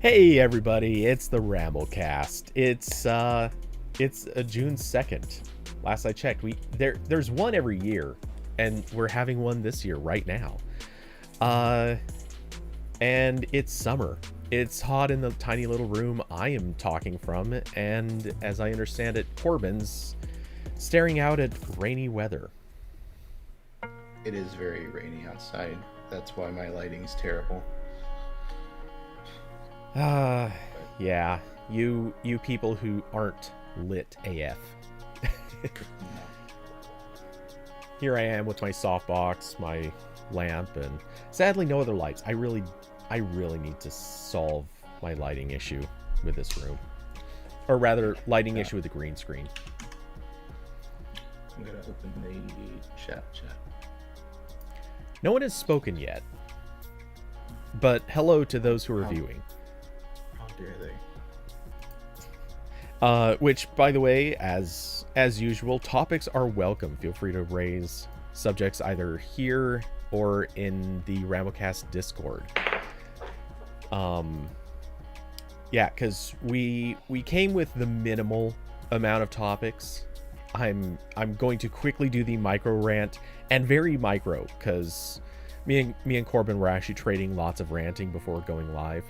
Hey everybody, it's the RambleCast. It's June 2nd. Last I checked, there's one every year, and we're having one this year right now. And it's summer. It's hot in the tiny little room I am talking from, and as I understand it, Corbin's staring out at rainy weather. It is very rainy outside. That's why my lighting's terrible. Uh, yeah, you people who aren't lit AF. Here I am with my softbox, my lamp, and sadly no other lights. I really need to solve my lighting issue with this room. Or rather, lighting issue with the green screen. I'm gonna open the chat. No one has spoken yet. But hello to those who are viewing. How dare they? Which, by the way, as usual, topics are welcome. Feel free to raise subjects either here or in the RambleCast Discord. Yeah, because we came with the minimal amount of topics. I'm going to quickly do the micro rant, and very micro, because me and Corbin were actually trading lots of ranting before going live.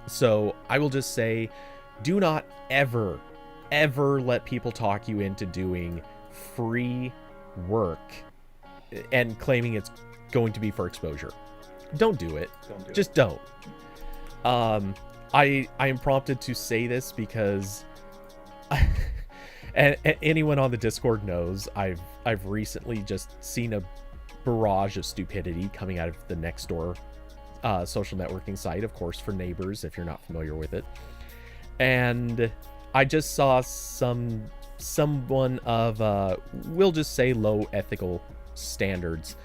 So I will just say, do not ever let people talk you into doing free work and claiming it's going to be for exposure. Don't do it. Just don't. I am prompted to say this because and anyone on the Discord knows I've recently just seen a barrage of stupidity coming out of the Nextdoor social networking site, of course, for neighbors, if you're not familiar with it. And I just saw someone of we'll just say low ethical standards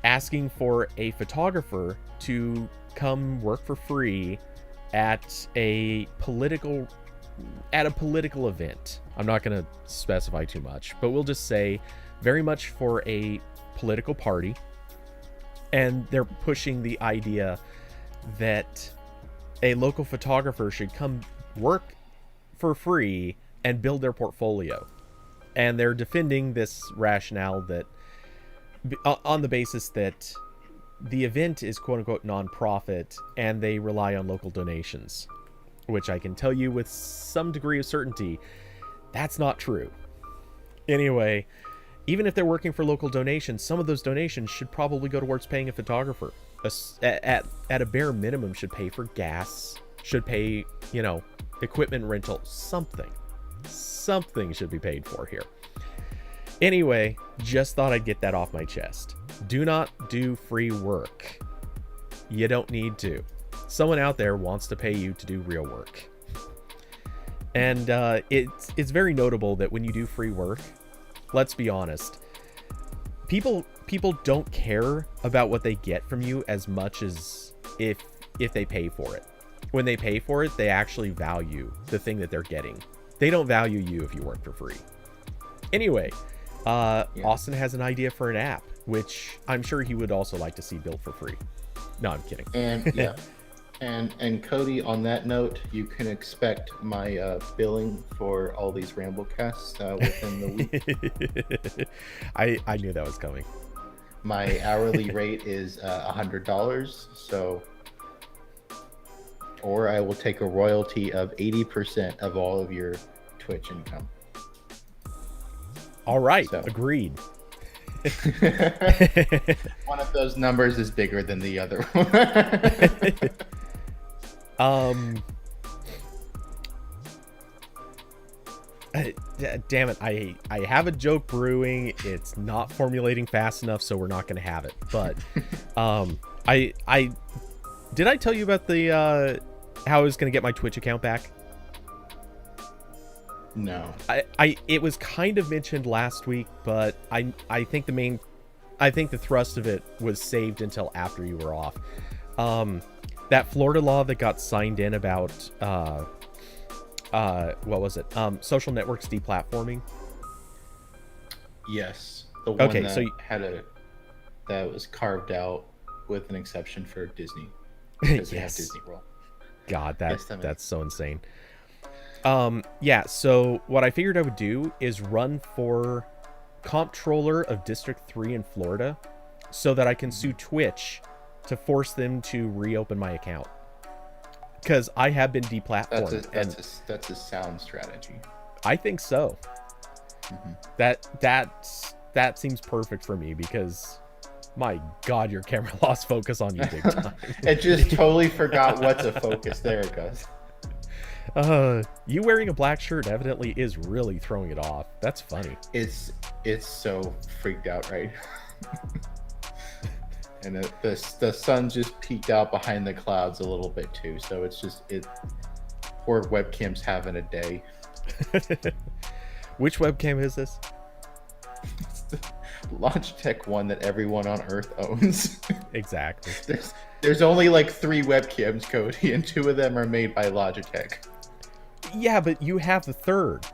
asking for a photographer to come work for free at a political event. I'm not going to specify too much, but we'll just say very much for a political party. And they're pushing the idea that a local photographer should come work for free and build their portfolio. And they're defending this rationale that on the basis that the event is quote unquote non-profit and they rely on local donations, which I can tell you with some degree of certainty that's not true. Anyway, even if they're working for local donations, some of those donations should probably go towards paying a photographer. At a bare minimum, should pay for gas, should pay, equipment rental, something should be paid for here. Anyway, just thought I'd get that off my chest. Do not do free work. You don't need to. Someone out there wants to pay you to do real work. And it's very notable that when you do free work, let's be honest, people don't care about what they get from you as much as if they pay for it. When they pay for it, they actually value the thing that they're getting. They don't value you if you work for free. Anyway, Austin has an idea for an app, which I'm sure he would also like to see built for free. No, I'm kidding. And yeah. And Cody, on that note, you can expect my billing for all these RambleCasts within the week. I knew that was coming. My hourly rate is $100, so, or I will take a royalty of 80% of all of your Twitch income. All right, so. Agreed. One of those numbers is bigger than the other one. Damn it, I have a joke brewing. It's not formulating fast enough, so we're not going to have it. But I did I tell you about the how I was going to get my Twitch account back? No. It was kind of mentioned last week, but I think the thrust of it was saved until after you were off. That Florida law that got signed in about what was it? Social networks deplatforming. Yes, the one that was carved out with an exception for Disney because they have Disney World. God, Yes, that's so insane. Yeah, so what I figured I would do is run for comptroller of District 3 in Florida so that I can sue Twitch to force them to reopen my account. Because I have been deplatformed. That's a sound strategy. I think so. Mm-hmm. That seems perfect for me because, my God, your camera lost focus on you big time. It just totally forgot what to focus. There it goes. You wearing a black shirt evidently is really throwing it off. That's funny. It's so freaked out, right? And the sun just peeked out behind the clouds a little bit too, so poor webcam's having a day. Which webcam is this? It's the Logitech one that everyone on Earth owns. Exactly. There's only like 3 webcams, Cody, and 2 of them are made by Logitech. Yeah, but you have the third.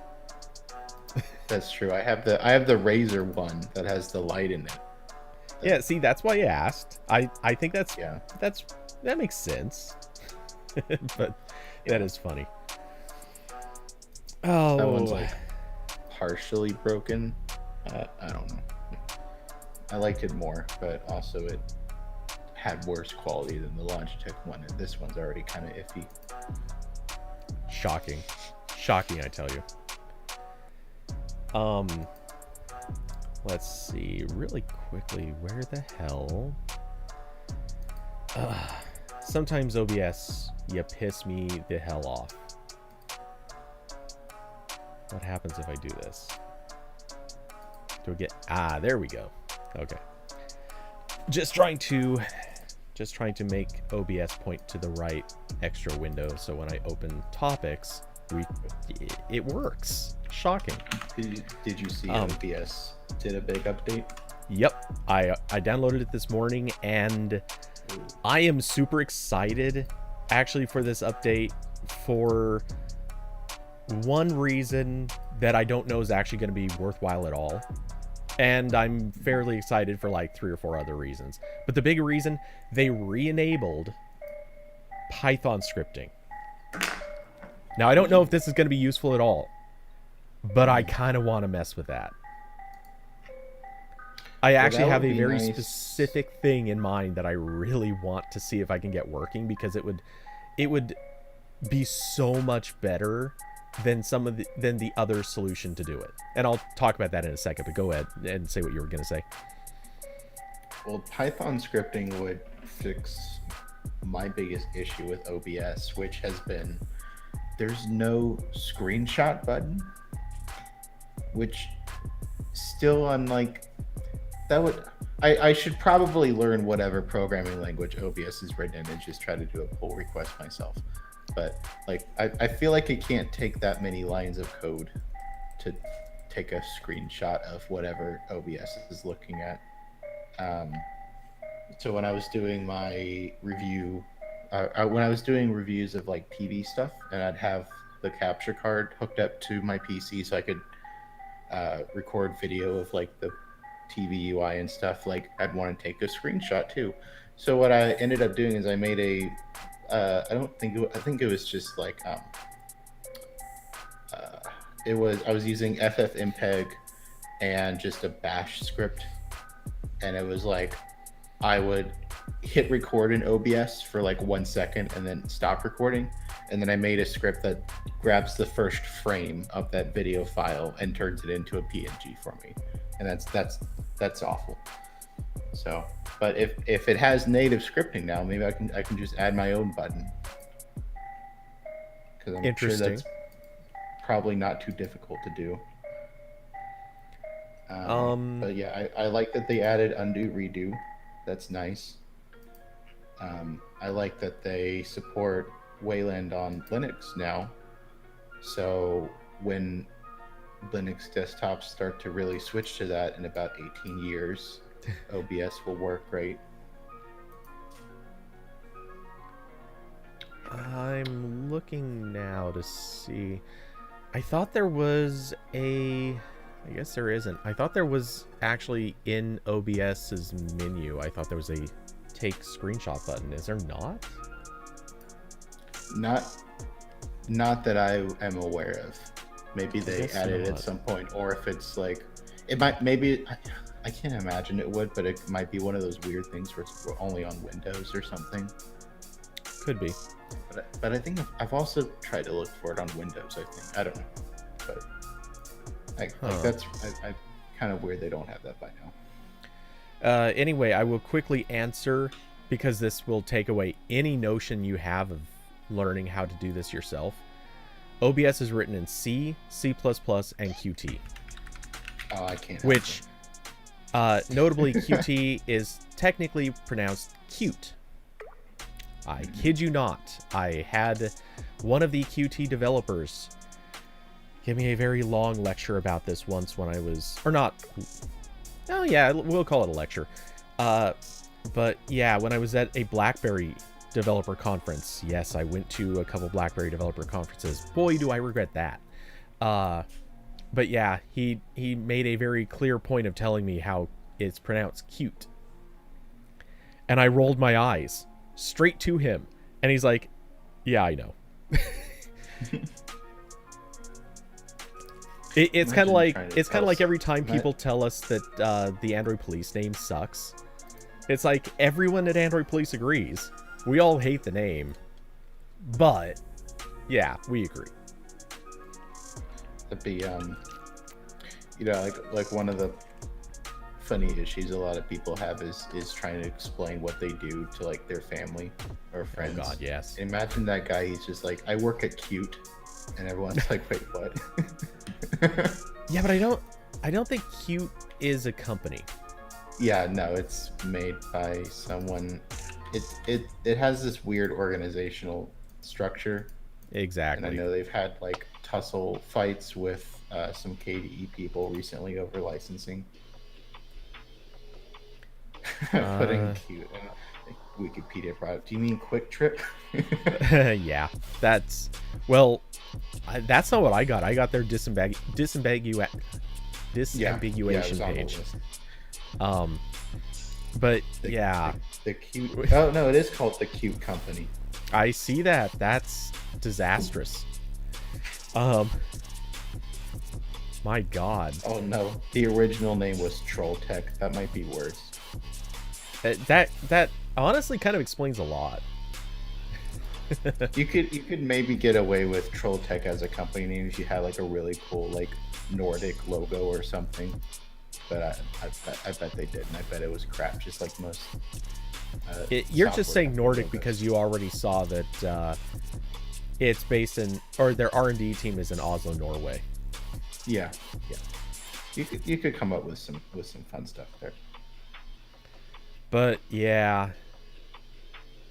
That's true. I have the Razer one that has the light in it. Yeah, see, that's why you asked. I think that makes sense. But that is funny. Oh, that one's like partially broken. I don't know. I liked it more, but also it had worse quality than the Logitech one, and this one's already kind of iffy. Shocking, I tell you. Let's see really quickly. Where the hell? Sometimes OBS, you piss me the hell off. What happens if I do this? Do I get... there we go. Okay. Just trying to make OBS point to the right extra window so when I open topics, it works. Shocking. Did you see OBS did a big update? Yep. I downloaded it this morning, and I am super excited actually for this update for one reason that I don't know is actually going to be worthwhile at all. And I'm fairly excited for like 3 or 4 other reasons. But the big reason, they re-enabled Python scripting. Now, I don't know if this is going to be useful at all, but I kind of want to mess with that. I actually have a very specific thing in mind that I really want to see if I can get working, because it would be so much better than the other solution to do it. And I'll talk about that in a second, but go ahead and say what you were going to say. Well, Python scripting would fix my biggest issue with OBS, which has been there's no screenshot button, which still I'm like, that would I should probably learn whatever programming language OBS is written in and just try to do a pull request myself. But like I feel like it can't take that many lines of code to take a screenshot of whatever OBS is looking at. So when I was doing my review, when I was doing reviews of like TV stuff, and I'd have the capture card hooked up to my PC so I could record video of like the TV UI and stuff, like I'd want to take a screenshot too. So what I ended up doing is I made a I think it was just like I was using FFmpeg and just a bash script, and it was like I would hit record in OBS for like 1 second and then stop recording, and then I made a script that grabs the first frame of that video file and turns it into a PNG for me, and that's awful. So, but if it has native scripting now, maybe I can just add my own button, because I'm sure that's probably not too difficult to do. But yeah, I like that they added undo redo. That's nice. I like that they support Wayland on Linux now. So when Linux desktops start to really switch to that in about 18 years, OBS will work great. I'm looking now to see. I thought there was I guess there isn't. I thought there was actually in OBS's menu. I thought there was a take screenshot button. Is there not? Not not that I am aware of. Maybe they guess added not. at some point, or if it's like it might maybe I can't imagine it would, but it might be one of those weird things where it's only on Windows or something. Could be. But I think I've also tried to look for it on Windows. I think I don't know, but like that's I kind of weird they don't have that by now. Anyway, I will quickly answer because this will take away any notion you have of learning how to do this yourself. OBS is written in C, C++, and Qt. Oh, I can't. Which, notably, Qt is technically pronounced cute. I kid you not. I had one of the Qt developers give me a very long lecture about this once when I was, or not. Oh yeah, we'll call it a lecture. But yeah, when I was at a BlackBerry developer conference, yes, I went to a couple BlackBerry developer conferences. Boy, do I regret that. But yeah, he made a very clear point of telling me how it's pronounced cute. And I rolled my eyes straight to him, and he's like, "Yeah, I know." It's kind of like every time people tell us that the Android Police name sucks. It's like everyone at Android Police agrees. We all hate the name, but yeah, we agree. That'd be like one of the funny issues a lot of people have is trying to explain what they do to like their family or friends. Oh God, yes. Imagine that guy. He's just like, I work at Cute, and everyone's like, wait, what? Yeah, but I don't think Qt is a company. Yeah, no, it's made by someone. It has this weird organizational structure. Exactly. And I know they've had like tussle fights with some KDE people recently over licensing. Putting Cute in Wikipedia product. Do you mean Quick Trip? Yeah, that's that's not what I got. I got their disambiguation page. But the Cute. Oh no, it is called the Cute Company. I see that. That's disastrous. My God. Oh no, the original name was Troll Tech. That might be worse. That honestly kind of explains a lot. You could maybe get away with Troll Tech as a company name if you had like a really cool like Nordic logo or something. But I bet they didn't. I bet it was crap, just like most. You're just saying Nordic because you already saw that it's based in, or their R&D team is in Oslo, Norway. Yeah. You could come up with some fun stuff there. But yeah,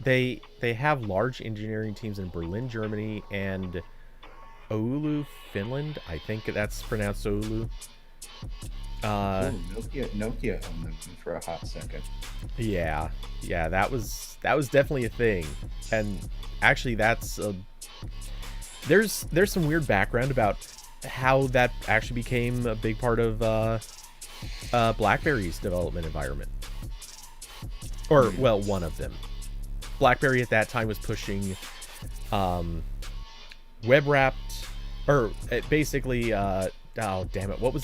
they have large engineering teams in Berlin, Germany, and Oulu, Finland. I think that's pronounced Oulu. Nokia owned them for a hot second. Yeah, that was definitely a thing. And actually, that's there's some weird background about how that actually became a big part of BlackBerry's development environment. Or, well, one of them. BlackBerry at that time was pushing web wrapped, or basically, oh damn it, what was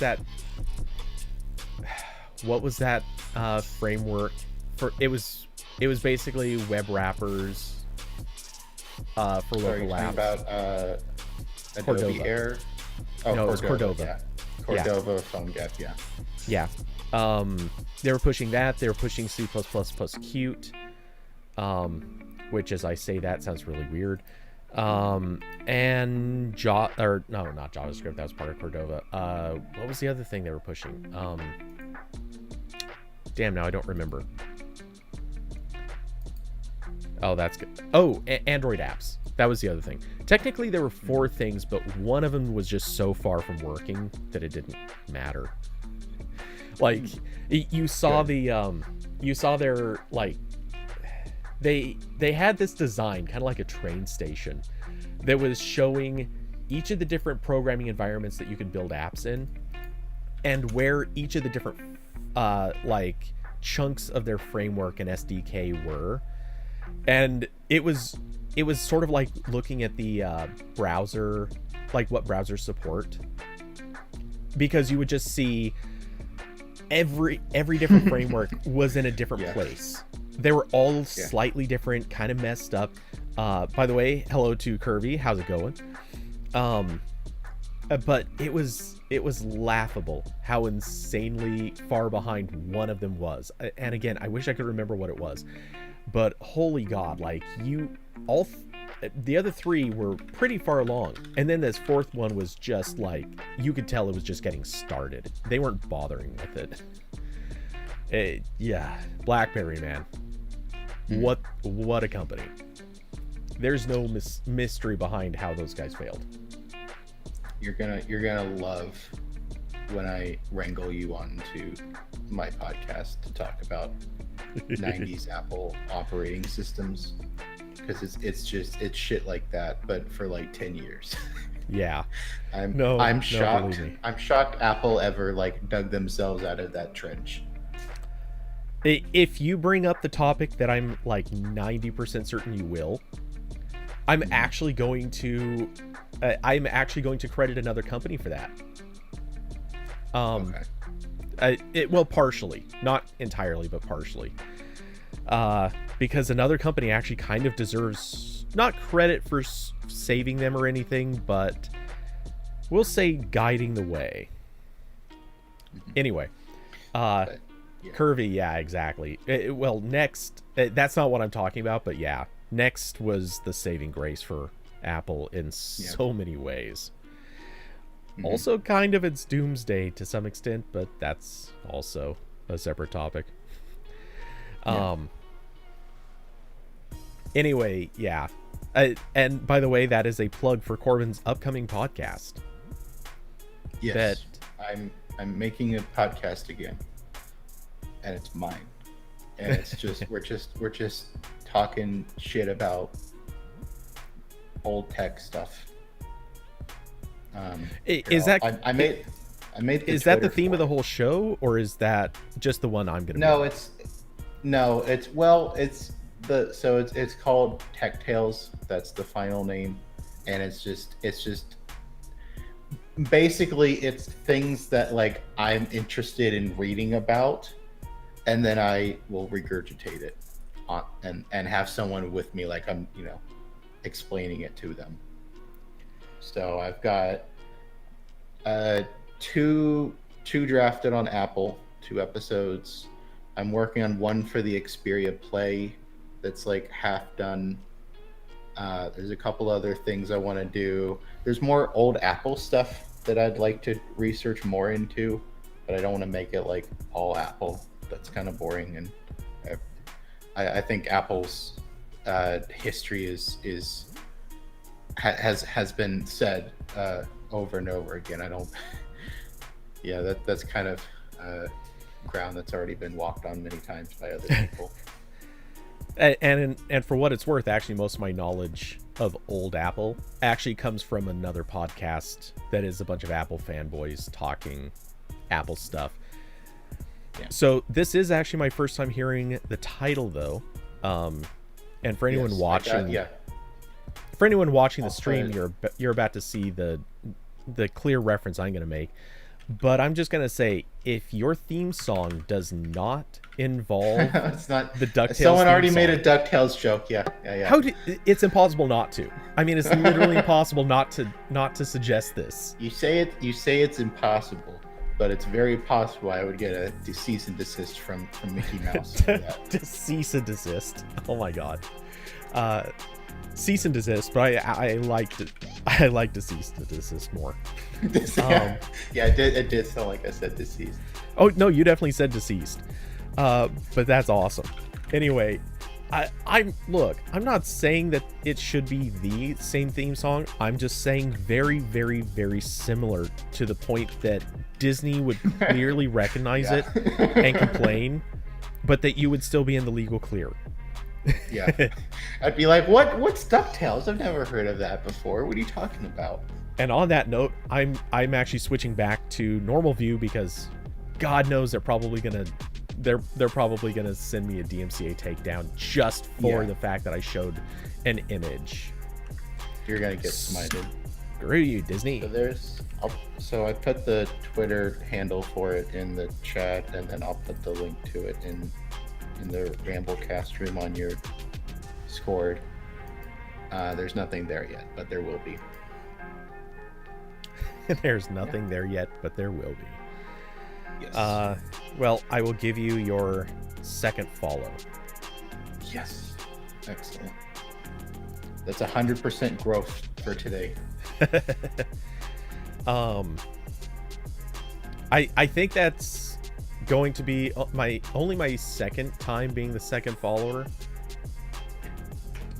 that framework for? It was basically web wrappers for local apps. About Adobe Cordova. Air. Oh, No, it was Cordova. Yeah. Cordova phone gap. Yeah. They were pushing that. They were pushing C++ plus Qt, which, as I say that, sounds really weird. And not JavaScript. That was part of Cordova. What was the other thing they were pushing? Damn, now I don't remember. Oh, that's good. Oh, Android apps. That was the other thing. Technically, there were 4 things, but one of them was just so far from working that it didn't matter. Like, you saw their, like, they had this design, kind of like a train station, that was showing each of the different programming environments that you could build apps in, and where each of the different, like, chunks of their framework and SDK were. And it was it was sort of like looking at the browser, like what browsers support, because you would just see every different framework was in a different place. They were all slightly different, kind of messed up. By the way, hello to Curvy, how's it going? But it was laughable how insanely far behind one of them was. And again, I wish I could remember what it was, but holy God, like the other three were pretty far along, and then this fourth one was just like, you could tell it was just getting started. They weren't bothering with it. Yeah, BlackBerry, man. What a company. There's no mystery behind how those guys failed. You're gonna love when I wrangle you onto my podcast to talk about 90s Apple operating systems, because it's shit like that, but for like 10 years. Yeah. I'm shocked. I'm shocked Apple ever like dug themselves out of that trench. If you bring up the topic that I'm like 90% certain you will, I'm actually going to credit another company for that. Well, partially, not entirely, but partially. Because another company actually kind of deserves not credit for saving them or anything, but we'll say guiding the way. Anyway, Curvy, yeah, exactly. Well, next, that's not what I'm talking about, but yeah, next was the saving grace for Apple in so many ways. Also kind of its doomsday to some extent, but that's also a separate topic. Anyway, yeah. And by the way, that is a plug for Corbin's upcoming podcast. Yes, I'm making a podcast again, and it's mine. And it's just we're just talking shit about old tech stuff. Is that I made is that the theme of the whole show, or is that just the one I'm gonna it's called Tech Tales. That's the final name, and it's just basically it's things that like I'm interested in reading about, and then I will regurgitate it and have someone with me, like I'm explaining it to them. So I've got two drafted on Apple, 2 episodes. I'm working on one for the Xperia Play that's like half done. There's a couple other things I want to do. There's more old Apple stuff that I'd like to research more into, but I don't want to make it like all Apple. That's kind of boring, and I think Apple's history has been said over and over again. That's kind of ground that's already been walked on many times by other people. And for what it's worth, actually, most of my knowledge of old Apple actually comes from another podcast that is a bunch of Apple fanboys talking Apple stuff. Yeah. So this is actually my first time hearing the title, though. And for anyone watching, for anyone watching the stream, you're about to see the clear reference I'm going to make. But I'm just going to say, if your theme song does not involve it's not the DuckTales someone already song, made a DuckTales joke. Yeah. It's impossible not to. I mean, it's literally impossible not to suggest this. You say it's impossible, but it's very possible I would get a cease and desist from Mickey Mouse. Cease and desist. Oh my God. Cease and desist, but I like to cease to desist more. It did sound like I said deceased. Oh no, you definitely said deceased. But that's awesome. Anyway, I'm not saying that it should be the same theme song. I'm just saying very, very, very similar, to the point that Disney would clearly recognize it and complain, but that you would still be in the legal clear. Yeah. I'd be like, what's DuckTales? I've never heard of that before. What are you talking about? And on that note, I'm actually switching back to normal view, because God knows they're probably gonna they're probably gonna send me a DMCA takedown just for the fact that I showed an image. You're gonna get smited. Screw you, Disney. So I put the Twitter handle for it in the chat, and then I'll put the link to it in the RambleCast room on your Discord. There's nothing there yet, but there will be. There's nothing there yet, but there will be. Yes. Well, I will give you your second follow. Yes. Excellent. That's 100% growth for today. I think that's going to be my second time being the second follower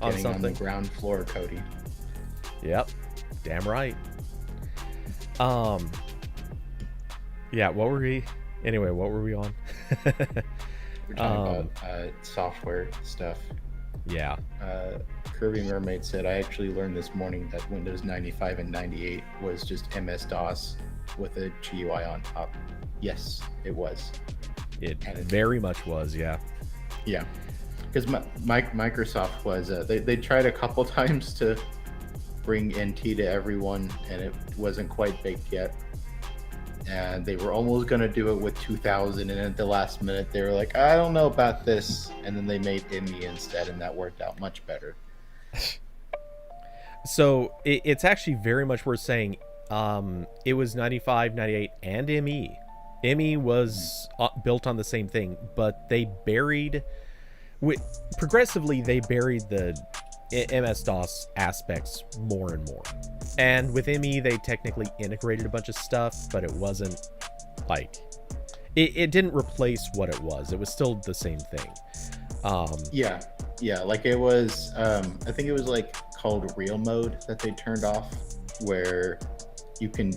on Getting something. on the ground floor, Cody. Yep, damn right. Yeah, what were we on? We're talking about software stuff. Yeah. Kirby Mermaid said, I actually learned this morning that Windows 95 and 98 was just MS-DOS with a GUI on top. Yes, it was. It very much was, yeah. Yeah. Because Microsoft was, they tried a couple times to bring NT to everyone, and it wasn't quite baked yet. And they were almost going to do it with 2000, and at the last minute, they were like, I don't know about this. And then they made ME instead, and that worked out much better. So it's actually very much worth saying it was 95, 98, and ME. ME was built on the same thing, but they progressively the MS-DOS aspects more and more. And with ME, they technically integrated a bunch of stuff, but it wasn't like... It didn't replace what it was. It was still the same thing. Yeah, like it was, I think it was like called real mode that they turned off, where you can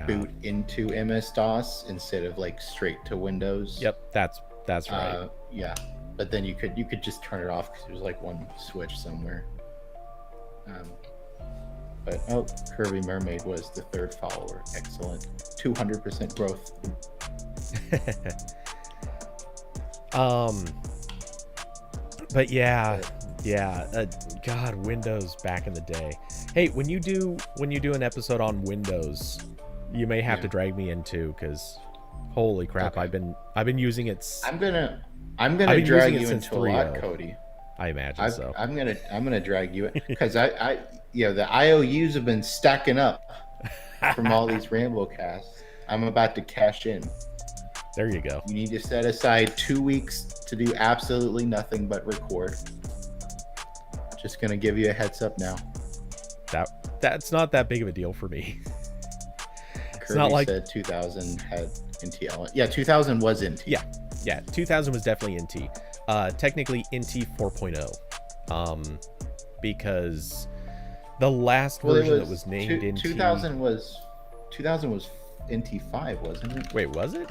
boot into MS-DOS instead of like straight to Windows. Yep, that's right. Yeah, but then you could just turn it off because there was like one switch somewhere. But Kirby Mermaid was the third follower. Excellent. 200% growth. But yeah, God, Windows back in the day. Hey, when you do an episode on Windows, you may have to drag me in too, because holy crap, okay. I've been using it. I'm gonna drag you into a lot, Cody. I imagine so. I'm gonna drag you in because the IOUs have been stacking up from all these RambleCasts. I'm about to cash in. There you go. You need to set aside 2 weeks to do absolutely nothing but record. Just gonna give you a heads up now. That's not that big of a deal for me. Kirby not like... said 2000 had NT. Yeah, 2000 was NT. Yeah, 2000 was definitely NT. Technically NT 4.0. Because the last version that was named NT 2000 was NT5, wasn't it? Wait, was it?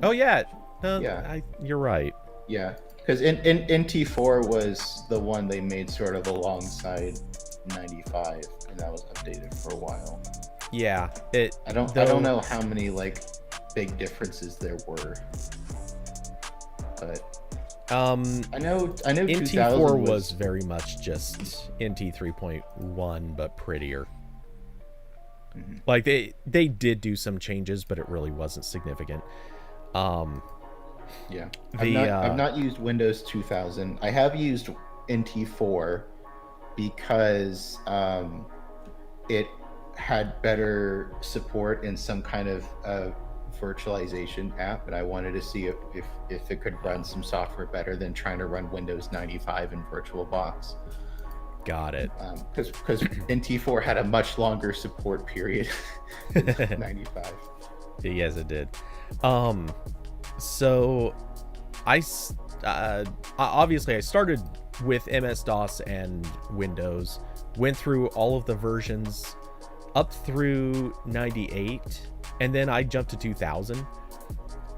Oh yeah. You're right. Yeah, because NT4 was the one they made sort of alongside 95, and that was updated for a while. Yeah, I don't know how many like big differences there were, but I know NT4 was very much just NT 3.1 but prettier. Mm-hmm. Like they did do some changes, but it really wasn't significant. Yeah, I've not used Windows 2000. I have used NT4 because it had better support in some kind of virtualization app, and I wanted to see if it could run some software better than trying to run Windows 95 in VirtualBox. Got it. Because NT4 had a much longer support period than 95. Yes, it did. So I obviously I started with MS-DOS and Windows, went through all of the versions up through 98, and then I jumped to 2000.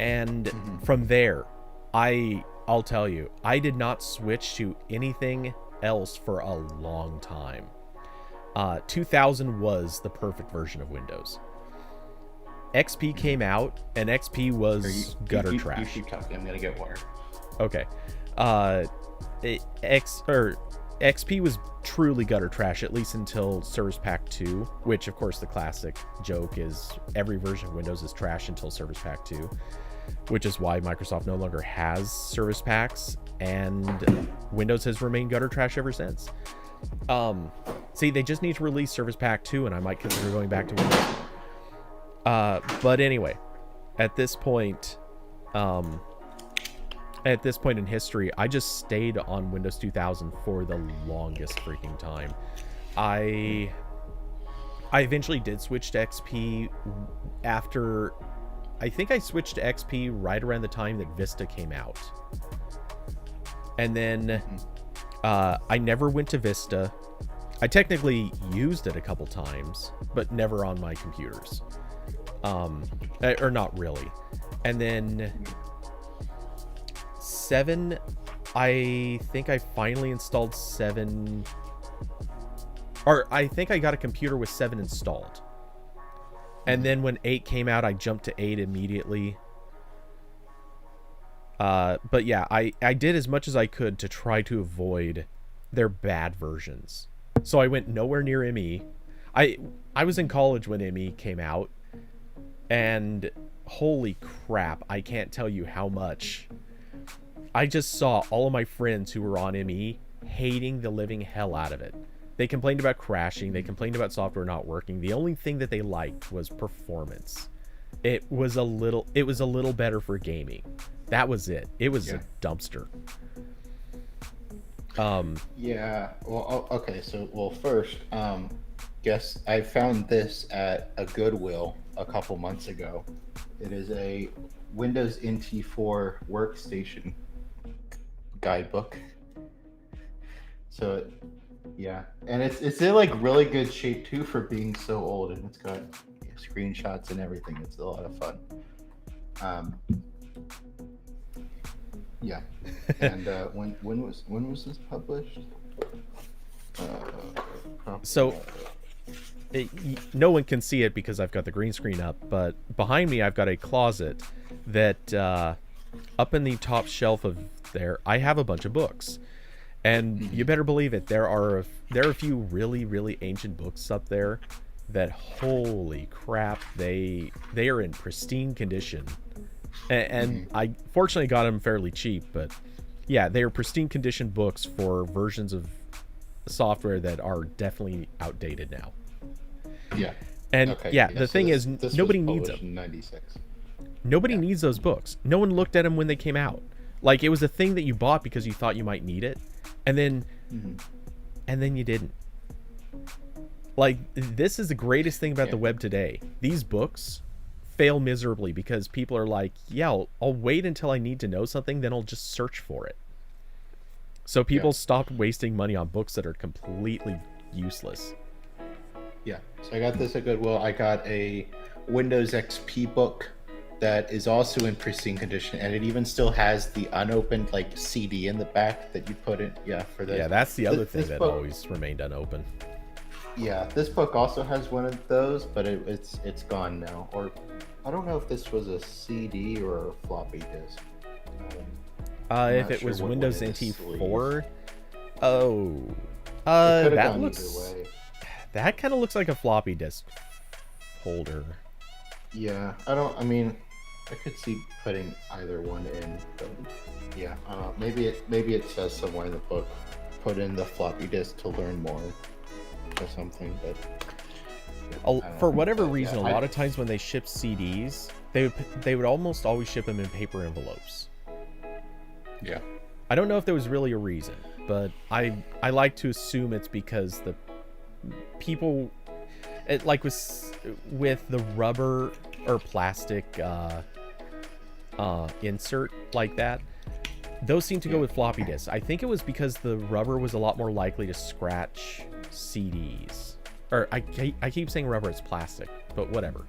And from there, I'll tell you, I did not switch to anything else for a long time. 2000 was the perfect version of Windows. XP came out, and XP was gutter trash. You keep talking. I'm gonna get water. Okay. XP was truly gutter trash, at least until Service Pack 2, which of course the classic joke is every version of Windows is trash until Service Pack 2, which is why Microsoft no longer has Service Packs, and Windows has remained gutter trash ever since. See, they just need to release Service Pack 2 and I might consider going back to Windows. But anyway, at this point in history, I just stayed on Windows 2000 for the longest freaking time. I eventually did switch to XP after, I think I switched to XP right around the time that Vista came out. And then I never went to Vista. I technically used it a couple times, but never on my computers. Or not really. And then 7, I think I finally installed 7, or I think I got a computer with 7 installed. And then when 8 came out, I jumped to 8 immediately. But yeah, I did as much as I could to try to avoid their bad versions. So I went nowhere near ME. I was in college when ME came out, and holy crap, I can't tell you how much I just saw all of my friends who were on ME hating the living hell out of it. They complained about crashing. They complained about software not working. The only thing that they liked was performance. It was a little better for gaming. That was it. It was a dumpster. Yeah. Well, okay. So, first, guess I found this at a Goodwill a couple months ago. It is a Windows NT4 workstation guidebook. So, yeah, and it's in like really good shape too for being so old, and it's got screenshots and everything. It's a lot of fun. Yeah, and when was this published? No one can see it because I've got the green screen up, but behind me I've got a closet that up in the top shelf of there I have a bunch of books, and you better believe it, there are a few really ancient books up there that, holy crap, they are in pristine condition. And I fortunately got them fairly cheap, but yeah, they are pristine condition books for versions of software that are definitely outdated now. Yeah. And okay, yeah, the thing is, nobody needs them. In 96. Nobody needs those books. No one looked at them when they came out. Like, it was a thing that you bought because you thought you might need it, and then you didn't. Like, this is the greatest thing about the web today. These books fail miserably because people are like, yeah, I'll wait until I need to know something, then I'll just search for it. So people stopped wasting money on books that are completely useless. Yeah, so I got this at Goodwill. I got a Windows XP book that is also in pristine condition, and it even still has the unopened like CD in the back that you put in. Yeah, for the. Yeah, that's the other thing that always remained unopened. Yeah, this book also has one of those, but it's gone now. Or I don't know if this was a CD or a floppy disk. If it was Windows NT4, that looks. That kind of looks like a floppy disk holder. Yeah, I mean, I could see putting either one in, but yeah, I don't know. Maybe it says somewhere in the book, put in the floppy disk to learn more, or something. But for whatever reason, a lot of times when they ship CDs, they would almost always ship them in paper envelopes. Yeah. I don't know if there was really a reason, but I like to assume it's because the people, like with the rubber or plastic insert like that, those seem to go with floppy disks. I think it was because the rubber was a lot more likely to scratch CDs. Or I keep saying rubber, it's plastic, but whatever.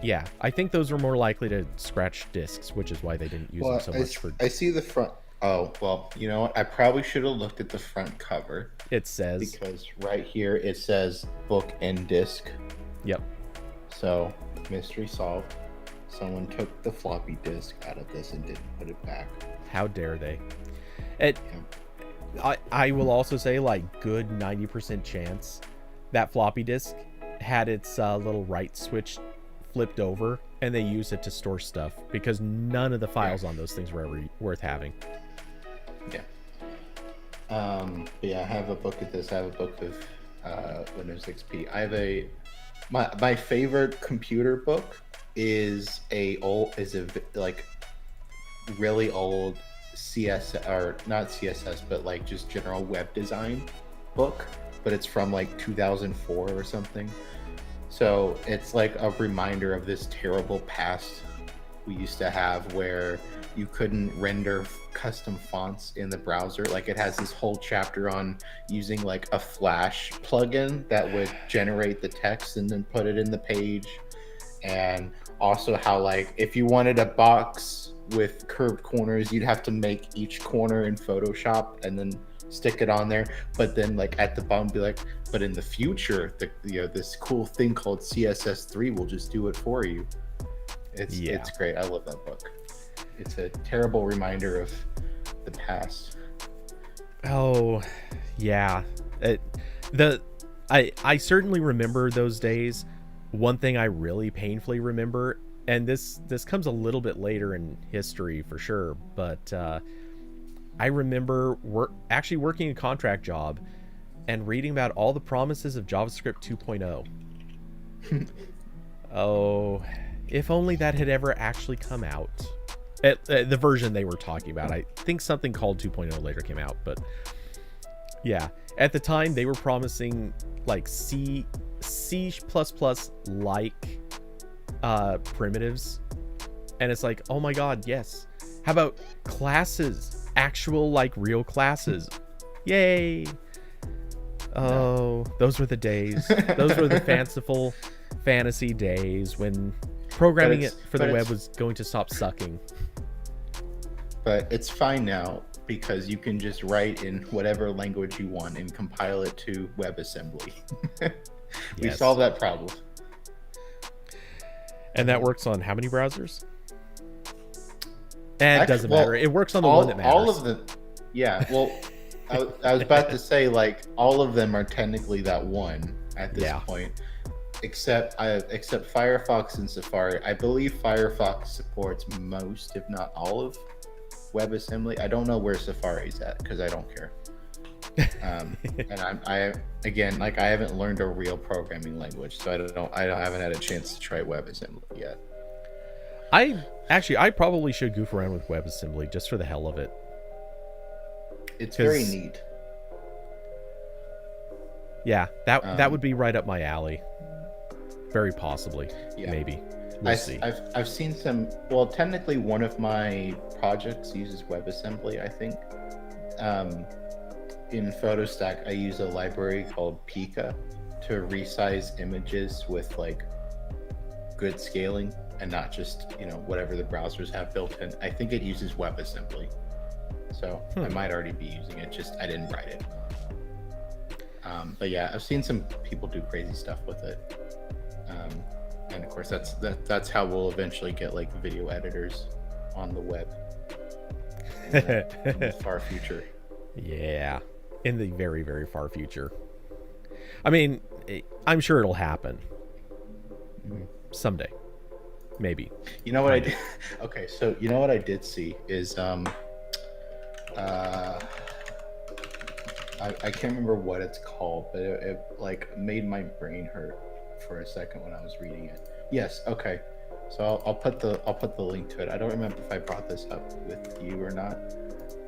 Yeah, I think those were more likely to scratch discs, which is why they didn't use them so much for. I see the front. Oh, well, you know what? I probably should have looked at the front cover. It says. Because right here it says book and disc. Yep. So, mystery solved. Someone took the floppy disk out of this and didn't put it back. How dare they? I will also say, like, good 90% chance that floppy disk had its little right switch flipped over, and they used it to store stuff, because none of the files on those things were ever worth having. Yeah. But yeah, I have a book of this. I have a book of Windows XP. I have my favorite computer book is like really old CSS, or not CSS, but like just general web design book, but it's from like 2004 or something. So it's like a reminder of this terrible past we used to have, where you couldn't render custom fonts in the browser. Like, it has this whole chapter on using like a Flash plugin that would generate the text and then put it in the page. And also how, like, if you wanted a box with curved corners, you'd have to make each corner in Photoshop and then stick it on there. But then, like, at the bottom, be like, but in the future, this cool thing called CSS3 will just do it for you. It's great. I love that book. It's a terrible reminder of the past. Oh, yeah. I certainly remember those days. One thing I really painfully remember, and this comes a little bit later in history for sure, but I remember actually working a contract job and reading about all the promises of JavaScript 2.0. Oh, if only that had ever actually come out. The version they were talking about. I think something called 2.0 later came out, but yeah. At the time, they were promising like C++ like primitives. And it's like, oh my god, yes. How about classes? Actual, like, real classes. Yay! Oh, those were the days. Those were the fanciful fantasy days when programming it for the web was going to stop sucking. But it's fine now, because you can just write in whatever language you want and compile it to WebAssembly. We solved that problem. And that works on how many browsers? It doesn't matter. It works on the one that matters. All of them. Yeah. Well, I was about to say, like, all of them are technically that one at this point, except Firefox and Safari. I believe Firefox supports most, if not all, of WebAssembly. I don't know where Safari's at, because I don't care. And I haven't learned a real programming language, so I haven't had a chance to try WebAssembly yet. I probably should goof around with WebAssembly just for the hell of it. It's very neat. Yeah, that would be right up my alley. Very possibly. Yeah. Maybe. We'll see. I've seen some. Well, technically, one of my projects uses WebAssembly, I think. In PhotoStack, I use a library called Pika to resize images with, like, good scaling, and not just, whatever the browsers have built in. I think it uses WebAssembly. So I might already be using it, just I didn't write it. But yeah, I've seen some people do crazy stuff with it. And of course, that's how we'll eventually get, like, video editors on the web in the far future. Yeah, in the very, very far future. I mean, I'm sure it'll happen someday, maybe. You know what I did? Okay, so you know what I did see is I can't remember what it's called, but it like made my brain hurt for a second when I was reading it. Yes, okay. So I'll put the link to it. I don't remember if I brought this up with you or not.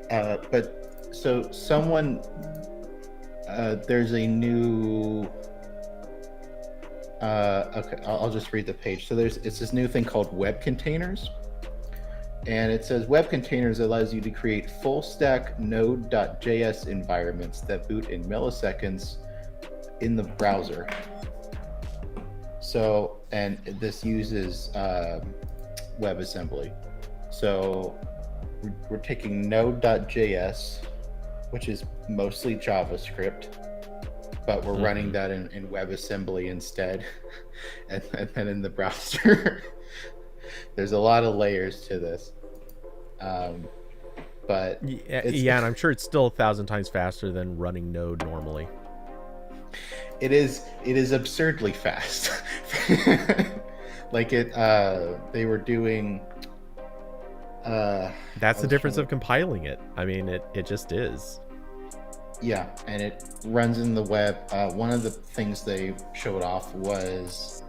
But so someone there's a new okay, I'll just read the page. So it's this new thing called web containers. And it says web containers allows you to create full stack Node.js environments that boot in milliseconds in the browser. So, and this uses WebAssembly. So we're taking Node.js, which is mostly JavaScript, but we're running that in WebAssembly instead, and then in the browser. There's a lot of layers to this, but yeah, and I'm sure it's still 1,000 times faster than running Node normally. It is absurdly fast. Like they were doing. That's the difference of compiling it. I mean, it just is. Yeah, and it runs in the web. One of the things they showed off was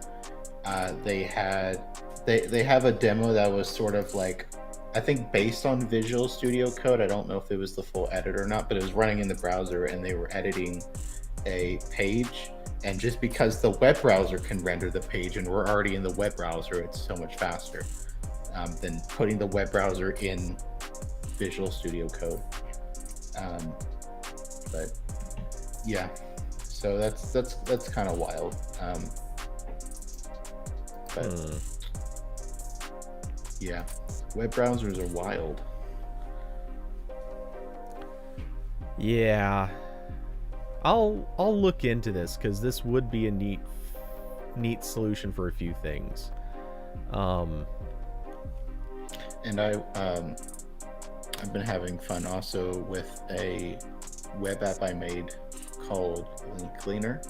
they have a demo that was sort of like, I think based on Visual Studio Code. I don't know if it was the full edit or not, but it was running in the browser and they were editing a page. And just because the web browser can render the page and we're already in the web browser, it's so much faster than putting the web browser in Visual Studio Code. But yeah, so that's kind of wild. But yeah, web browsers are wild. Yeah, I'll look into this because this would be a neat solution for a few things. And I've been having fun also with a web app I made called Link Cleaner.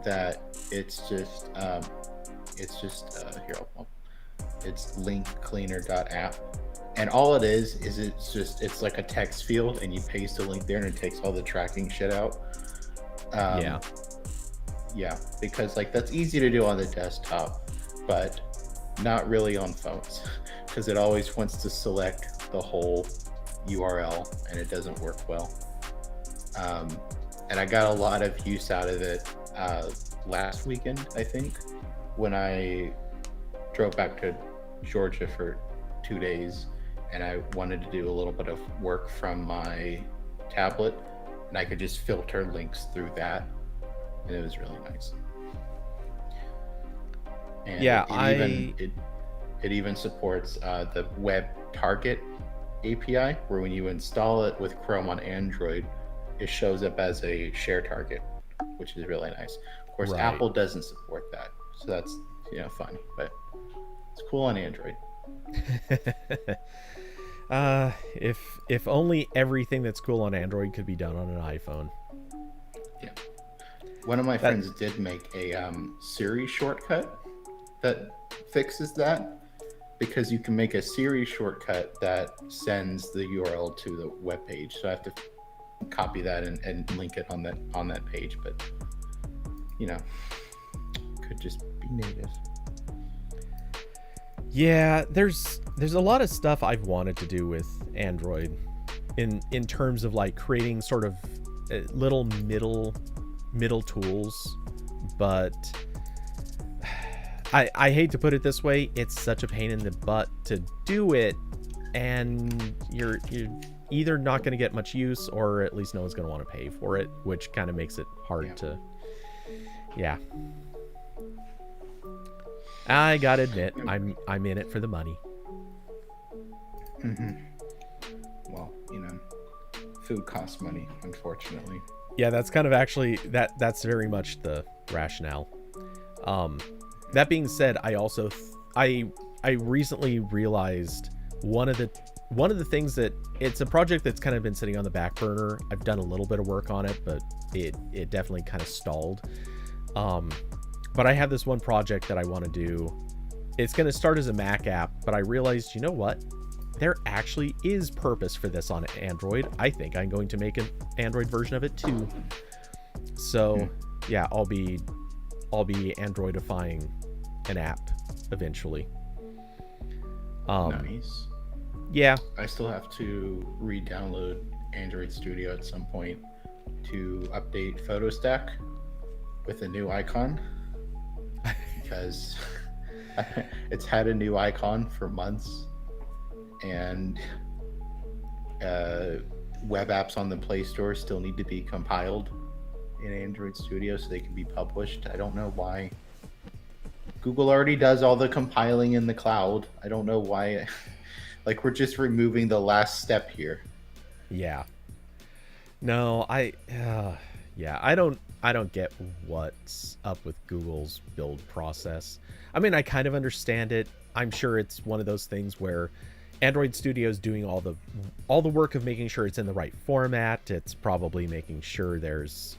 That it's just here it's linkcleaner.app, and all it is it's like a text field and you paste a link there and it takes all the tracking shit out. Yeah, because like that's easy to do on the desktop, but not really on phones, because it always wants to select the whole URL and it doesn't work well. And I got a lot of use out of it last weekend, I think, when I drove back to Georgia for 2 days and I wanted to do a little bit of work from my tablet, and I could just filter links through that, and it was really nice. And yeah, it even supports the Web Target API, where when you install it with Chrome on Android, it shows up as a share target, which is really nice. Of course, Apple doesn't support that, so that's fun, but it's cool on Android. If only everything that's cool on Android could be done on an iPhone. Yeah, one of my friends did make a Siri shortcut that fixes that, because you can make a Siri shortcut that sends the URL to the web page. So I have to copy that and link it on that page, but could just be native. Yeah, there's a lot of stuff I've wanted to do with Android in terms of like creating sort of little middle tools, but I hate to put it this way, it's such a pain in the butt to do it, and you're either not going to get much use, or at least no one's going to want to pay for it, which kind of makes it hard to. Yeah. I gotta admit, I'm in it for the money. Mm-hmm. Well, food costs money, unfortunately. Yeah, that's kind of actually that's very much the rationale. That being said, I also I recently realized one of the things that it's a project that's kind of been sitting on the back burner. I've done a little bit of work on it, but it definitely kind of stalled. But I have this one project that I want to do. It's going to start as a Mac app, but I realized, you know what? There actually is purpose for this on Android. I think I'm going to make an Android version of it too. So yeah, I'll be Androidifying an app eventually. Nice. Yeah. I still have to re-download Android Studio at some point to update PhotoStack with a new icon, because it's had a new icon for months, and web apps on the Play Store still need to be compiled in Android Studio so they can be published. I don't know why. Google already does all the compiling in the cloud. I don't know why. Like, we're just removing the last step here. Yeah. No, Yeah, I don't get what's up with Google's build process. I mean, I kind of understand it. I'm sure it's one of those things where Android Studio's doing all the work of making sure it's in the right format. It's probably making sure there's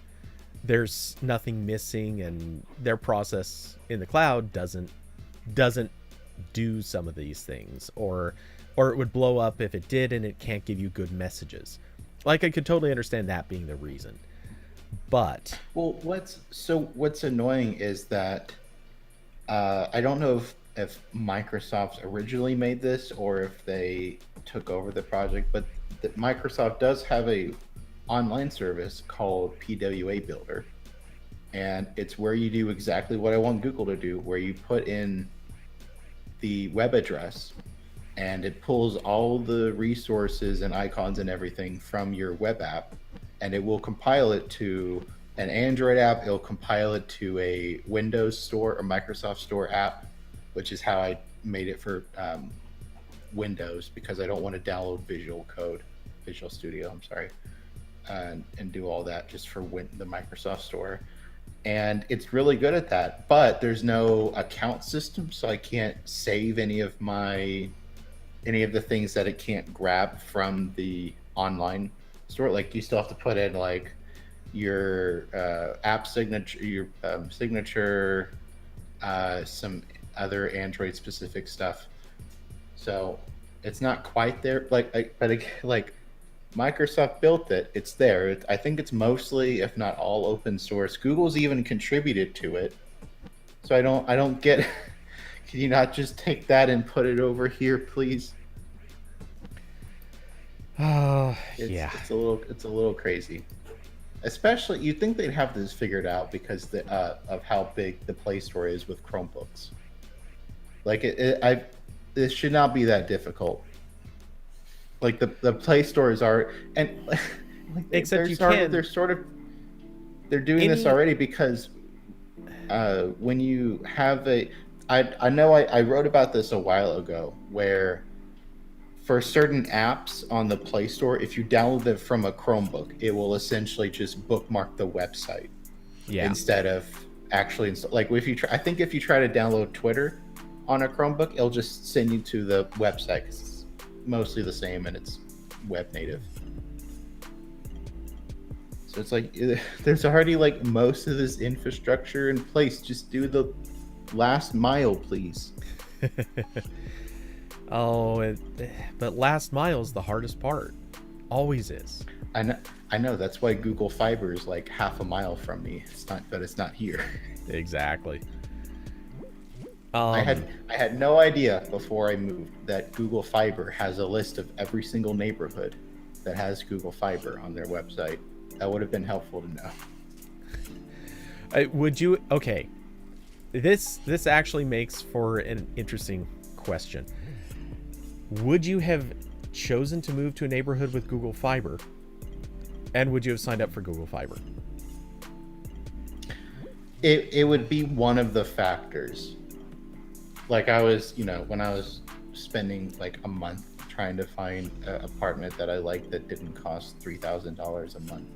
nothing missing, and their process in the cloud doesn't do some of these things, or it would blow up if it did, and it can't give you good messages. Like, I could totally understand that being the reason. But Well, what's annoying is that I don't know if Microsoft originally made this or if they took over the project, but Microsoft does have a online service called PWA Builder, and it's where you do exactly what I want Google to do, where you put in the web address and it pulls all the resources and icons and everything from your web app, and it will compile it to an Android app. It'll compile it to a Windows Store or Microsoft Store app, which is how I made it for Windows, because I don't want to download Visual Studio, I'm sorry, and do all that just for the Microsoft Store. And it's really good at that, but there's no account system, so I can't save any of the things that it can't grab from the online store. Like, you still have to put in like your app signature, your signature, some other Android specific stuff. So it's not quite there. Like Microsoft built it. It's there. I think it's mostly, if not all, open source. Google's even contributed to it. So I don't get. Can you not just take that and put it over here, please? yeah, It's a little crazy. Especially, you'd think they'd have this figured out because of how big the Play Store is with Chromebooks. Like this should not be that difficult. Like the Play Stores are, and like except you can. They're doing this already, because when you have I know I wrote about this a while ago, where for certain apps on the Play Store, if you download them from a Chromebook, it will essentially just bookmark the website instead of actually install. Like, I think if you try to download Twitter on a Chromebook, it'll just send you to the website, because it's mostly the same and it's web native. So it's like there's already like most of this infrastructure in place. Just do the last mile, please. But last mile is the hardest part. Always is. I know. That's why Google Fiber is like half a mile from me. It's not here. Exactly. I had no idea before I moved that Google Fiber has a list of every single neighborhood that has Google Fiber on their website. That would have been helpful to know. Would you? Okay. This actually makes for an interesting question. Would you have chosen to move to a neighborhood with Google Fiber? And would you have signed up for Google Fiber? It would be one of the factors. Like, I was, when I was spending like a month trying to find an apartment that I liked that didn't cost $3,000 a month.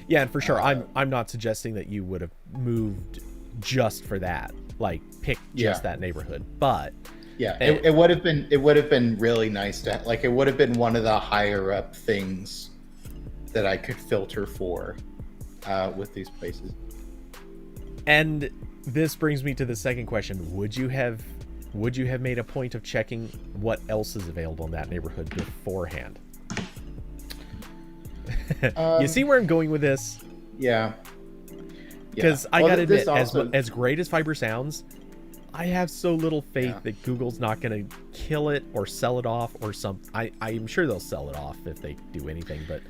Yeah, and for sure, I'm not suggesting that you would have moved just for that, like pick just that neighborhood, but yeah, it would have been really nice to, like, it would have been one of the higher up things that I could filter for with these places. And this brings me to the second question: Would you have made a point of checking what else is available in that neighborhood beforehand? You see where I'm going with this? Yeah. Because I gotta admit, as great as Fiber sounds, I have so little faith that Google's not going to kill it or sell it off or I'm sure they'll sell it off if they do anything, but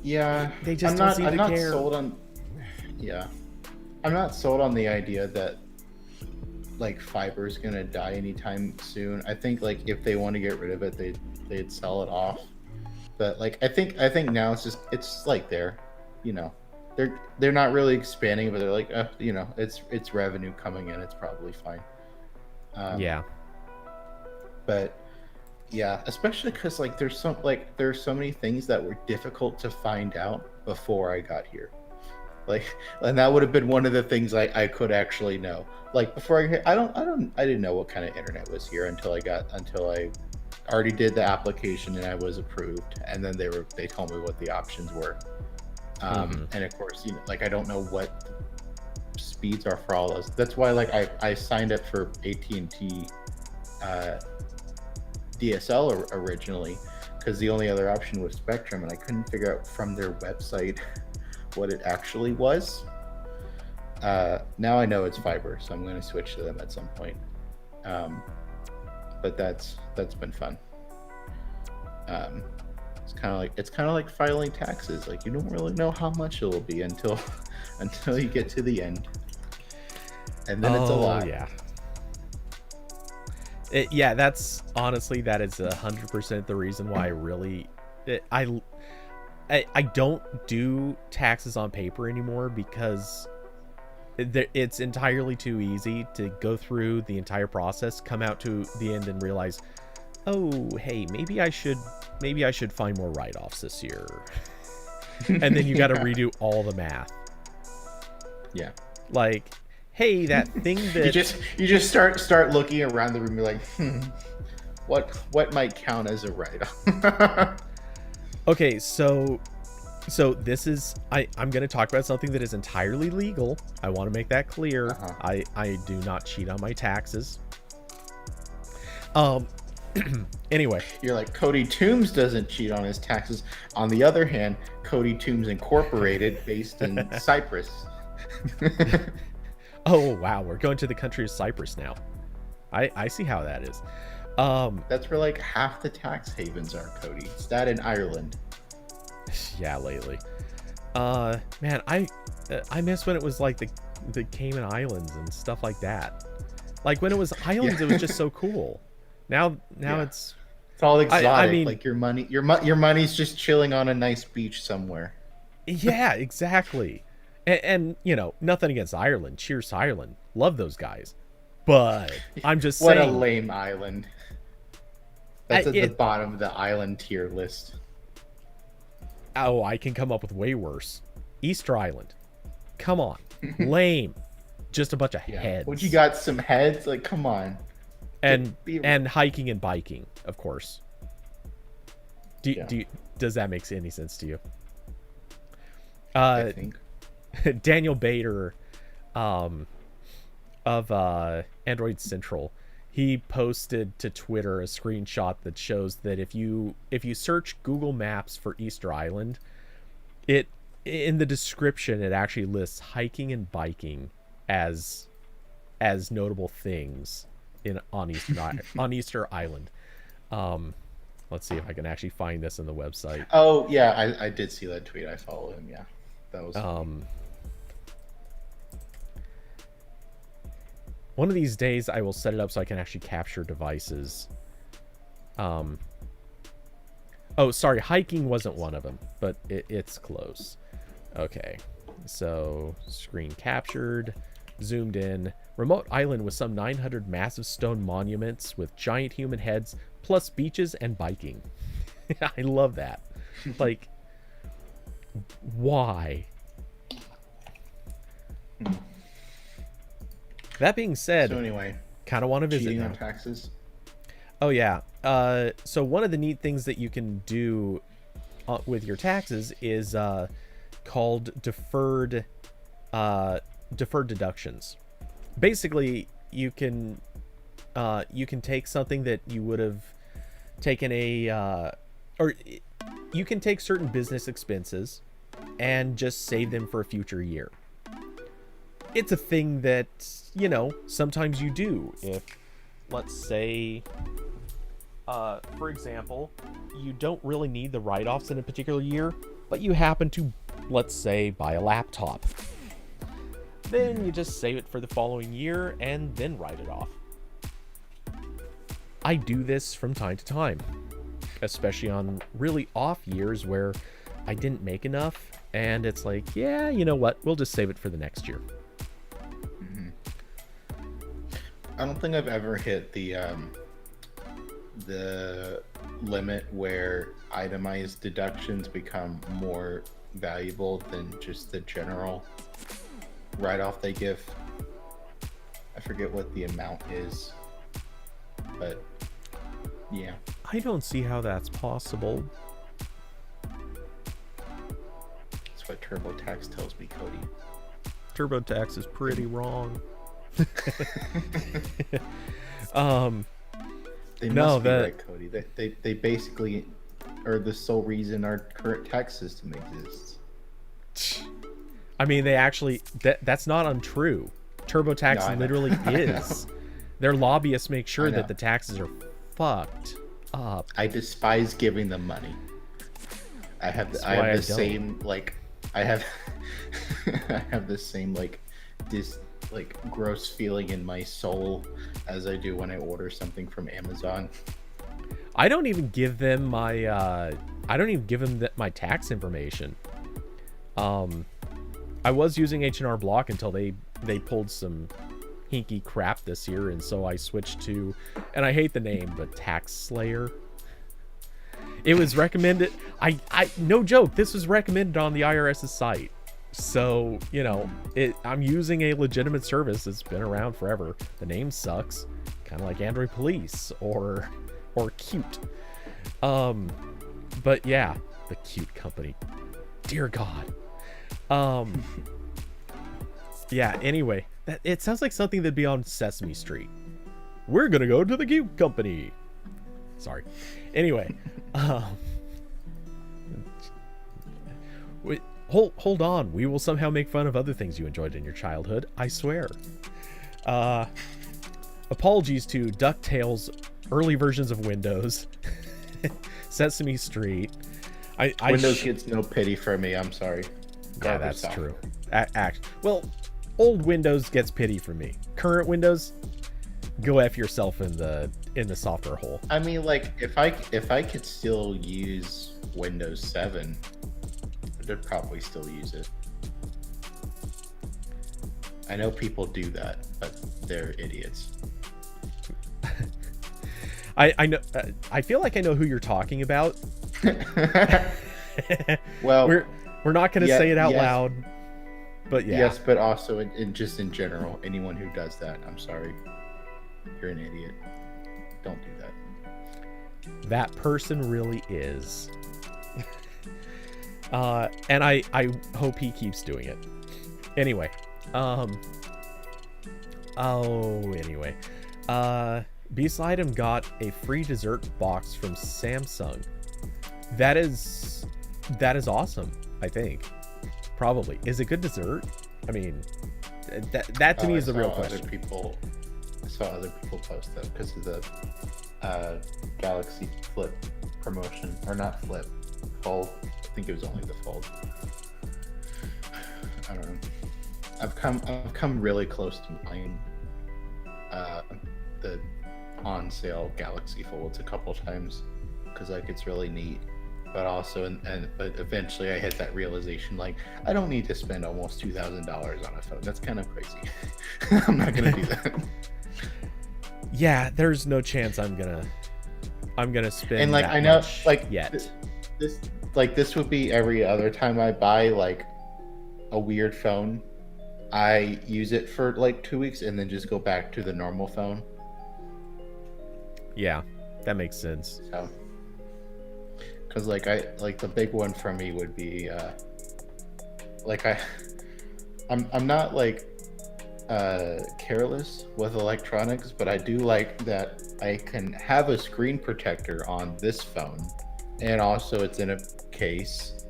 yeah, they just don't seem to care. I'm not sold on the idea that like Fiber is going to die anytime soon. I think like if they want to get rid of it, they'd sell it off. But like I think now it's like they're not really expanding, but they're like it's revenue coming in, it's probably fine. Yeah. But Yeah, especially because like there's so many things that were difficult to find out before I got here. Like, and that would have been one of the things I could actually know. Like before I didn't know what kind of internet was here until I already did the application and I was approved, and then they told me what the options were. And of course, like I don't know what speeds are for all those. That's why like I signed up for AT&T DSL originally, because the only other option was Spectrum, and I couldn't figure out from their website what it actually was. Now I know it's fiber, so I'm going to switch to them at some point. But that's been fun. It's kind of like filing taxes. Like you don't really know how much it will be until you get to the end, and then it's a lot. Yeah, that's honestly, that is 100% the reason why I don't do taxes on paper anymore, because it's entirely too easy to go through the entire process, come out to the end and realize, oh, hey, maybe I should find more write-offs this year. And then you got to redo all the math. Yeah. Like, hey, that thing that you just start looking around the room, you're like, what might count as a write-off? Okay, so this is I'm going to talk about something that is entirely legal. I want to make that clear. I do not cheat on my taxes. Anyway, you're like, Cody Toombs doesn't cheat on his taxes. On the other hand, Cody Toombs Incorporated, based in Cyprus. Oh wow, we're going to the country of Cyprus now. I see how that is. That's where like half the tax havens are, Cody. It's that in Ireland. Yeah, lately. Man, I miss when it was like the Cayman Islands and stuff like that. Like when it was islands, It was just so cool. Now it's all exotic. I mean, like your money's just chilling on a nice beach somewhere. Yeah, exactly. And nothing against Ireland. Cheers to Ireland. Love those guys. But I'm just saying. What a lame island. That's at the bottom of the island tier list. Oh, I can come up with way worse. Easter Island. Come on. Lame. Just a bunch of heads. What, you got some heads? Like, come on. And hiking and biking, of course. Does that make any sense to you? I think. Daniel Bader of Android Central, he posted to Twitter a screenshot that shows that if you search Google Maps for Easter Island, it in the description it actually lists hiking and biking as notable things on Easter Island. Let's see if I can actually find this in the website. Oh yeah, I did see that tweet. I follow him. Yeah, that was. One of these days I will set it up so I can actually capture devices. Oh, sorry, hiking wasn't one of them, but it's close. Okay, so screen captured, zoomed in. Remote island with some 900 massive stone monuments with giant human heads, plus beaches and biking. I love that. Like, why? That being said, so anyway, kind of want to visit cheating now. on taxes. Oh yeah. So one of the neat things that you can do with your taxes is called deferred deductions. Basically, you can take something that you would have taken or you can take certain business expenses and just save them for a future year. It's a thing that, sometimes you do. If, let's say, for example, you don't really need the write-offs in a particular year, but you happen to, let's say, buy a laptop. Then you just save it for the following year and then write it off. I do this from time to time, especially on really off years where I didn't make enough, and it's like, yeah, you know what? We'll just save it for the next year. I don't think I've ever hit the the limit where itemized deductions become more valuable than just the general write-off they give. I forget what the amount is, but yeah. I don't see how that's possible. That's what TurboTax tells me, Cody. TurboTax is pretty wrong. They must be right, Cody. They basically are the sole reason our current tax system exists. I mean, they actually that's not untrue. TurboTax No, literally is. Their lobbyists make sure know. that the taxes are fucked up. I despise giving them money. I have That's I why I have the don't. same like I have I have the same like gross feeling in my soul as I do when I order something from Amazon. I don't even give them my my tax information. I was using H&R Block until they pulled some hinky crap this year, and so I switched to, and I hate the name, but Tax Slayer. It was recommended. I no joke, this was recommended on the IRS's site. So, you know, I'm using a legitimate service that's been around forever. The name sucks, kind of like Android Police or Cute. But yeah, the Cute company. Dear God. Yeah, anyway, it sounds like something that'd be on Sesame Street. We're gonna go to the Cute company. Sorry. Anyway, wait, hold on. We will somehow make fun of other things you enjoyed in your childhood. I swear. Apologies to DuckTales, early versions of Windows, Sesame Street. Windows gets no pity for me. I'm sorry. Yeah, that's true. Well, old Windows gets pity for me. Current Windows, go F yourself in the software hole. I mean, like, if I could still use Windows 7, I'd probably still use it. I know people do that, but they're idiots. I know. I feel like I know who you're talking about. Well, we're not going to say it out loud, but yeah. Yes, but also just in general, anyone who does that, I'm sorry, you're an idiot. Don't do that. That person really is. And I hope he keeps doing it. Anyway, Beast Item got a free dessert box from Samsung. That is awesome, I think. Probably. Is it good dessert? I mean, that to me is the real question. I saw other people post that because of the Galaxy Flip promotion, or not Flip, Fold. I think it was only the Fold. I don't know. I've come really close to buying the on sale Galaxy Folds a couple times because like it's really neat. But also, but eventually I hit that realization, like, I don't need to spend almost $2,000 on a phone. That's kind of crazy. I'm not gonna do that. Yeah, there's no chance I'm gonna spend. And like that I know, much like yet. This would be every other time I buy like a weird phone. I use it for like 2 weeks and then just go back to the normal phone. Yeah, that makes sense. So. Because like the big one for me would be I'm not like careless with electronics, but I do like that I can have a screen protector on this phone, and also it's in a case,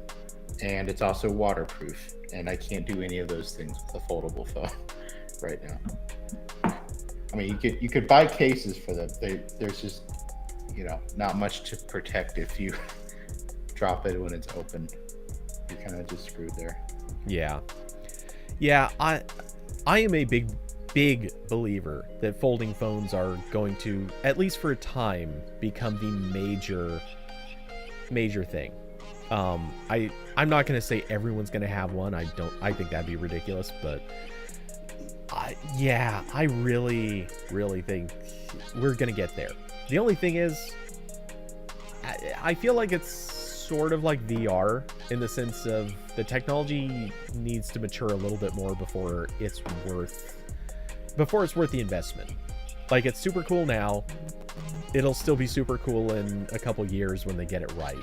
and it's also waterproof, and I can't do any of those things with a foldable phone right now. I mean, you could buy cases for them. There's just, you know, not much to protect if you drop it when it's open. You're kind of just screwed there. Yeah, I am a big believer that folding phones are going to, at least for a time, become the major thing. I'm not going to say everyone's going to have one. I think that'd be ridiculous, but I really think we're going to get there. The only thing is, I feel like it's sort of like VR in the sense of the technology needs to mature a little bit more before it's worth the investment. Like, it's super cool now. It'll still be super cool in a couple years when they get it right.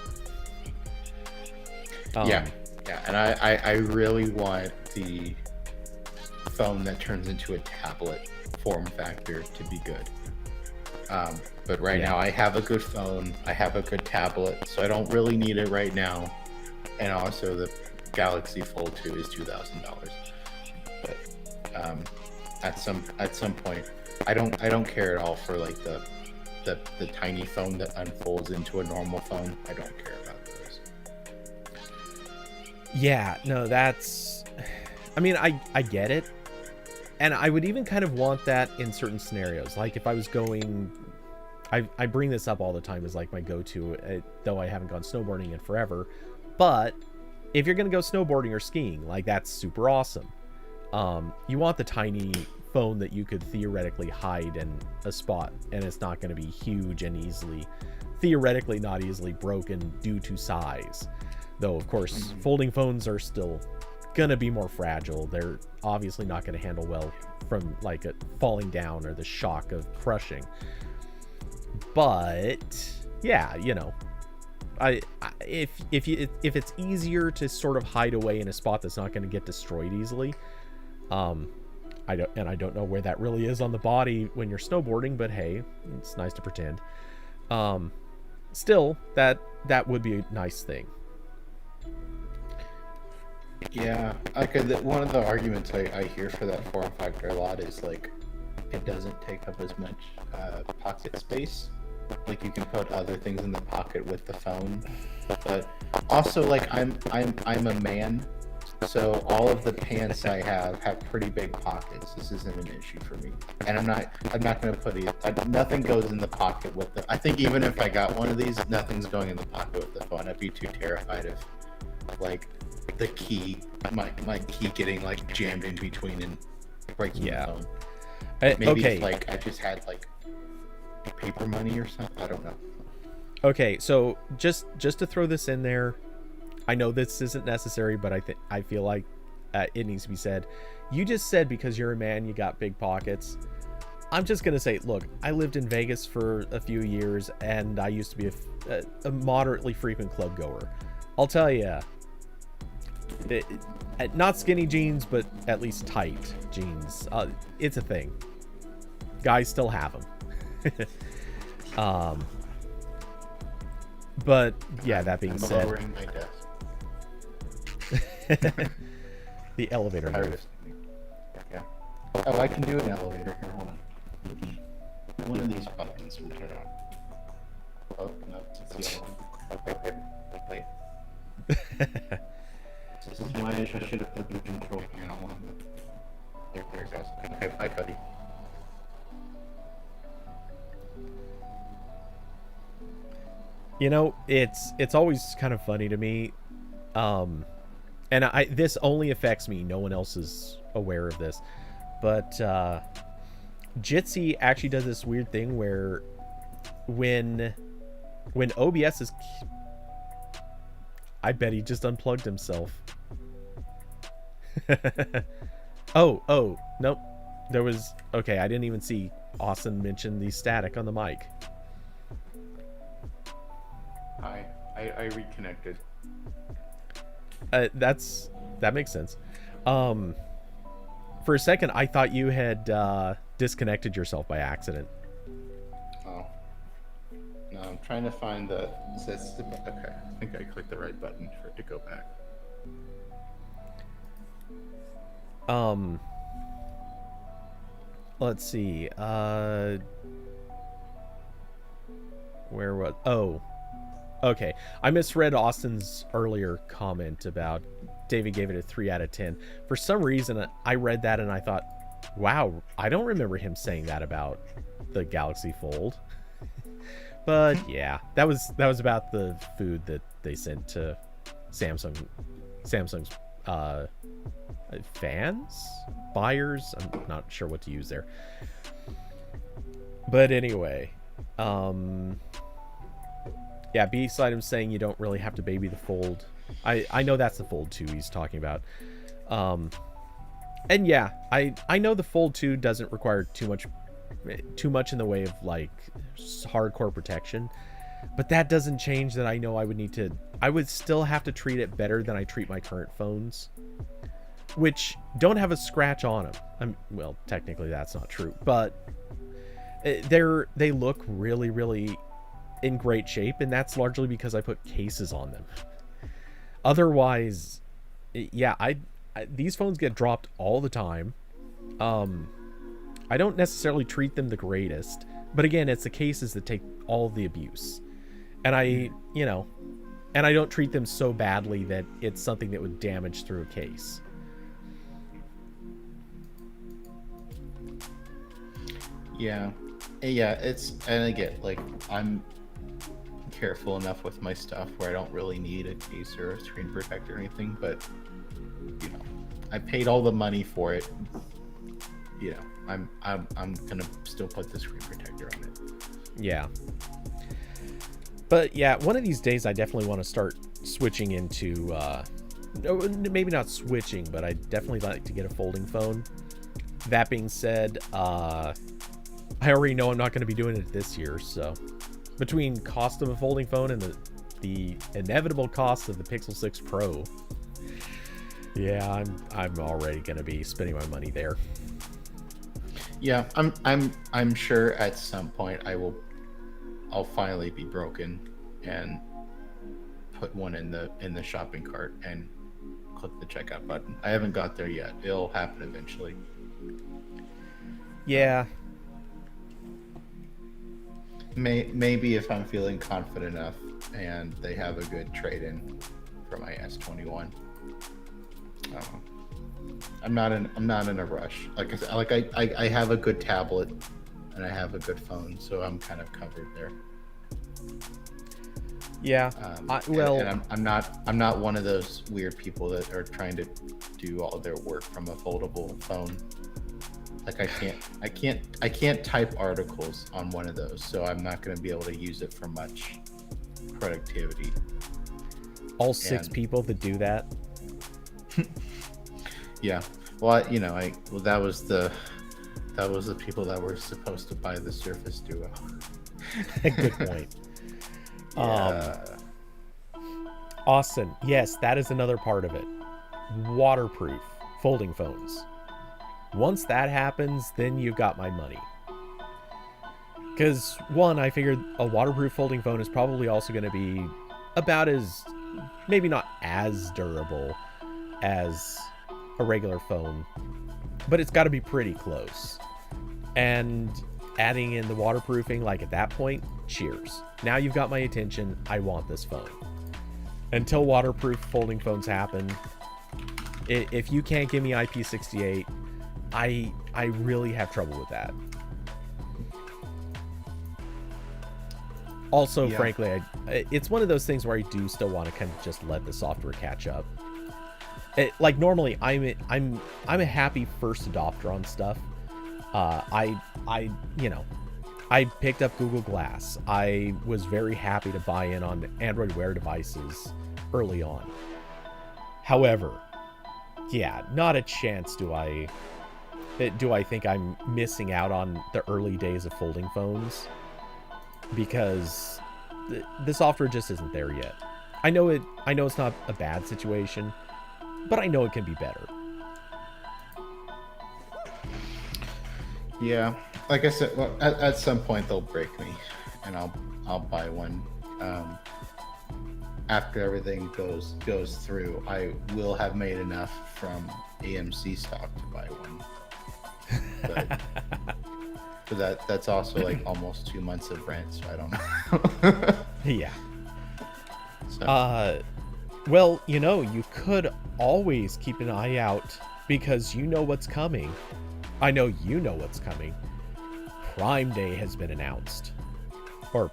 Yeah, and I really want the phone that turns into a tablet form factor to be good. But right now I have a good phone, I have a good tablet, so I don't really need it right now. And also the Galaxy Fold 2 is $2,000. But at some point, I don't care at all for like the tiny phone that unfolds into a normal phone. I don't care about those. Yeah, no, that's... I mean, I get it. And I would even kind of want that in certain scenarios. Like if I was going... I bring this up all the time as like my go-to, though I haven't gone snowboarding in forever. But if you're going to go snowboarding or skiing, like that's super awesome. You want the tiny phone that you could theoretically hide in a spot, and it's not going to be huge and theoretically not easily broken due to size. Though, of course, folding phones are still going to be more fragile. They're obviously not going to handle well from like a falling down or the shock of crushing. But yeah, you know, if it's easier to sort of hide away in a spot that's not going to get destroyed easily, I don't know where that really is on the body when you're snowboarding, but hey, it's nice to pretend. Still, that would be a nice thing. Yeah, like one of the arguments I hear for that form factor a lot is like it doesn't take up as much pocket space. Like you can put other things in the pocket with the phone, but also like I'm a man, so all of the pants I have pretty big pockets. This isn't an issue for me, and I'm not going to put nothing goes in the pocket with the. I think even if I got one of these, nothing's going in the pocket with the phone. I'd be too terrified of like the key, my key getting like jammed in between and breaking the phone. Maybe okay. If, like I just had like paper money or something. I don't know. Okay, so just to throw this in there, I know this isn't necessary, but I feel like it needs to be said. You just said because you're a man, you got big pockets. I'm just gonna say, look, I lived in Vegas for a few years, and I used to be a moderately frequent club goer. I'll tell you, not skinny jeans, but at least tight jeans. It's a thing. Guys still have them. But yeah, that being said, lowering my desk. The elevator move. Yeah. Oh, I can do an elevator here. Hold on. One of these buttons will turn on. Oh no, it's the other one. Wait. This is why I should have put the control panel on. There it goes. Okay, bye, buddy. You know, it's always kind of funny to me, and this only affects me. No one else is aware of this, but Jitsi actually does this weird thing where when OBS is, I bet he just unplugged himself. Oh, nope. There was, okay, I didn't even see Austin mention the static on the mic. I reconnected. That makes sense. For a second, I thought you had disconnected yourself by accident. Oh. No, I'm trying to find the... Okay, I think I clicked the right button for it to go back. Let's see. Where was... Oh. Okay. I misread Austin's earlier comment about David gave it a 3 out of 10. For some reason, I read that and I thought, wow, I don't remember him saying that about the Galaxy Fold. But yeah, that was about the food that they sent to Samsung's fans, buyers. I'm not sure what to use there. But anyway, Um, yeah, beside him saying you don't really have to baby the Fold. I know that's the Fold 2 he's talking about. And yeah, I know the Fold 2 doesn't require too much in the way of like hardcore protection, but that doesn't change that I know I would still have to treat it better than I treat my current phones, which don't have a scratch on them. Well, technically that's not true, but they look really, really in great shape, and that's largely because I put cases on them. Otherwise, yeah, these phones get dropped all the time. I don't necessarily treat them the greatest, but again, it's the cases that take all the abuse, and I don't treat them so badly that it's something that would damage through a case. Yeah, and again, like, I'm careful enough with my stuff where I don't really need a case or a screen protector or anything, but I paid all the money for it. I'm gonna still put the screen protector on it. Yeah. But yeah, one of these days I definitely want to start switching into maybe not switching, but I definitely like to get a folding phone. That being said, I already know I'm not going to be doing it this year, so between cost of a folding phone and the inevitable cost of the Pixel 6 Pro, yeah, I'm already going to be spending my money there. Yeah, I'm sure at some point I'll finally be broken and put one in the shopping cart and click the checkout button. I haven't got there yet. It'll happen eventually. Yeah. Maybe if I'm feeling confident enough and they have a good trade-in for my S21. I'm not in a rush. Like I said, I have a good tablet and I have a good phone, so I'm kind of covered there. Yeah. I'm not one of those weird people that are trying to do all their work from a foldable phone. Like I can't type articles on one of those, so I'm not going to be able to use it for much productivity. All six people that do that. Yeah. Well, that was the people that were supposed to buy the Surface Duo. Good point. Yeah. Austin, yes, that is another part of it. Waterproof folding phones. Once that happens, then you've got my money. Because, one, I figured a waterproof folding phone is probably also going to be about as, maybe not as durable as a regular phone, but it's got to be pretty close. And adding in the waterproofing, like at that point, cheers. Now you've got my attention. I want this phone. Until waterproof folding phones happen, if you can't give me IP68, I really have trouble with that. Also, yeah. Frankly, it's one of those things where I do still want to kind of just let the software catch up. Like normally, I'm a happy first adopter on stuff. I picked up Google Glass. I was very happy to buy in on Android Wear devices early on. However, yeah, not a chance do I think I'm missing out on the early days of folding phones, because the software just isn't there yet. I know it's not a bad situation, but I know it can be better. Yeah, like I said, well, at some point they'll break me, and I'll buy one. After everything goes through, I will have made enough from AMC stock to buy one. But that's also like almost 2 months of rent, so I don't know. Yeah. So. Well, you could always keep an eye out, because you know what's coming. I know you know what's coming. Prime Day has been announced. Or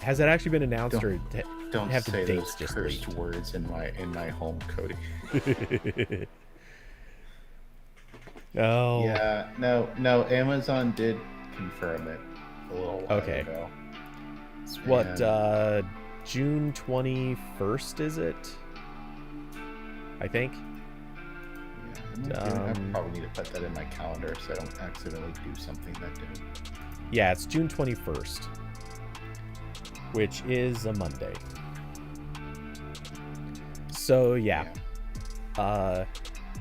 has it actually been announced? Don't have say the those dates just cursed leaked? words in my home, Cody. Oh. Yeah, no, Amazon did confirm it a little while ago. It's what, June 21st, is it? I think. I probably need to put that in my calendar so I don't accidentally do something that day. Yeah, it's June 21st, which is a Monday. So yeah.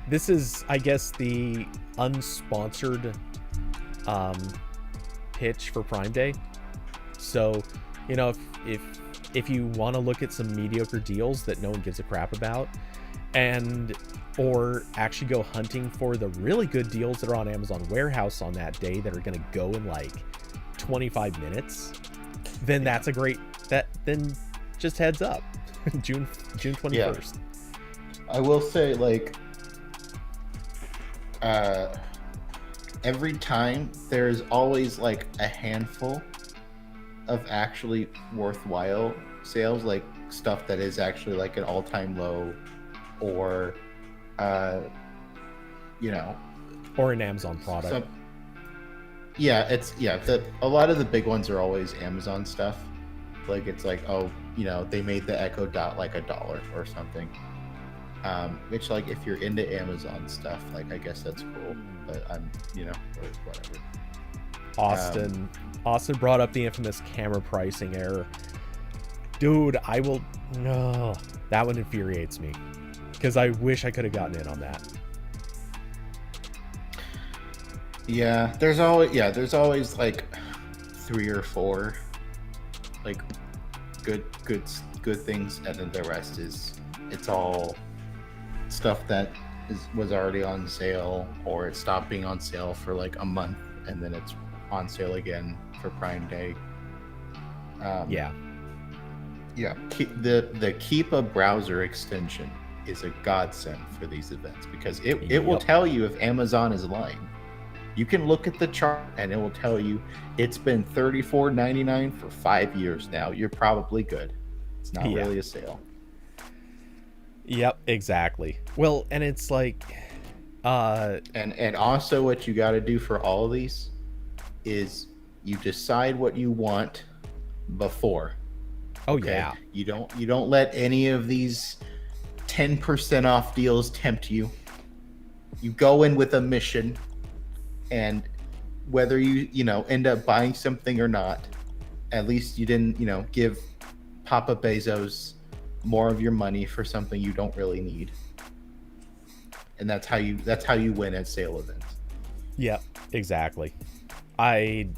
This is, I guess, the unsponsored pitch for Prime Day. So, you know, if you want to look at some mediocre deals that no one gives a crap about, or actually go hunting for the really good deals that are on Amazon Warehouse on that day that are going to go in like 25 minutes, then that's a great, then just heads up. June 21st. Yeah. I will say, like, every time there's always like a handful of actually worthwhile sales, like stuff that is actually like an all-time low, or you know, or an Amazon product. A lot of the big ones are always Amazon stuff. Like, it's like, oh, you know, they made the Echo Dot like $1 or something. Which, like, if you're into Amazon stuff, like, I guess that's cool. But I'm, you know, whatever. Austin brought up the infamous camera pricing error. Dude, no, that one infuriates me, because I wish I could have gotten in on that. Yeah, there's always like 3 or 4 like good things, and then the rest it's all stuff that was already on sale, or it stopped being on sale for like a month and then it's on sale again for Prime Day. The Keep a browser extension is a godsend for these events, because it will tell you if Amazon is lying. You can look at the chart and it will tell you it's been $34.99 for 5 years now. You're probably good. It's not really a sale. Yep, exactly. Well, and it's like, and also what you got to do for all of these is you decide what you want before. Oh, okay? Yeah. You don't let any of these 10% off deals tempt you. You go in with a mission. And whether you end up buying something or not, at least you didn't, give Papa Bezos more of your money for something you don't really need. And that's how you win at sale events. Yep, exactly. I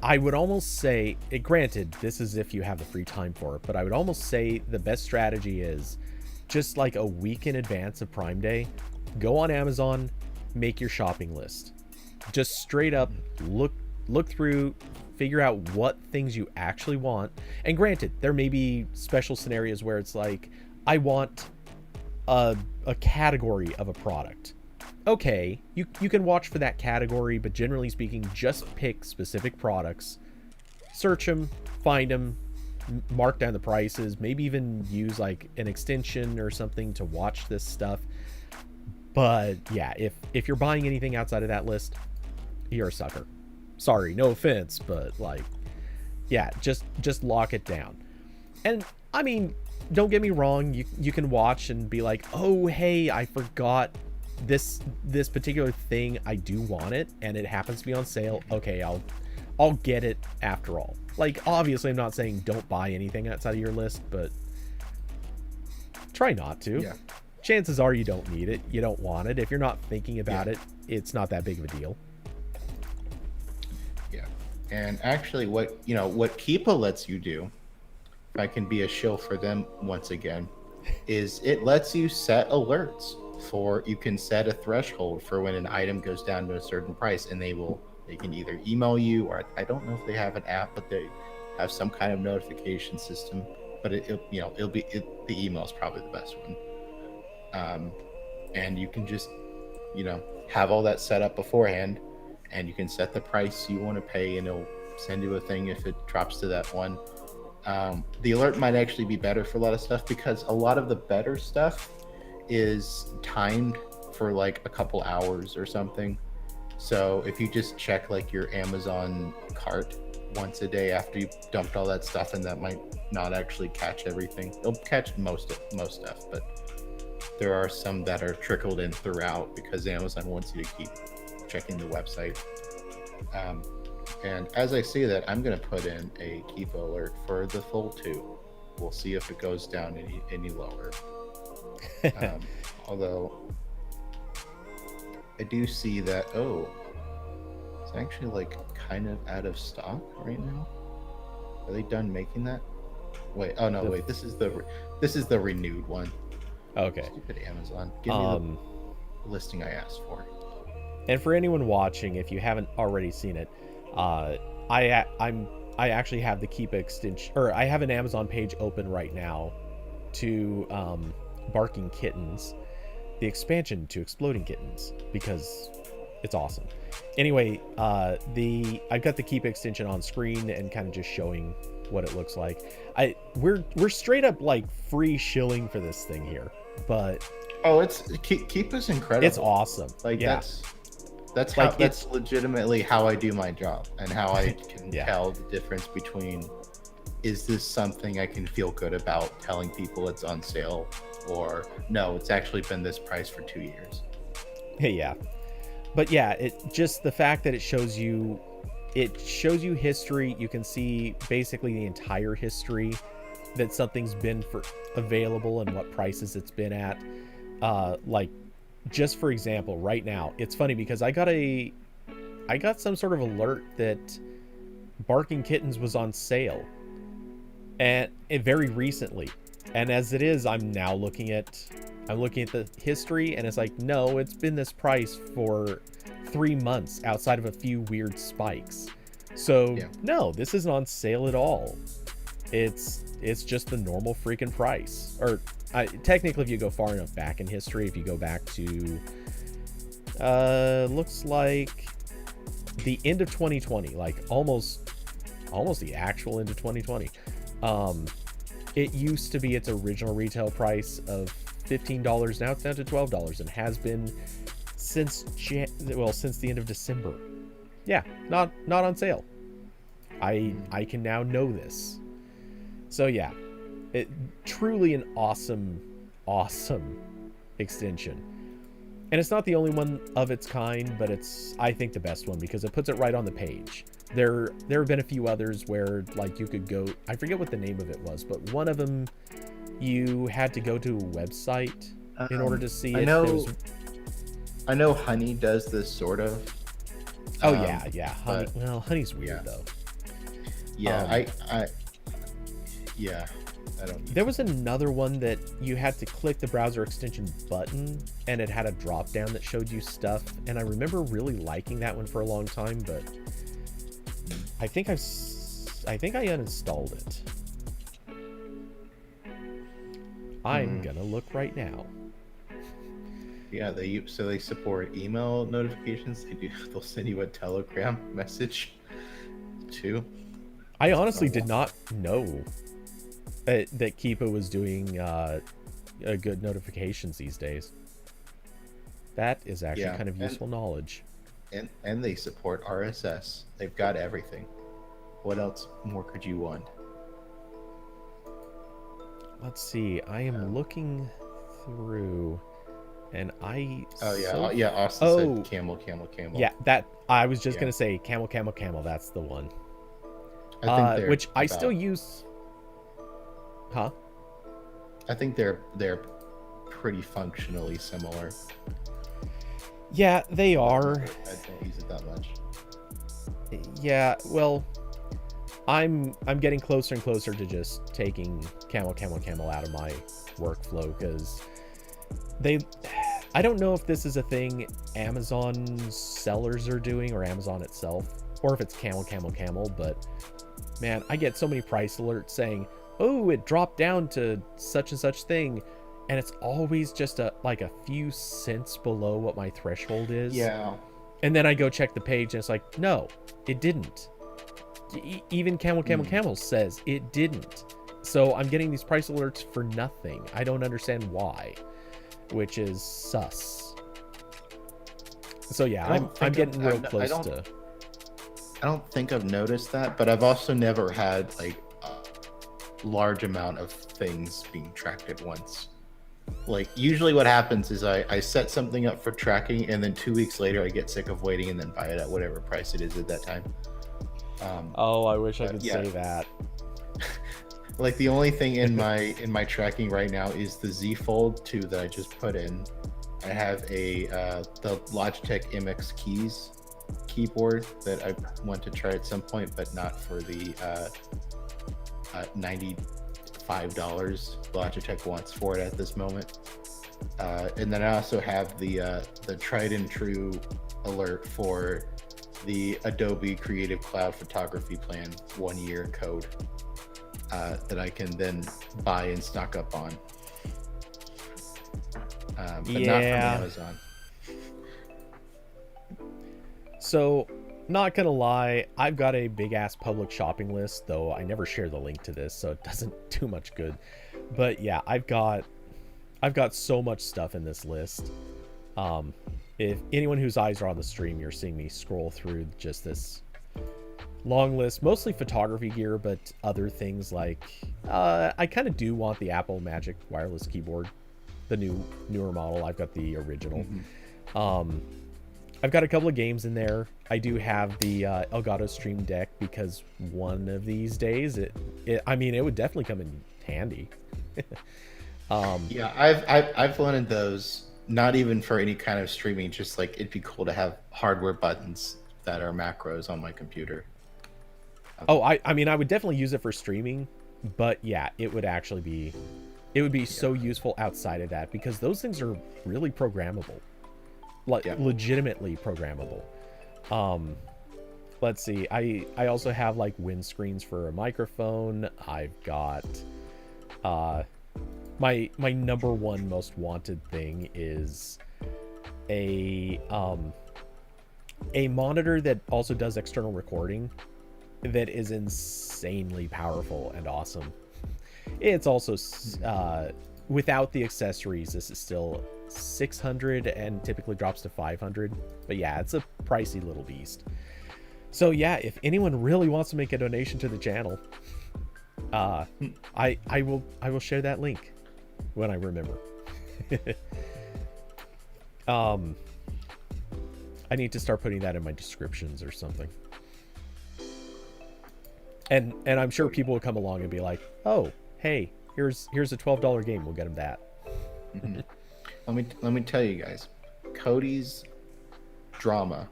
would almost say, granted, this is if you have the free time for it, but I would almost say the best strategy is just like a week in advance of Prime Day, go on Amazon, make your shopping list. Just straight up look through, figure out what things you actually want. And granted, there may be special scenarios where it's like, I want a category of a product. Okay, you can watch for that category, but generally speaking, just pick specific products, search them, find them, mark down the prices, maybe even use like an extension or something to watch this stuff. But yeah, if you're buying anything outside of that list, you're a sucker. Sorry, no offense, but like, yeah, just lock it down. And I mean, don't get me wrong, you can watch and be like, oh hey, I forgot this particular thing, I do want it, and it happens to be on sale. Okay, I'll get it after all. Like, obviously I'm not saying don't buy anything outside of your list, but try not to. Yeah. Chances are you don't need it, you don't want it. If you're not thinking about it, it's not that big of a deal. Yeah. And actually what Keepa lets you do, if I can be a shill for them once again, is it lets you set alerts you can set a threshold for when an item goes down to a certain price, and they can either email you, or I don't know if they have an app, but they have some kind of notification system, but the email is probably the best one. And you can just, have all that set up beforehand, and you can set the price you want to pay, and it'll send you a thing if it drops to that one. The alert might actually be better for a lot of stuff, because a lot of the better stuff is timed for like a couple hours or something. So if you just check like your Amazon cart once a day after you dumped all that stuff, and that might not actually catch everything. It'll catch most stuff, but there are some that are trickled in throughout because Amazon wants you to keep checking the website. And as I say that, I'm going to put in a keep alert for the full 2. We'll see if it goes down any lower. Although I do see that, it's actually like kind of out of stock right now. Are they done making that? Wait, this is the renewed one. Okay. Stupid Amazon. Give me the listing I asked for. And for anyone watching, if you haven't already seen it, I actually have the Keep extension, or I have an Amazon page open right now to Barking Kittens, the expansion to Exploding Kittens, because it's awesome. Anyway, I've got the Keep extension on screen and kind of just showing what it looks like. We're straight up like free shilling for this thing here, but Keep is incredible. It's awesome. Like that's legitimately how I do my job, and how I can tell the difference between, is this something I can feel good about telling people it's on sale, or no, it's actually been this price for 2 years. Yeah. But yeah, it just the fact that it shows you history. You can see basically the entire history that something's been available and what prices it's been at. Like, just for example, right now, it's funny because I got some sort of alert that Barking Kittens was on sale, and very recently. And as it is, I'm looking at the history, and it's like, no, it's been this price for 3 months outside of a few weird spikes. So no, this isn't on sale at all. It's just the normal freaking price. Or technically, if you go far enough back in history, if you go back to looks like the end of 2020, like almost the actual end of 2020. It used to be its original retail price of $15. Now it's down to $12, and has been since the end of December. Yeah, not on sale. I can now know this. So yeah, it truly an awesome extension. And it's not the only one of its kind, but it's, I think, the best one because it puts it right on the page. There have been a few others where, like, you could go, I forget what the name of it was, but one of them you had to go to a website in order to see it. I know Honey does this sort of. Oh yeah. Honey, well, Honey's weird though. Yeah, I don't. There was another one that you had to click the browser extension button, and it had a drop down that showed you stuff. And I remember really liking that one for a long time, but I think I uninstalled it. I'm gonna look right now. Yeah, they support email notifications. They'll send you a Telegram message too. I honestly did not know that Keepa was doing good notifications these days. That is actually kind of useful knowledge. And they support RSS. They've got everything. What else more could you want? Let's see. I am looking through, and I. Austin said camel. Yeah, that I was just gonna say camel. That's the one. I think which I still use. Huh? I think they're pretty functionally similar. Yeah, they are. I don't use it that much. Yeah, well, I'm getting closer and closer to just taking camel out of my workflow, because I don't know if this is a thing Amazon sellers are doing, or Amazon itself, or if it's camel, but man, I get so many price alerts saying, oh, it dropped down to such and such thing, and it's always just a few cents below what my threshold is. Yeah. And then I go check the page, and it's like, no, it didn't. Even camel says it didn't. So I'm getting these price alerts for nothing. I don't understand why, which is sus. So yeah, I'm getting real close to. I don't think I've noticed that, but I've also never had like a large amount of things being tracked at once. Like usually what happens is I set something up for tracking and then 2 weeks later I get sick of waiting and then buy it at whatever price it is at that time. Oh, I wish I could yeah. say that. Like the only thing in my tracking right now is the Z Fold 2 that I just put in. I have the Logitech MX Keys keyboard that I want to try at some point, but not for the $95 Logitech wants for it at this moment. And then I also have the tried and true alert for the Adobe Creative Cloud Photography Plan 1 year code that I can then buy and stock up on. But not from Amazon. So, not gonna lie, I've got a big ass public shopping list, though I never share the link to this, so it doesn't do much good. But yeah, I've got so much stuff in this list. If anyone whose eyes are on the stream, you're seeing me scroll through just this long list, mostly photography gear, but other things like I kind of do want the Apple Magic wireless keyboard, the newer model. I've got the original. I've got a couple of games in there. I do have the Elgato Stream Deck because one of these days it would definitely come in handy. Yeah, I've wanted those, not even for any kind of streaming, just like it'd be cool to have hardware buttons that are macros on my computer. Oh, I mean, I would definitely use it for streaming, but yeah, it would be so useful outside of that because those things are really programmable. Like legitimately programmable. Let's see. I also have like windscreens for a microphone. I've got my number one most wanted thing is a monitor that also does external recording that is insanely powerful and awesome. It's also without the accessories, this is still $600 and typically drops to $500. But yeah, it's a pricey little beast. So yeah, if anyone really wants to make a donation to the channel, I will share that link when I remember. I need to start putting that in my descriptions or something. And I'm sure people will come along and be like, "Oh, hey, here's a $12 game. We'll get them that." Mm-hmm. Let me tell you guys, Cody's drama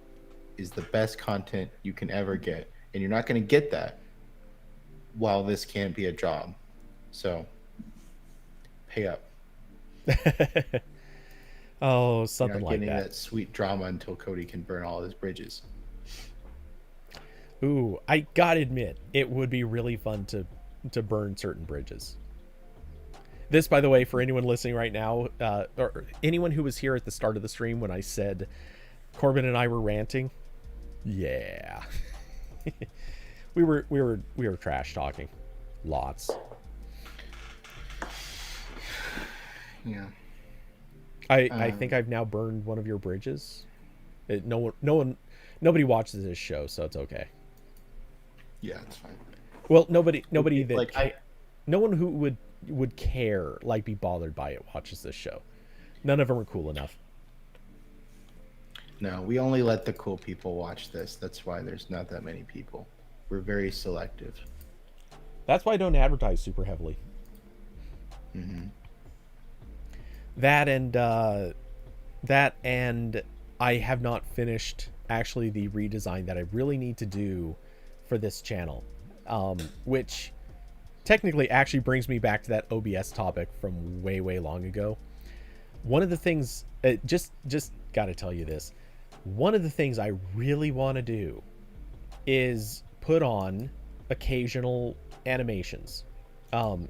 is the best content you can ever get, and you're not going to get that while this can't be a job. So, pay up. Oh, something like that. You're not getting that sweet drama until Cody can burn all his bridges. Ooh, I gotta admit, it would be really fun to burn certain bridges. This, by the way, for anyone listening right now, or anyone who was here at the start of the stream when I said Corbin and I were ranting, yeah, we were trash talking, lots. Yeah, I think I've now burned one of your bridges. Nobody watches this show, so it's okay. Yeah, it's fine. Well, nobody that like no one who would care, like be bothered by it, watches this show. None of them are cool enough. No, we only let the cool people watch this. That's why there's not that many people. We're very selective. That's why I don't advertise super heavily. Mm-hmm. That and I have not finished actually the redesign that I really need to do for this channel, which technically actually brings me back to that OBS topic from way long ago. One of the things, just gotta tell you this, one of the things I really want to do is put on occasional animations.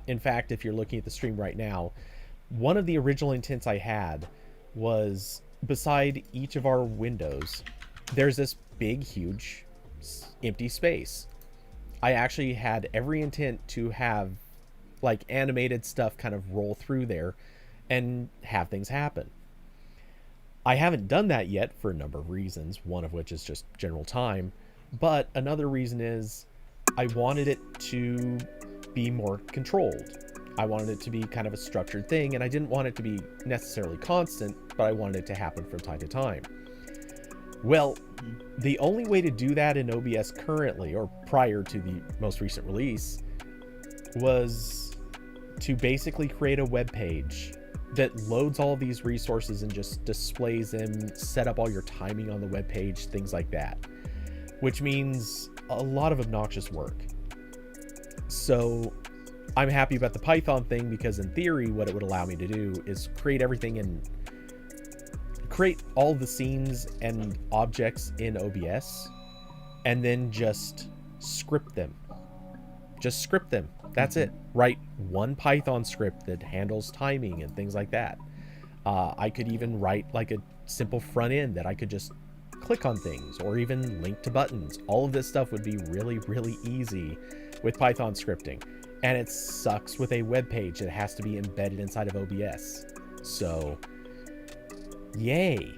In fact, if you're looking at the stream right now, one of the original intents I had was beside each of our windows, there's this big, huge, empty space. I actually had every intent to have like animated stuff kind of roll through there and have things happen. I haven't done that yet for a number of reasons, one of which is just general time, But another reason is I wanted it to be more controlled. I wanted it to be kind of a structured thing, and I didn't want it to be necessarily constant, but I wanted it to happen from time to time. Well, the only way to do that in OBS currently, or prior to the most recent release, was to basically create a web page that loads all of these resources and just displays them, set up all your timing on the web page, things like that, which means a lot of obnoxious work. So I'm happy about the Python thing, because in theory what it would allow me to do is create everything and create all the scenes and objects in OBS and then just script them. That's it. Write one Python script that handles timing and things like that. I could even write like a simple front end that I could just click on things or even link to buttons. All of this stuff would be really, really easy with Python scripting. And it sucks with a web page that has to be embedded inside of OBS. So, yay.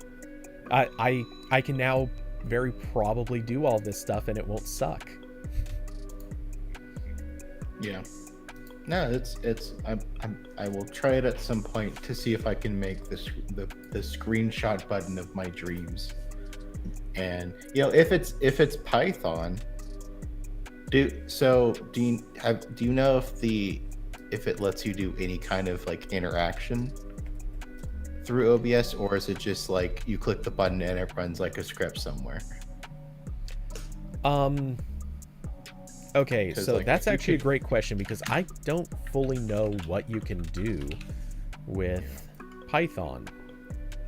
I can now very probably do all this stuff and it won't suck. Yeah. No, I will try it at some point to see if I can make this the screenshot button of my dreams. And if it's Python, do you know if it lets you do any kind of like interaction through OBS, or is it just like you click the button and it runs like a script somewhere? Okay, so like, that's actually a great question, because I don't fully know what you can do with Python.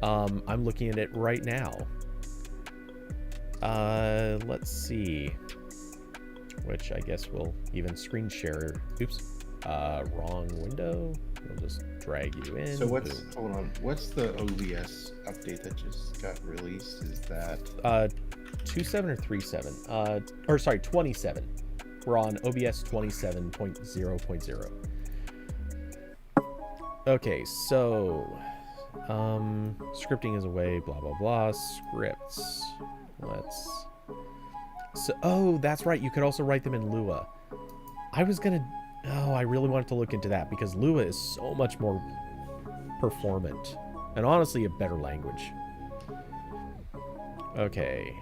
I'm looking at it right now. Let's see. Which I guess we'll even screen share. Oops. Wrong window. We'll just drag you in. So hold on. What's the OBS update that just got released? Is that 2.7 or 3.7? Or sorry, 27. We're on OBS 27.0.0. Okay, so scripting is away, blah blah blah. Scripts. Oh, that's right. You could also write them in Lua. I really wanted to look into that, because Lua is so much more performant and honestly a better language. Okay.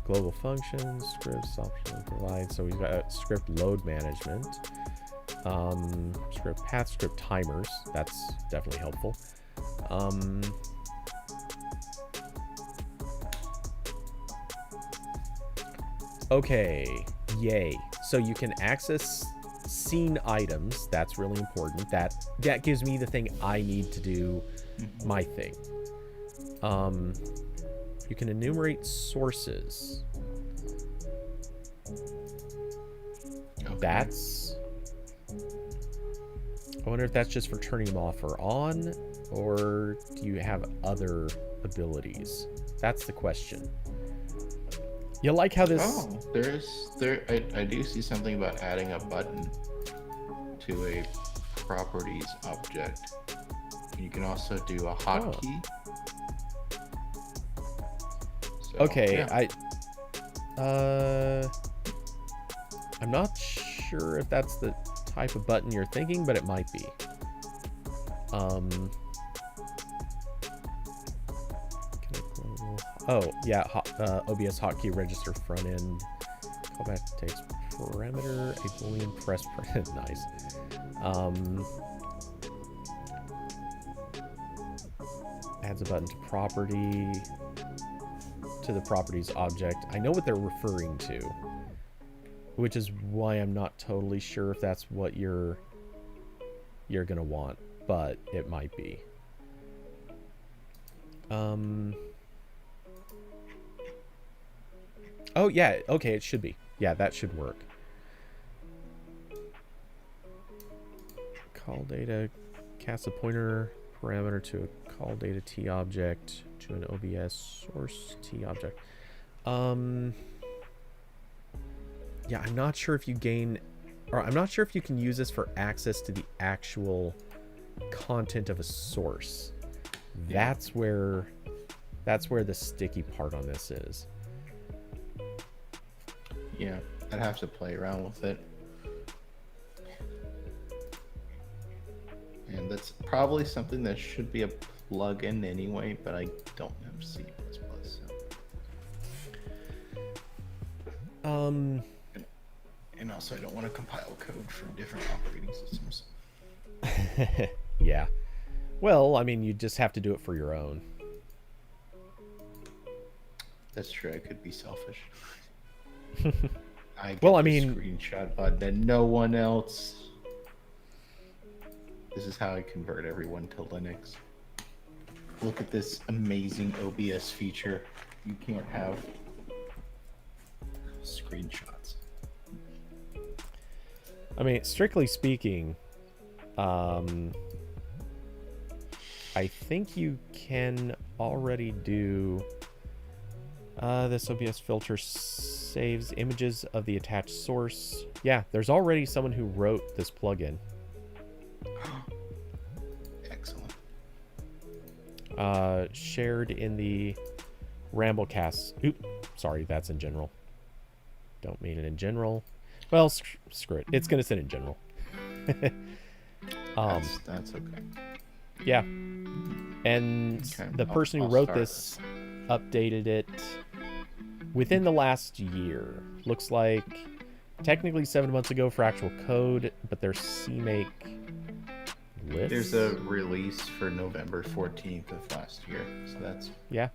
Global functions, scripts optionally provide. So we've got script load management, script path, script timers. That's definitely helpful. Okay, yay. So you can access scene items. That's really important. That gives me the thing I need to do my thing. You can enumerate sources. Okay. I wonder if that's just for turning them off or on, or do you have other abilities? That's the question. You like how this... Oh, I do see something about adding a button to a properties object. You can also do a hotkey. So, okay, yeah. I'm not sure if that's the type of button you're thinking, but it might be. Oh yeah, OBS hotkey register front end. Callback takes parameter, a boolean press print. Nice. Adds a button to property, to the properties object. I know what they're referring to, which is why I'm not totally sure if that's what you're gonna want, but it might be. Oh yeah, okay, it should be. Yeah, that should work. Call data, cast a pointer parameter to a call data T object to an OBS source T object. Yeah, I'm not sure if you gain or I'm not sure if you can use this for access to the actual content of a source. That's where the sticky part on this is. Yeah, I'd have to play around with it. And that's probably something that should be a plugin anyway, but I don't have C++. So. And also, I don't want to compile code from different operating systems. Yeah. Well, I mean, you just have to do it for your own. That's true. I could be selfish. I mean, screenshot button, no one else. This is how I convert everyone to Linux. Look at this amazing OBS feature. You can't have screenshots. I mean, strictly speaking, I think you can already do this OBS filter saves images of the attached source. Yeah, there's already someone who wrote this plugin. Excellent. Shared in the RambleCast. Oop, sorry, that's in general. Don't mean it in general. Well, screw it. It's going to sit in general. That's okay. Yeah. And Okay, the person who wrote this updated it within the last year. Looks like technically 7 months ago for actual code, but there's CMake lists. There's a release for November 14th of last year, so that's yeah.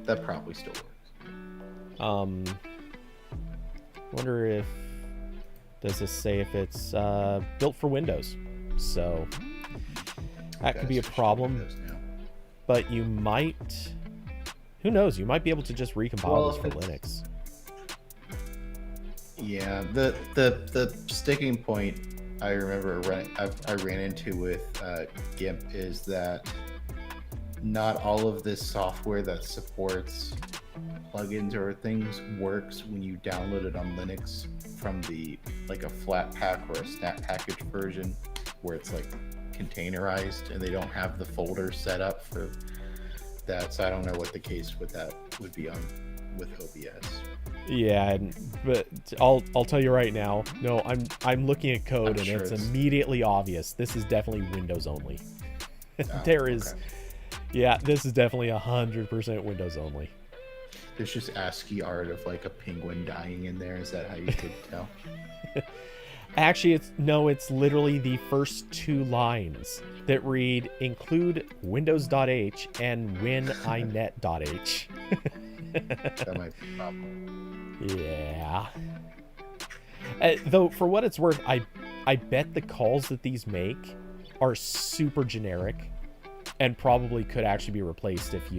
That probably still works. Wonder if does this say if it's built for Windows? So that could be a problem. But you might, who knows? You might be able to just recompile this for Linux. Yeah, the sticking point I remember I ran into with GIMP is that not all of this software that supports plugins or things works when you download it on Linux from the like a flat pack or a snap package version where it's like containerized and they don't have the folder set up for that. So I don't know what the case with that would be on with OBS. Yeah, but I'll tell you right now. No, I'm looking at code and it's immediately obvious. This is definitely Windows only. Yeah, this is definitely 100% Windows only. There's just ASCII art of like a penguin dying in there. Is that how you could tell? Actually, it's literally the first two lines that read include windows.h and wininet.h. That might be a problem. Yeah. Though, for what it's worth, I bet the calls that these make are super generic and probably could actually be replaced if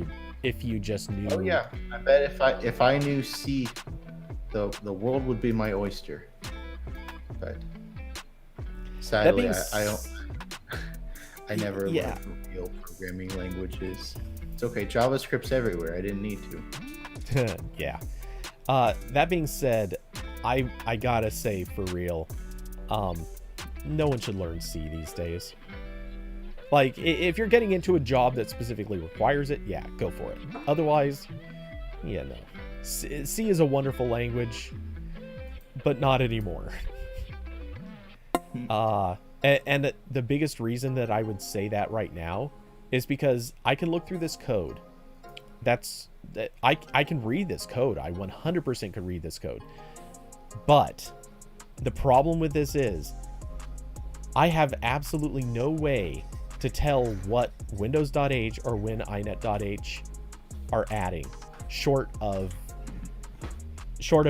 you just knew. Oh yeah, I bet if I knew C, the world would be my oyster. But sadly, I never learned real programming languages. It's okay, JavaScript's everywhere. I didn't need to. Yeah. That being said, I gotta say for real, no one should learn C these days. Like, if you're getting into a job that specifically requires it, yeah, go for it. Otherwise, yeah, no. C is a wonderful language, but not anymore. And the biggest reason that I would say that right now is because I can look through this code. I can read this code. I 100% could read this code. But the problem with this is I have absolutely no way to tell what windows.h or wininet.h are adding short of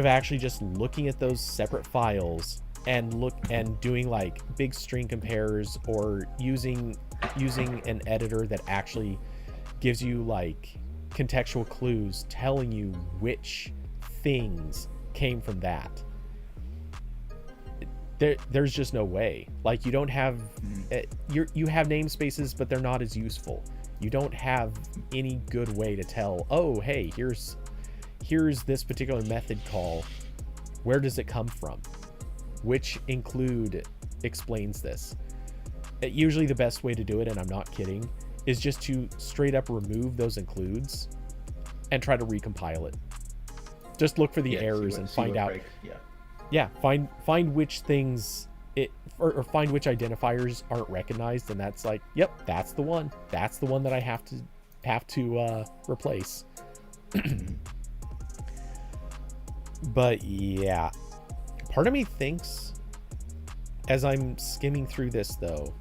actually just looking at those separate files and doing like big string compares or using an editor that actually gives you like contextual clues telling you which things came from that. There's just no way. Like, you don't have you have namespaces, but they're not as useful. You don't have any good way to tell, oh hey, here's this particular method call, where does it come from? which include explains this. Usually the best way to do it, and I'm not kidding, is just to straight up remove those includes and try to recompile it. Just look for the errors and find out. Find which things or find which identifiers aren't recognized, and that's like, yep, that's the one. That's the one that I have to replace. But yeah, part of me thinks, as I'm skimming through this though,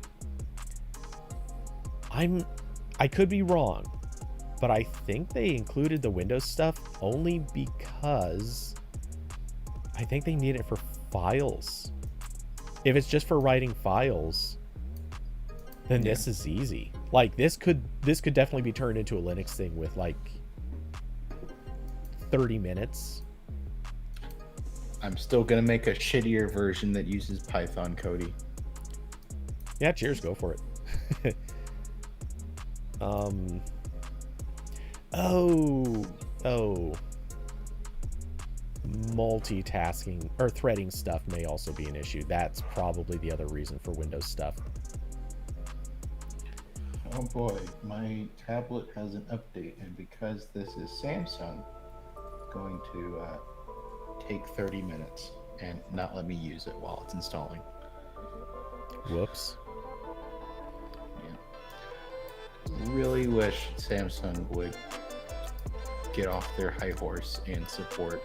I could be wrong, but I think they included the Windows stuff only because I think they need it for files. If it's just for writing files, then this is easy. Like this could definitely be turned into a Linux thing with like 30 minutes. I'm still gonna make a shittier version that uses Python, Cody. Yeah, cheers, go for it. Multitasking or threading stuff may also be an issue. That's probably the other reason for Windows stuff. Oh boy, my tablet has an update, and because this is Samsung, it's going to take 30 minutes and not let me use it while it's installing. Whoops. Really wish Samsung would get off their high horse and support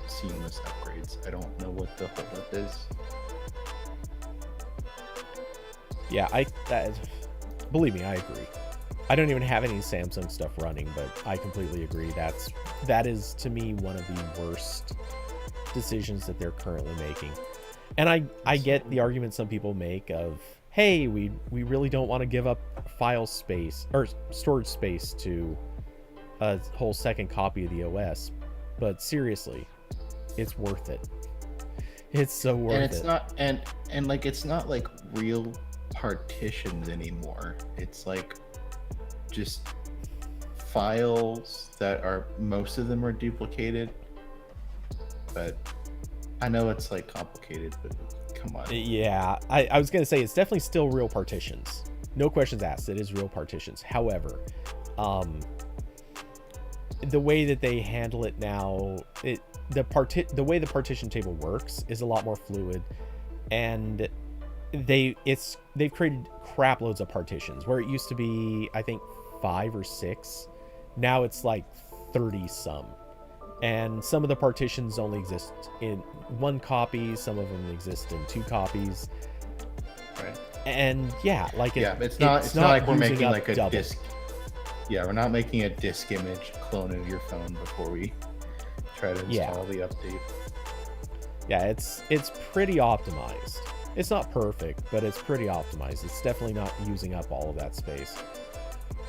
seamless upgrades. I don't know what the holdup is. Yeah, believe me, I agree. I don't even have any Samsung stuff running, but I completely agree. That is to me one of the worst decisions that they're currently making. And I get the argument some people make of, hey, we really don't want to give up file space or storage space to a whole second copy of the OS, but seriously, it's worth it. It's so worth it. And it's not and like it's not like real partitions anymore. It's like just files that are, most of them are duplicated. But I know it's like complicated, but come on. Yeah, I was gonna say it's definitely still real partitions. No questions asked. It is real partitions. However, the way that they handle it now, the way the partition table works is a lot more fluid, and they've created crap loads of partitions where it used to be, I think, 5 or 6. Now it's like 30 some. And some of the partitions only exist in 1 copy, some of them exist in 2 copies. Right. And yeah, like it's not like we're making like a double. disk. Yeah, we're not making a disk image clone of your phone before we try to install the update. Yeah, it's pretty optimized. It's not perfect, but it's pretty optimized. It's definitely not using up all of that space.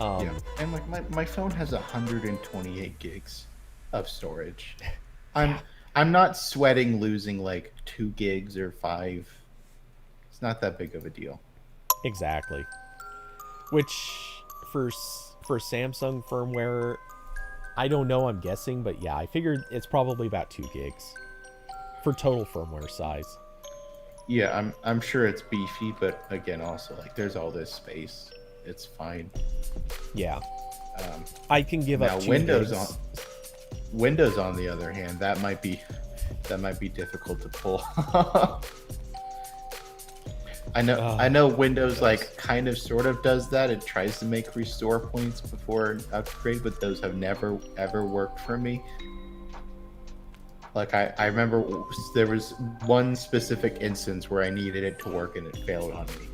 And like my phone has 128 gigs of storage. I'm not sweating losing like 2 gigs or 5. It's not that big of a deal. Exactly. Which for Samsung firmware, I don't know, I'm guessing, but yeah, I figured it's probably about 2 gigs for total firmware size. Yeah, I'm sure it's beefy, but again, also like there's all this space. It's fine. Yeah. I can give up 2 Windows gigs. Windows on the other hand, that might be difficult to pull. I know Windows like kind of sort of does that. It tries to make restore points before an upgrade, but those have never ever worked for me. Like I remember there was one specific instance where I needed it to work and it failed on me.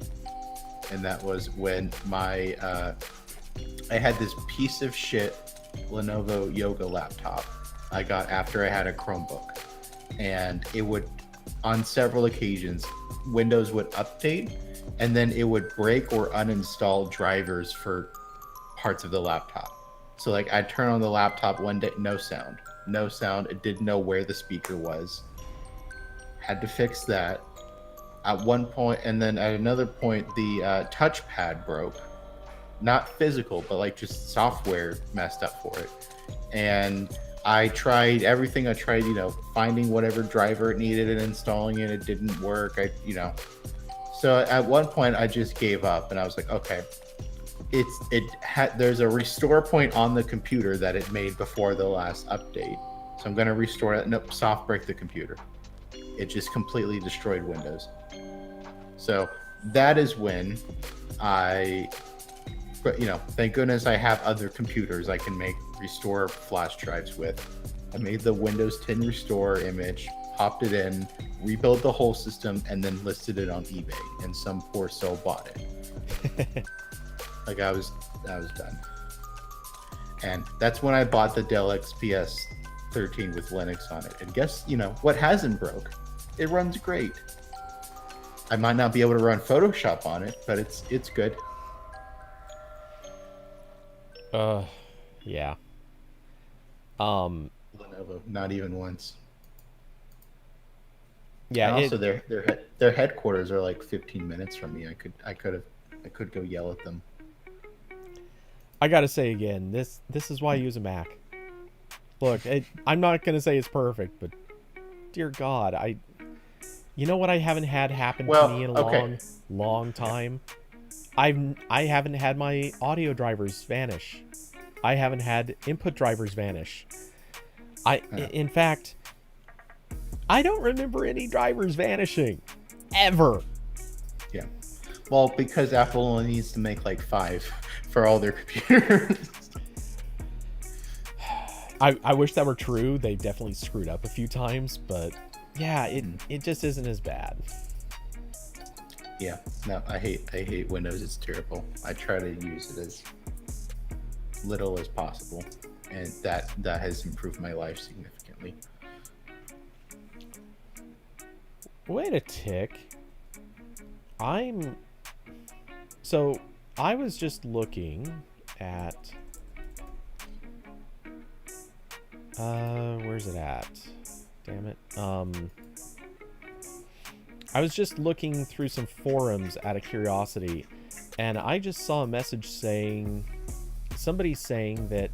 And that was when I had this piece of shit Lenovo Yoga laptop I got after I had a Chromebook, and it would, on several occasions, Windows would update and then it would break or uninstall drivers for parts of the laptop. So like I'd turn on the laptop one day, no sound. It didn't know where the speaker was. Had to fix that at one point, and then at another point the touchpad broke. Not physical, but like just software messed up for it. And I tried everything. I tried, finding whatever driver it needed and installing it. It didn't work. So at one point I just gave up and I was like, okay, there's a restore point on the computer that it made before the last update. So I'm going to restore it. Nope, soft break the computer. It just completely destroyed Windows. So that is when thank goodness I have other computers I can make restore flash drives with. I made the Windows 10 restore image, popped it in, rebuilt the whole system, and then listed it on eBay. And some poor soul bought it. Like I was done. And that's when I bought the Dell XPS 13 with Linux on it. And guess, what hasn't broke? It runs great. I might not be able to run Photoshop on it, but it's good. Yeah. Lenovo, not even once. Yeah. And also, their headquarters are like 15 minutes from me. I could go yell at them. I gotta say again, this is why I use a Mac. Look, I'm not gonna say it's perfect, but dear God, you know what I haven't had happen to me in a long time? I haven't had my audio drivers vanish. I haven't had input drivers vanish. In fact, I don't remember any drivers vanishing ever. Yeah. Well, because Apple only needs to make like 5 for all their computers. I wish that were true. They definitely screwed up a few times, but yeah, it just isn't as bad. Yeah, no, I hate Windows. It's terrible. I try to use it as little as possible, and that has improved my life significantly. Wait a tick. I was just looking at where's it at? Damn it. I was just looking through some forums out of curiosity, and I just saw a message somebody saying that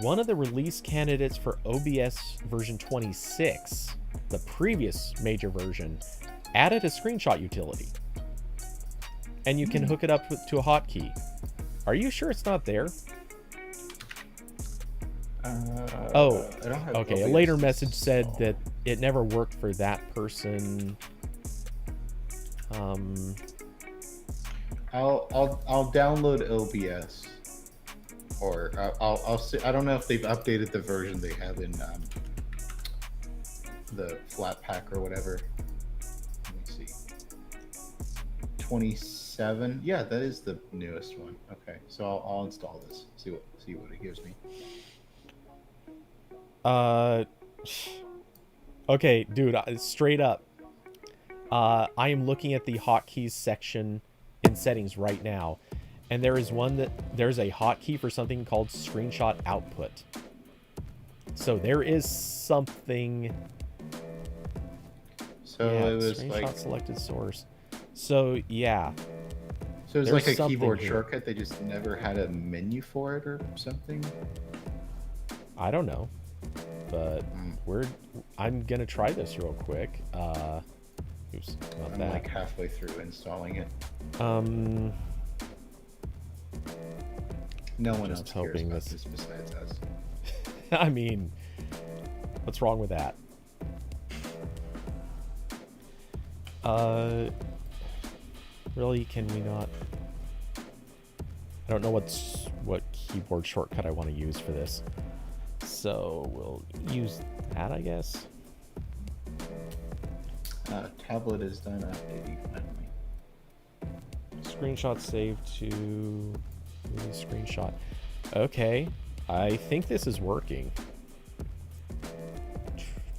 one of the release candidates for OBS version 26, the previous major version, added a screenshot utility. And you can hook it up to a hotkey. Are you sure it's not there? Okay. A later message said that it never worked for that person. I'll download OBS, or I'll see. I don't know if they've updated the version they have in the flat pack or whatever. Let me see. 27. Yeah, that is the newest one. Okay, so I'll install this. See what it gives me. Okay, dude, straight up. I am looking at the hotkeys section in settings right now, and there's a hotkey for something called screenshot output. So there is something. So it was screenshot like selected source. So yeah. So it was like a keyboard shortcut. They just never had a menu for it or something. I don't know, but I'm gonna try this real quick. Oops, not that. I'm like halfway through installing it. No one else cares about this besides us. I mean, what's wrong with that? Really, can we not? I don't know what keyboard shortcut I want to use for this. So we'll use that, I guess. Tablet is done updating finally. Screenshot saved to screenshot. Okay, I think this is working.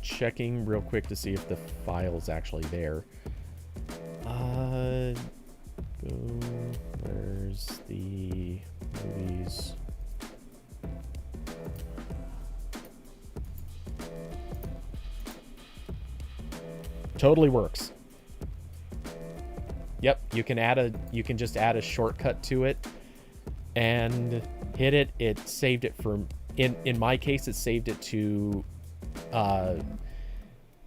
Checking real quick to see if the file is actually there. Boom. Where's the movies? Totally works. Yep, you can just add a shortcut to it and hit it. It saved it for in my case, it saved it to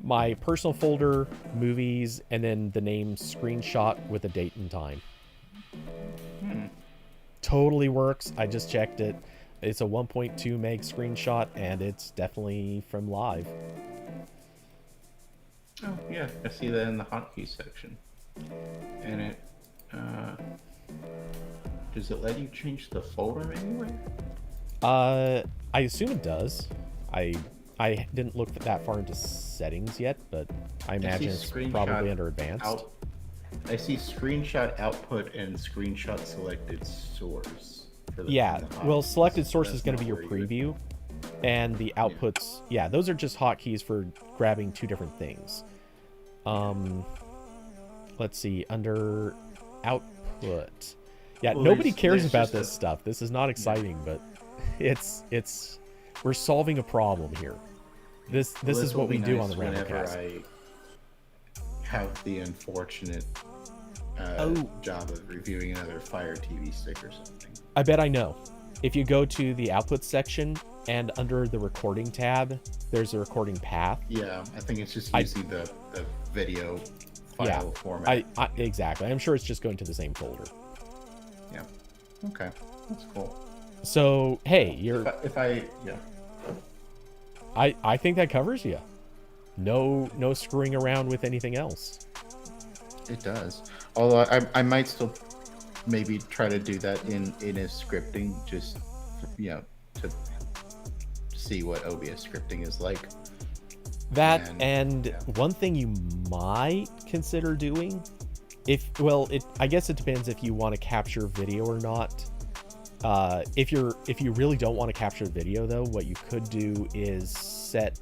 my personal folder, movies, and then the name screenshot with a date and time. Totally works. I just checked it. It's a 1.2 meg screenshot, and it's definitely from live. Oh, yeah, I see that in the hotkey section. And it, does it let you change the folder anywhere? I assume it does. I didn't look that far into settings yet, but I imagine it's probably under advanced. I see screenshot output and screenshot selected source. Yeah, well, selected source is going to be your preview, and the outputs, yeah, those are just hotkeys for grabbing two different things. Let's see, under output. Yeah, well, nobody cares about this stuff. This is not exciting, but it's we're solving a problem here. This is what we do on the RambleCast. I have the unfortunate job of reviewing another Fire TV stick or something. I bet I know. If you go to the output section and under the recording tab, there's a recording path. Yeah, I think it's just using the video file format. Exactly. I'm sure it's just going to the same folder. Yeah. Okay. That's cool. So, hey, I think that covers you. No screwing around with anything else. It does. Although I might still maybe try to do that in a scripting, just to see what OBS scripting is like. That and one thing you might consider doing, I guess it depends if you want to capture video or not. If you really don't want to capture video though, what you could do is set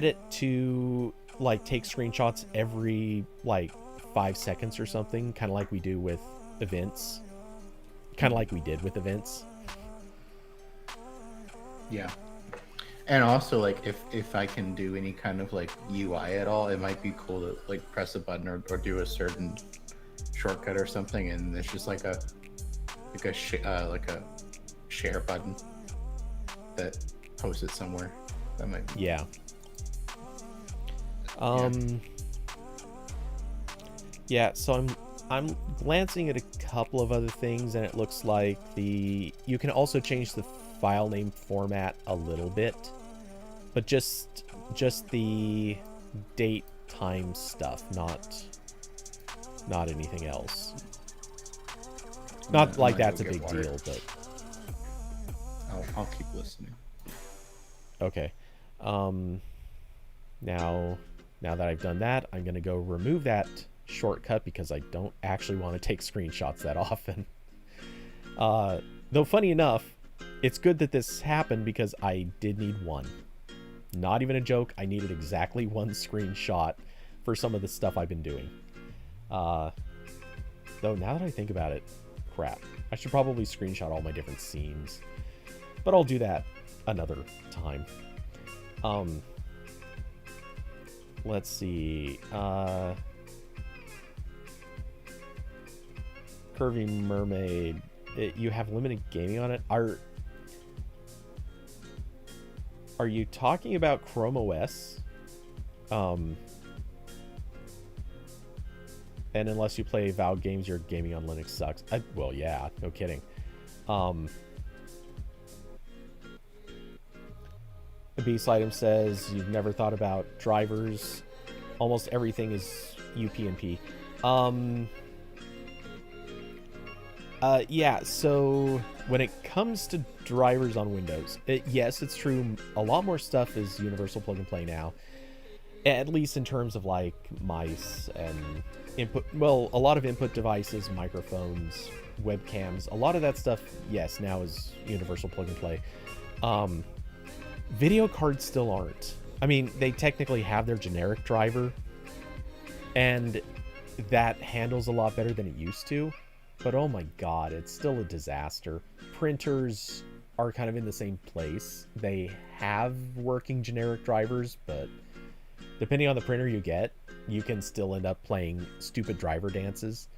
it to like take screenshots every like 5 seconds or something, kind of like we do with events, kind of like we did with events. Yeah. And also, like, if I can do any kind of like UI at all, it might be cool to like press a button or do a certain shortcut or something, and it's just like a share button that posts it somewhere. That might be... Yeah, so I'm glancing at a couple of other things, and it looks like you can also change the file name format a little bit, but just the date time stuff, not anything else. Not like that's a big deal, but I'll keep listening. Okay. Now that I've done that, I'm gonna go remove that shortcut because I don't actually want to take screenshots that often. Though funny enough, it's good that this happened because I did need one. Not even a joke, I needed exactly one screenshot for some of the stuff I've been doing. Though now that I think about it, crap, I should probably screenshot all my different scenes. But I'll do that another time. Let's see. Curvy Mermaid, you have limited gaming on it. Are you talking about Chrome OS? And unless you play Valve games, your gaming on Linux sucks. Well, yeah, no kidding. The Beast Item says you've never thought about drivers. Almost everything is UPnP. Yeah, so when it comes to drivers on Windows, yes, it's true. A lot more stuff is universal plug and play now, at least in terms of like mice and input. Well, a lot of input devices, microphones, webcams, a lot of that stuff, yes, now is universal plug and play. Video cards still aren't. I mean, they technically have their generic driver, and that handles a lot better than it used to. But oh my god, it's still a disaster. Printers are kind of in the same place. They have working generic drivers, but depending on the printer you get, you can still end up playing stupid driver dances.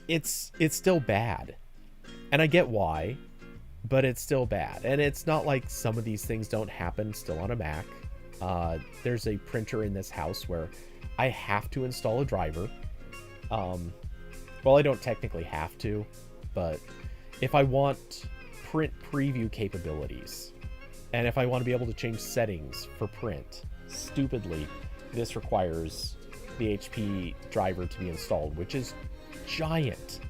It's still bad. And I get why. but it's still bad. And it's not like some of these things don't happen still on a Mac. There's a printer in this house where I have to install a driver. Well, I don't technically have to, but if I want print preview capabilities, and if I want to be able to change settings for print, stupidly, this requires the HP driver to be installed, which is giant.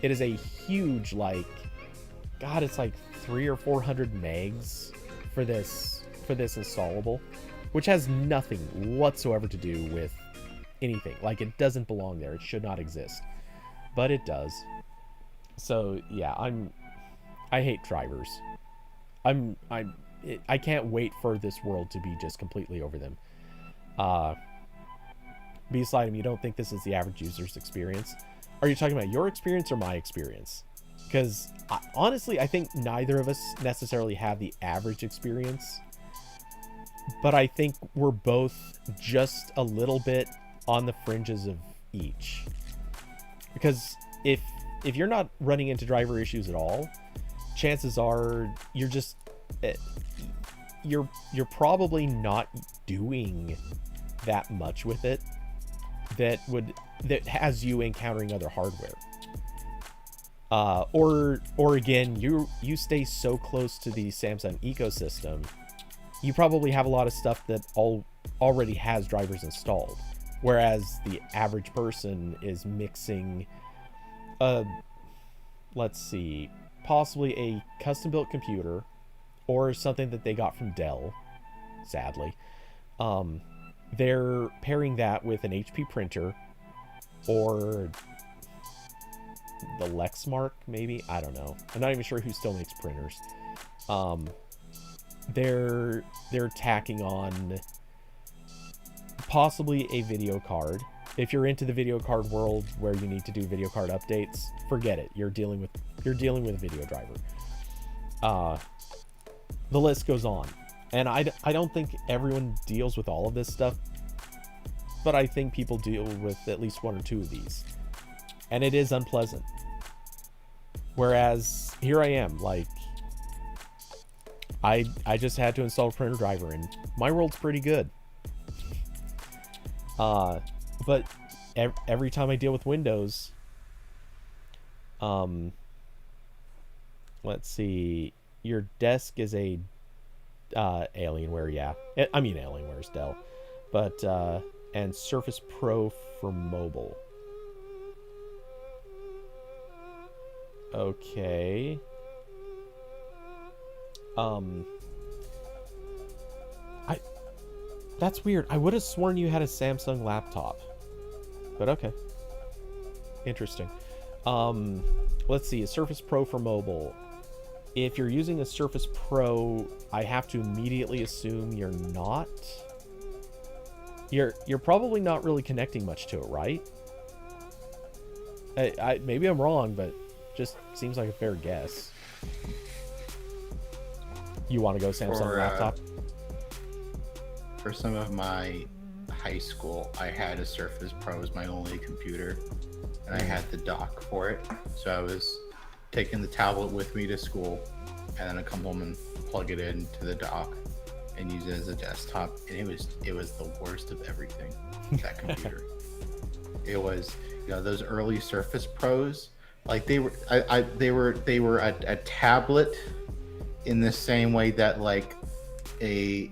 It is a huge, like, God, it's like 300 or 400 megs for this installable, which has nothing whatsoever to do with anything. Like, it doesn't belong there. It should not exist, but it does. So yeah, I hate drivers. I can't wait for this world to be just completely over them. B-Slide, you don't think this is the average user's experience? Are you talking about your experience or my experience? Because honestly, I think neither of us necessarily have the average experience, but I think we're both just a little bit on the fringes of each. Because if you're not running into driver issues at all, chances are you're just you're probably not doing that much with it that has you encountering other hardware. Or again, you stay so close to the Samsung ecosystem, you probably have a lot of stuff that already has drivers installed, whereas the average person is mixing let's see, possibly a custom built computer or something that they got from Dell, sadly. They're pairing that with an HP printer or the Lexmark, maybe, I don't know, I'm not even sure who still makes printers. They're tacking on possibly a video card. If you're into the video card world where you need to do video card updates, forget it. You're dealing with a video driver. The list goes on, and I don't think everyone deals with all of this stuff, but I think people deal with at least one or two of these, and it is unpleasant. Whereas here I am, like, I just had to install a printer driver, and my world's pretty good. But every time I deal with Windows, let's see, your desk is a Alienware, yeah. I mean, Alienware's Dell, but and Surface Pro for mobile. Okay. That's weird. I would have sworn you had a Samsung laptop, but okay. Interesting. Let's see, a Surface Pro for mobile. If you're using a Surface Pro, I have to immediately assume you're not. You're probably not really connecting much to it, right? I maybe I'm wrong, but just seems like a fair guess. You want to go Samsung laptop? For some of my high school, I had a Surface Pro as my only computer, and I had the dock for it. So I was taking the tablet with me to school, and then I come home and plug it into the dock and use it as a desktop. And it was the worst of everything. That computer. It was, those early Surface Pros, like they were a tablet in the same way that like a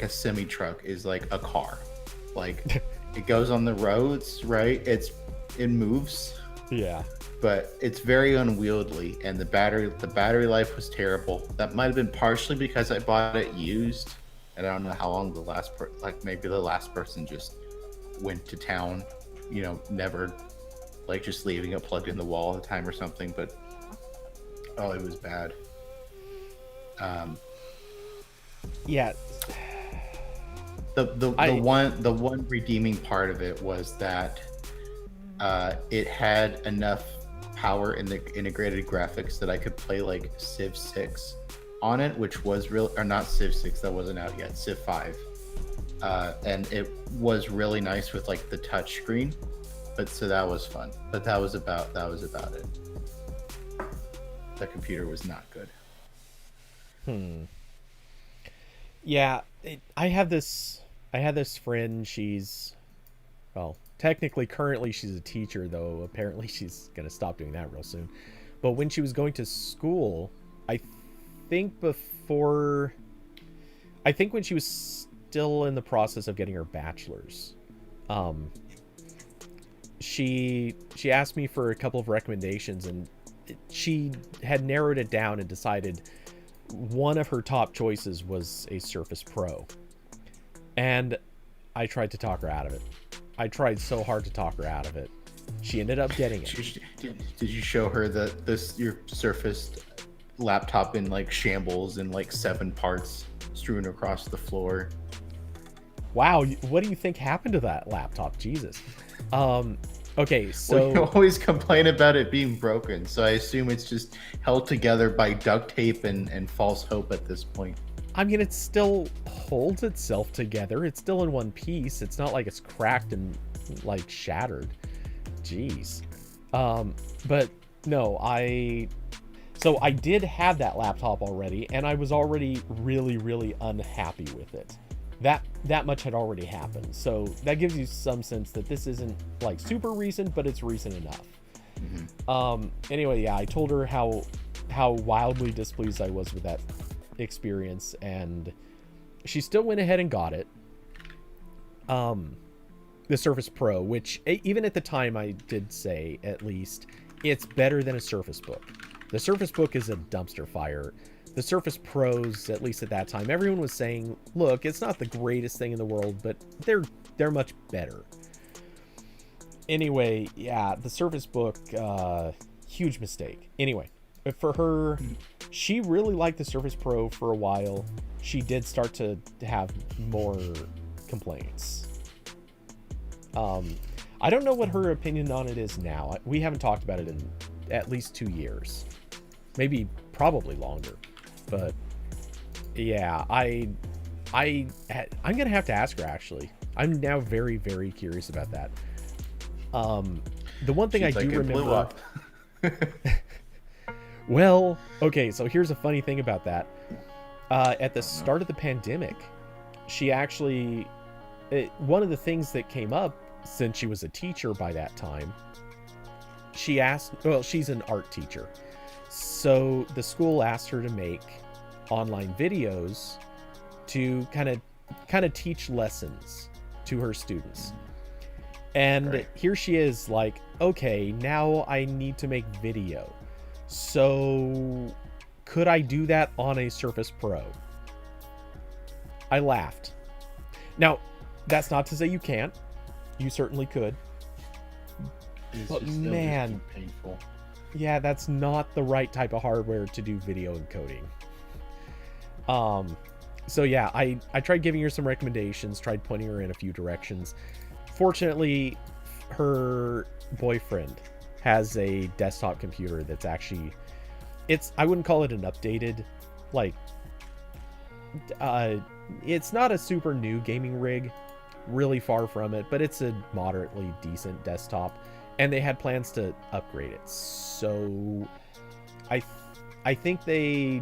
semi truck is like a car. Like it goes on the roads, right? It moves. Yeah. But it's very unwieldy, and the battery life was terrible. That might have been partially because I bought it used, and I don't know how long maybe the last person just went to town, never like just leaving it plugged in the wall all the time or something. But oh, it was bad. Yeah. The one redeeming part of it was that it had enough power in the integrated graphics that I could play like Civ 6 on it, which was real, or not Civ 6, that wasn't out yet, Civ 5. And it was really nice with like the touch screen, but so that was fun. But that was about it. The computer was not good. Yeah, I had this friend. She's, well, technically currently she's a teacher, though apparently she's gonna stop doing that real soon. But when she was going to school, I think when she was still in the process of getting her bachelor's, she asked me for a couple of recommendations, and she had narrowed it down and decided one of her top choices was a Surface Pro. And I tried to talk her out of it. I tried so hard to talk her out of it. She ended up getting it. Did you show her your Surface laptop in like shambles and like 7 parts strewn across the floor? Wow, what do you think happened to that laptop? Jesus. Okay, so... you always complain about it being broken, so I assume it's just held together by duct tape and false hope at this point. I mean, it still holds itself together. It's still in one piece. It's not like it's cracked and, like, shattered. Jeez. But, no, So I did have that laptop already, and I was already really, really unhappy with it. That much had already happened, so that gives you some sense that this isn't like super recent, but it's recent enough. Anyway, yeah, I told her how wildly displeased I was with that experience, and she still went ahead and got it. The Surface Pro, which even at the time I did say, at least, it's better than a Surface Book. The Surface Book is a dumpster fire. The Surface Pros, at least at that time, everyone was saying, look, it's not the greatest thing in the world, but they're much better. Anyway, yeah, the Surface Book, huge mistake. Anyway, for her, she really liked the Surface Pro for a while. She did start to have more complaints. I don't know what her opinion on it is now. We haven't talked about it in at least 2 years. Maybe, probably longer. But yeah, I'm gonna have to ask her, actually. I'm now very, very curious about that. The one thing I do remember. Blew up. Well, okay, so here's a funny thing about that. At the start of the pandemic, she actually, one of the things that came up, since she was a teacher by that time, she asked, well, she's an art teacher. So the school asked her to make online videos to kind of teach lessons to her students. And right. Here she is like, okay, now I need to make video. So could I do that on a Surface Pro? I laughed. Now, that's not to say you can't. You certainly could. But man, painful. Yeah, that's not the right type of hardware to do video encoding. So yeah, I tried giving her some recommendations, tried pointing her in a few directions. Fortunately, her boyfriend has a desktop computer that's actually, I wouldn't call it an updated, like, it's not a super new gaming rig, really far from it, but it's a moderately decent desktop. And they had plans to upgrade it. So I think they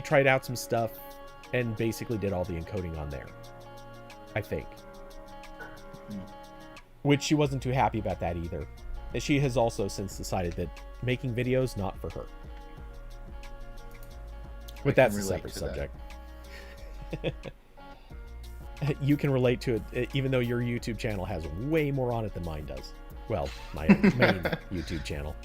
tried out some stuff and basically did all the encoding on there. I think. Which she wasn't too happy about that either. She has also since decided that making videos, not for her. But that's a separate subject. You can relate to it, even though your YouTube channel has way more on it than mine does. Well, my main YouTube channel.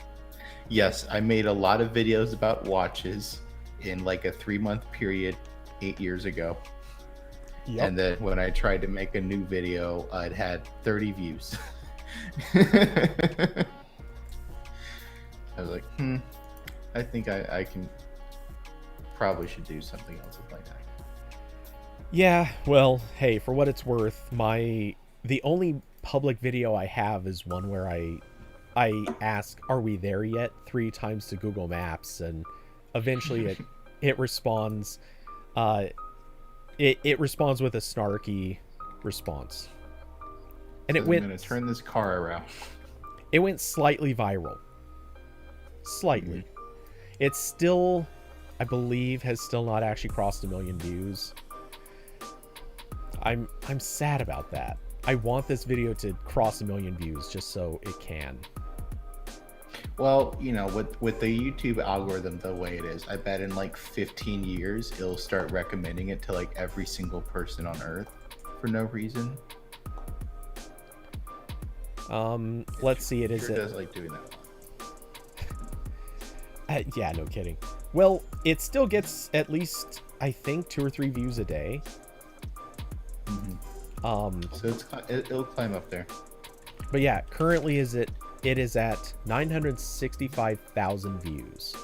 Yes, I made a lot of videos about watches in like a 3-month period 8 years ago. Yep. And then when I tried to make a new video, I'd had 30 views. I was like, I think I can probably should do something else with my time. Yeah, well, hey, for what it's worth, the only public video I have is one where I ask, "Are we there yet?" 3 times to Google Maps, and eventually it responds. It responds with a snarky response. And I'm gonna turn this car around. It went slightly viral. Slightly. It's still, I believe, has still not actually crossed 1 million views. I'm sad about that. I want this video to cross 1 million views just so it can. Well, you know, with the YouTube algorithm the way it is, I bet in like 15 years it'll start recommending it to like every single person on Earth for no reason. Let's see. It sure does like doing that. Yeah, no kidding. Well, it still gets at least, I think, 2 or 3 views a day. So it'll climb up there. But yeah, currently it is at 965,000 views.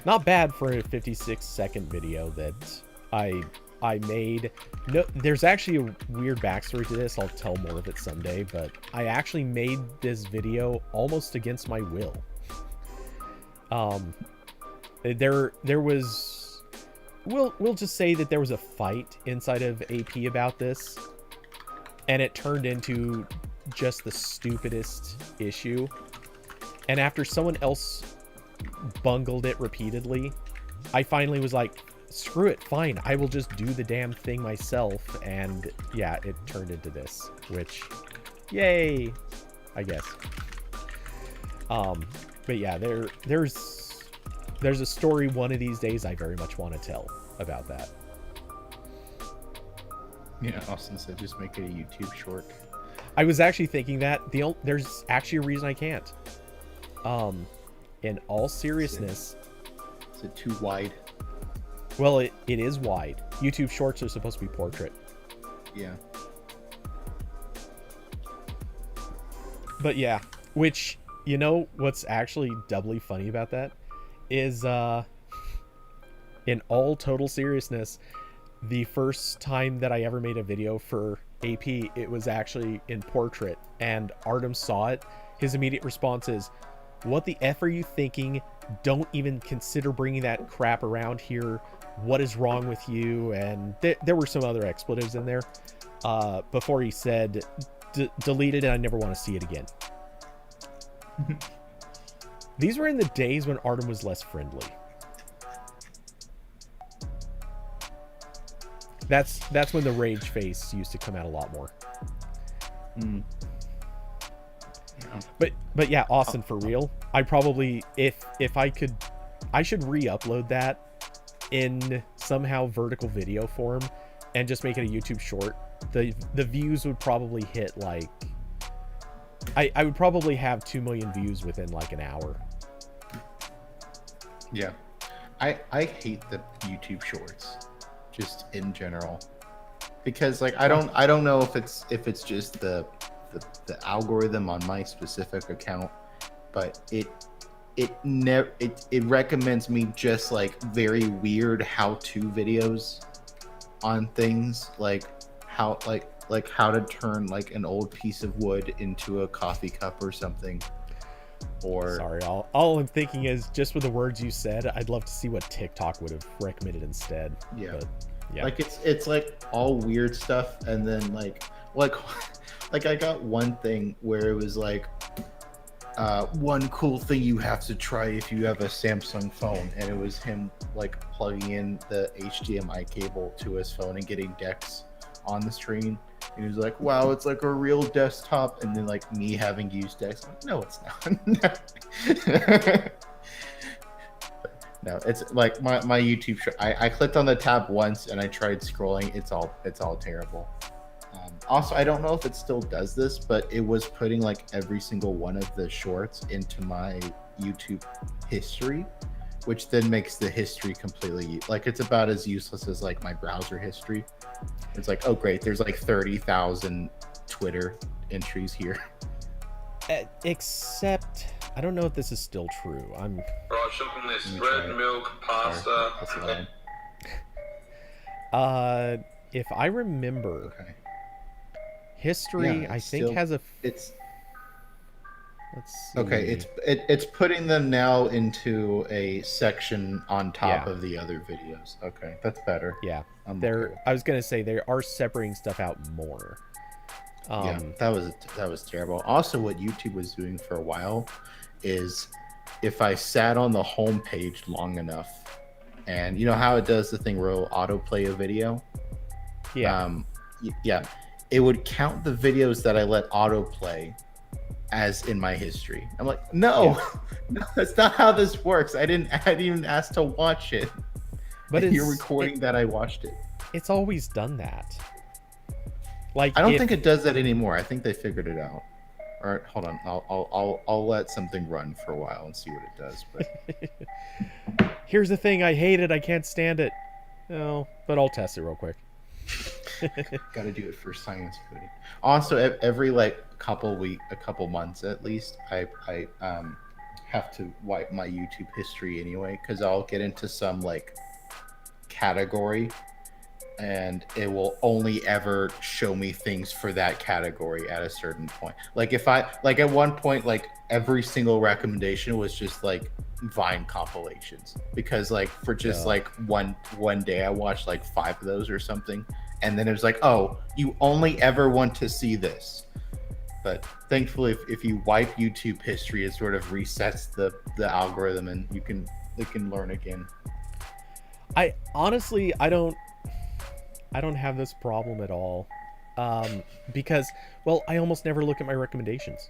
Not bad for a 56-second video that I made. No, there's actually a weird backstory to this. I'll tell more of it someday, but I actually made this video almost against my will. There was, we'll just say that there was a fight inside of AP about this, and it turned into just the stupidest issue. And after someone else bungled it repeatedly, I finally was like, screw it, fine, I will just do the damn thing myself. And yeah, it turned into this, which, yay, I guess. But yeah, there's a story one of these days I very much want to tell about that. You know, Austin said just make it a YouTube short. I was actually thinking that there's actually a reason I can't. In all seriousness, is it too wide? Well, it is wide. YouTube Shorts are supposed to be portrait. Yeah. But yeah, which, you know, what's actually doubly funny about that is, in all total seriousness, the first time that I ever made a video for AP, it was actually in portrait, and Artem saw it. His immediate response is, "What the F are you thinking? Don't even consider bringing that crap around here. What is wrong with you?" And there were some other expletives in there before he said, delete it and I never want to see it again. These were in the days when Artem was less friendly. That's when the rage face used to come out a lot more. Yeah. But yeah, Austin, for real, I probably, if I could, I should re-upload that in somehow vertical video form and just make it a YouTube short. The views would probably hit like, I would probably have 2 million views within like an hour. Yeah. I hate the YouTube shorts just in general, because like I don't know if it's just the algorithm on my specific account, but it recommends me just like very weird how-to videos on things like how to turn like an old piece of wood into a coffee cup or something. Or sorry, all I'm thinking is, just with the words you said, I'd love to see what TikTok would have recommended instead. Yeah. But, yeah. Like it's like all weird stuff, and then like I got one thing where it was like one cool thing you have to try if you have a Samsung phone, and it was him like plugging in the HDMI cable to his phone and getting Dex on the screen. He was like, wow, it's like a real desktop. And then like me having used Dex, like, no, it's not. No, it's like my YouTube show. I clicked on the tab once and I tried scrolling. It's all terrible. Also, I don't know if it still does this, but it was putting like every single one of the shorts into my YouTube history, which then makes the history completely, like, it's about as useless as like my browser history. It's like, oh great, there's like 30,000 Twitter entries here. Except, I don't know if this is still true. Right, shopping this bread, milk, pasta. Sorry, that's loud. If I remember, Okay. history, Yeah, I think still, has a. It's Let's see. okay. It's putting them now into a section on top of the other videos. Okay, that's better. Yeah, I'm there. okay with I was gonna say they are separating stuff out more. Yeah, that was terrible. Also, what YouTube was doing for a while is if I sat on the home page long enough, and you know how it does the thing where it'll autoplay a video. Yeah. Yeah, it would count the videos that I let autoplay as in my history. I'm like, no, no, that's not how this works. I didn't even ask to watch it. But you're recording that I watched it. It's always done that. Like, I don't think it does that anymore. I think they figured it out. All right, hold on. I'll let something run for a while and see what it does. But here's the thing: I hate it. I can't stand it. No, but I'll test it real quick. Got to do it for science coding. Also, every like a couple months at least, I have to wipe my YouTube history anyway because I'll get into some like category and it will only ever show me things for that category at a certain point. Like if I like at one point, like every single recommendation was just like Vine compilations because like for just like one day I watched like 5 of those or something, and then it was like, oh, you only ever want to see this. But thankfully, if you wipe YouTube history, it sort of resets the algorithm and it can learn again. I honestly, I don't have this problem at all, because, well, I almost never look at my recommendations.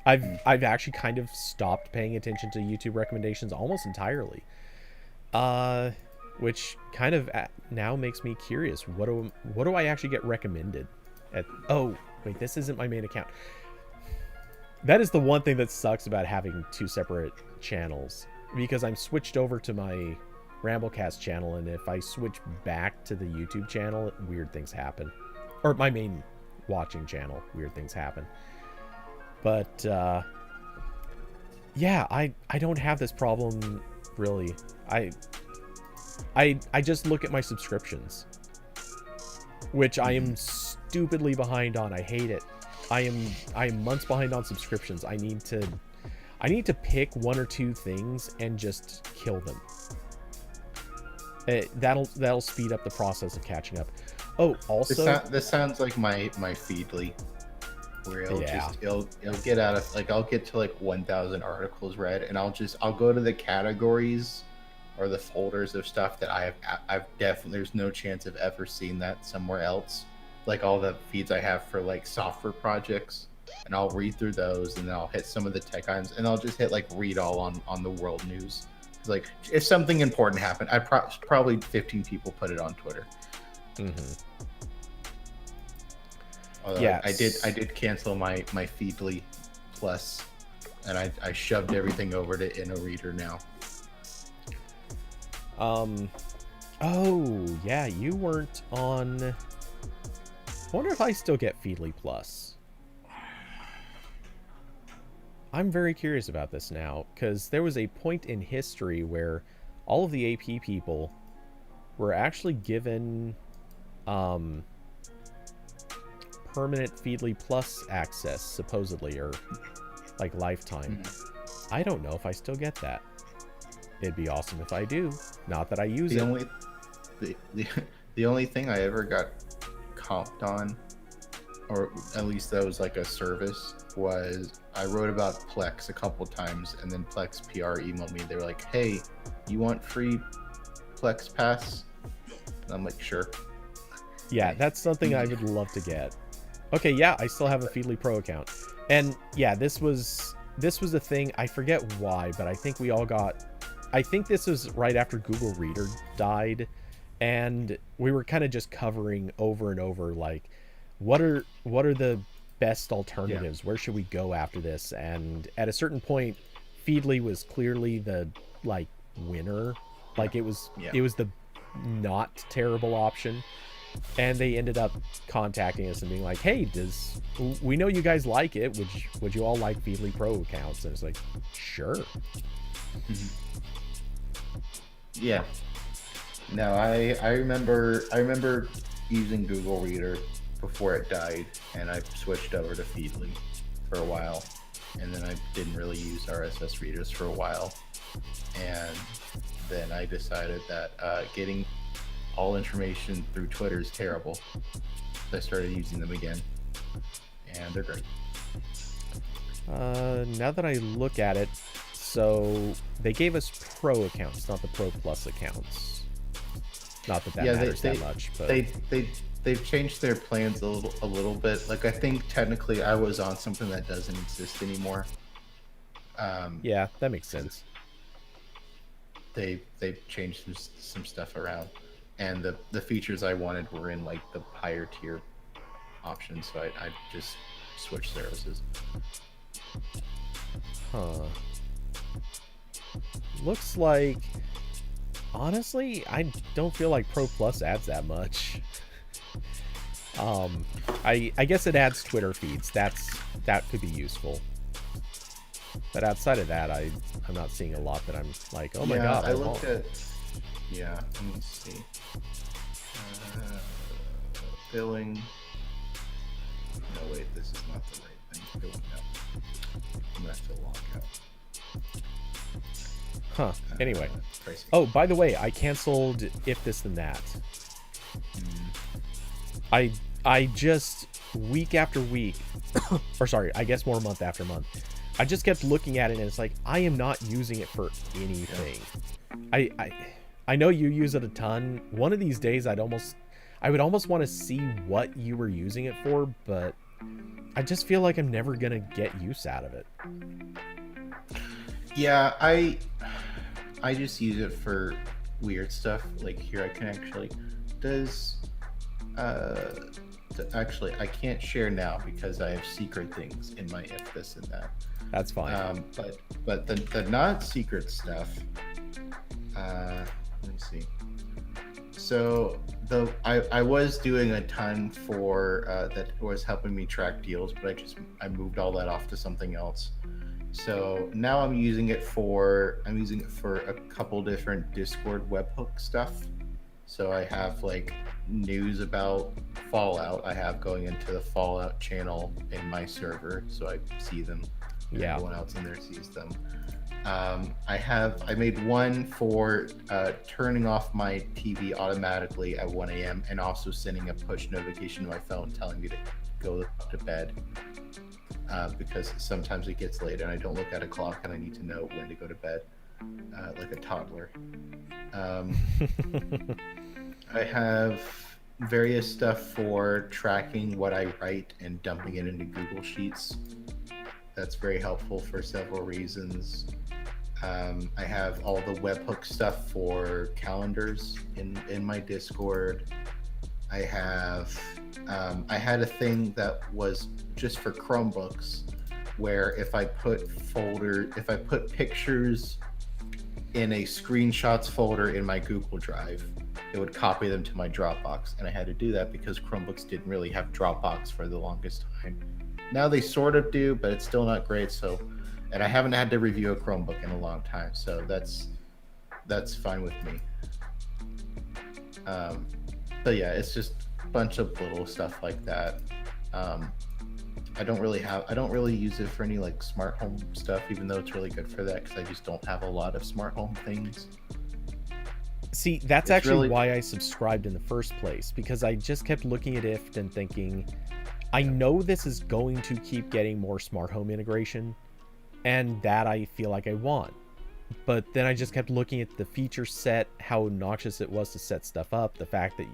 I've actually kind of stopped paying attention to YouTube recommendations almost entirely, which kind of now makes me curious. What do I actually get recommended? Oh wait, this isn't my main account. That is the one thing that sucks about having 2 separate channels, because I'm switched over to my RambleCast channel, and if I switch back to the YouTube channel, weird things happen. Or my main watching channel, weird things happen. But yeah, I don't have this problem really. I just look at my subscriptions, which I am stupidly behind on. I hate it. I am months behind on subscriptions. I need to pick 1 or 2 things and just kill them. That'll speed up the process of catching up. Oh, also, this sounds like my Feedly, where it'll get out of like I'll get to like 1,000 articles read, and I'll go to the categories or the folders of stuff that I've definitely, there's no chance of ever seeing that somewhere else. Like all the feeds I have for like software projects, and I'll read through those, and then I'll hit some of the tech items, and I'll just hit like read all on the world news. Like if something important happened, probably 15 people put it on Twitter. Yeah, I did cancel my Feedly Plus, and I shoved everything over to InnoReader now. Oh yeah, you weren't on. I wonder if I still get Feedly Plus. I'm very curious about this now, because there was a point in history where all of the AP people were actually given permanent Feedly Plus access, supposedly, or like lifetime. I don't know if I still get that. It'd be awesome if I do. Not that I use it. The only thing I ever got comped on, or at least that was like a service, was I wrote about Plex a couple times, and then Plex PR emailed me. They were like, hey, you want free Plex Pass? And I'm like, sure. Yeah, that's something I would love to get. Okay, yeah, I still have a Feedly Pro account. And yeah, this was a thing. I forget why, but I think we all got... I think this was right after Google Reader died, and we were kind of just covering over and over, like, what are the best alternatives? Where should we go after this? And at a certain point, Feedly was clearly the like winner. Like it was the not terrible option. And they ended up contacting us and being like, hey, we know you guys like it. Would you all like Feedly Pro accounts? And it's like, sure. Yeah. No, I remember using Google Reader before it died, and I switched over to Feedly for a while, and then I didn't really use RSS readers for a while, and then I decided that getting all information through Twitter is terrible. So I started using them again. and they're great. Now that I look at it, so they gave us Pro accounts, not the Pro Plus accounts. Not that matters that much, but they've changed their plans a little bit. Like, I think technically I was on something that doesn't exist anymore. Yeah, that makes sense. They've changed some stuff around, and the features I wanted were in like the higher tier options, so I just switched services. Huh. Looks like, honestly, I don't feel like Pro Plus adds that much. I guess it adds Twitter feeds. That could be useful. But outside of that, I'm not seeing a lot that I'm like, oh my god. I looked at. Yeah, let me see. Billing. No, wait, this is not the right thing. Billing out. I'm gonna have to log out. Huh. Anyway. Pricing. Oh, by the way, I canceled If This Then That. I just, week after week, or sorry, I guess more month after month, I just kept looking at it and it's like, I am not using it for anything. I know you use it a ton. One of these days I would almost want to see what you were using it for, but I just feel like I'm never gonna get use out of it. Yeah, I just use it for weird stuff. Like here, I can actually actually I can't share now because I have secret things in my If This and That. That's fine. But the not secret stuff. Let me see. So I was doing a ton for that was helping me track deals, but I moved all that off to something else. So now I'm using it for a couple different Discord webhook stuff. So I have like news about Fallout. I have going into the Fallout channel in my server, so I see them. Yeah. Everyone else in there sees them. I made one for turning off my TV automatically at 1 a.m. and also sending a push notification to my phone telling me to go to bed. Because sometimes it gets late and I don't look at a clock and I need to know when to go to bed, like a toddler. I have various stuff for tracking what I write and dumping it into Google Sheets. That's very helpful for several reasons. I have all the webhook stuff for calendars in my Discord. I had a thing that was just for Chromebooks, where if I put pictures in a screenshots folder in my Google Drive, it would copy them to my Dropbox, and I had to do that because Chromebooks didn't really have Dropbox for the longest time. Now they sort of do, but it's still not great. So, and I haven't had to review a Chromebook in a long time, so that's fine with me. But yeah, it's just a bunch of little stuff like that. I don't really use it for any like smart home stuff, even though it's really good for that because I just don't have a lot of smart home things. See, that's actually why I subscribed in the first place, because I just kept looking at IFT and thinking, I know this is going to keep getting more smart home integration, and that I feel like I want. But then I just kept looking at the feature set, how obnoxious it was to set stuff up, the fact that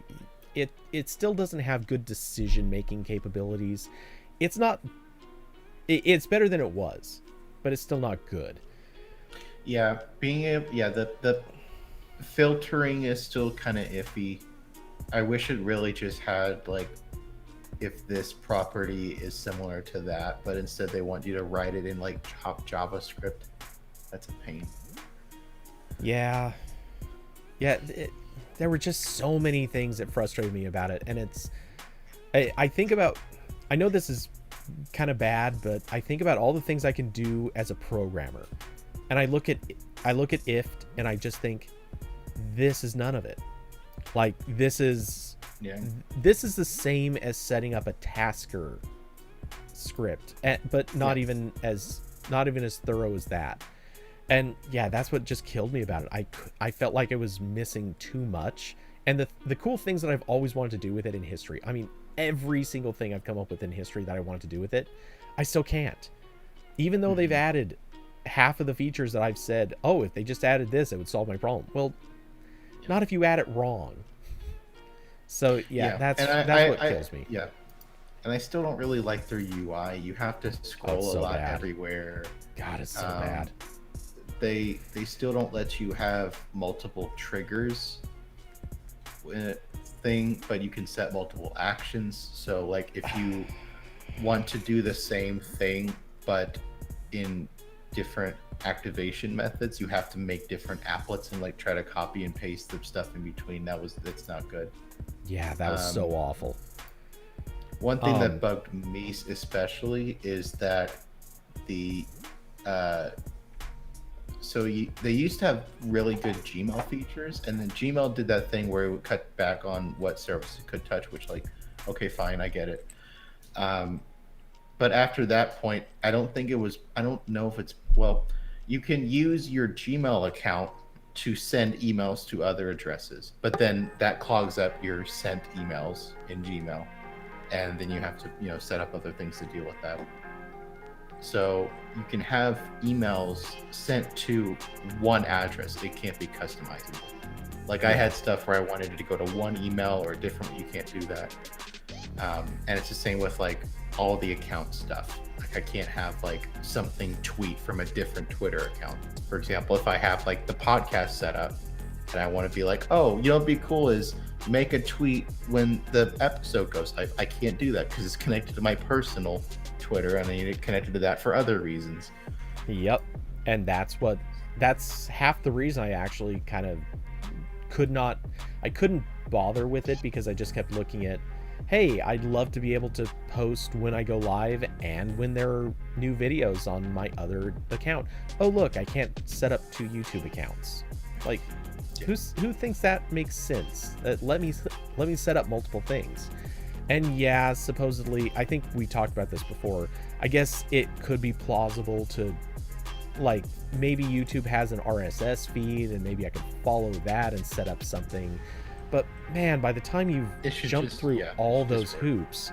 it still doesn't have good decision-making capabilities. It's better than it was, but it's still not good. Yeah, the filtering is still kind of iffy. I wish it really just had like, if this property is similar to that, but instead they want you to write it in like JavaScript. That's a pain. Yeah. There were just so many things that frustrated me about it, and I think about, I know this is kind of bad, but I think about all the things I can do as a programmer, and I look at IFT and I just think, this is none of it. Like, this is the same as setting up a Tasker script, but not even as thorough as that. And yeah, that's what just killed me about it. I felt like it was missing too much. And the cool things that I've always wanted to do with it in history. I mean, every single thing I've come up with in history that I wanted to do with it, I still can't. Even though they've added half of the features that I've said, oh, if they just added this, it would solve my problem. Well, not if you add it wrong. So that's what kills me. Yeah. And I still don't really like their UI. You have to scroll a lot everywhere. God, it's so bad. They still don't let you have multiple triggers thing, but you can set multiple actions. So like if you want to do the same thing but in different activation methods, you have to make different applets and like try to copy and paste the stuff in between. That's not good. Yeah, that was so awful. One thing that bugged me especially is that they used to have really good Gmail features, and then Gmail did that thing where it would cut back on what services it could touch, which like, okay, fine, I get it. But after that point, I don't know if it's, well, you can use your Gmail account to send emails to other addresses, but then that clogs up your sent emails in Gmail. And then you have to, set up other things to deal with that. So you can have emails sent to one address. It can't be customizable. Like I had stuff where I wanted it to go to one email or different. You can't do that. And it's the same with like all the account stuff. Like I can't have like something tweet from a different Twitter account. For example, if I have like the podcast set up and I want to be like, oh, what'd be cool is make a tweet when the episode goes live. I can't do that because it's connected to my personal Twitter, and I need it connected to that for other reasons. Yep. And that's half the reason I actually kind of couldn't bother with it, because I just kept looking at, hey, I'd love to be able to post when I go live and when there are new videos on my other account. Oh, look, I can't set up 2 YouTube accounts. Like, who thinks that makes sense? Let me set up multiple things. And yeah, supposedly, I think we talked about this before, I guess it could be plausible to, like, maybe YouTube has an RSS feed and maybe I could follow that and set up something. But man, by the time you've jumped through all those hoops,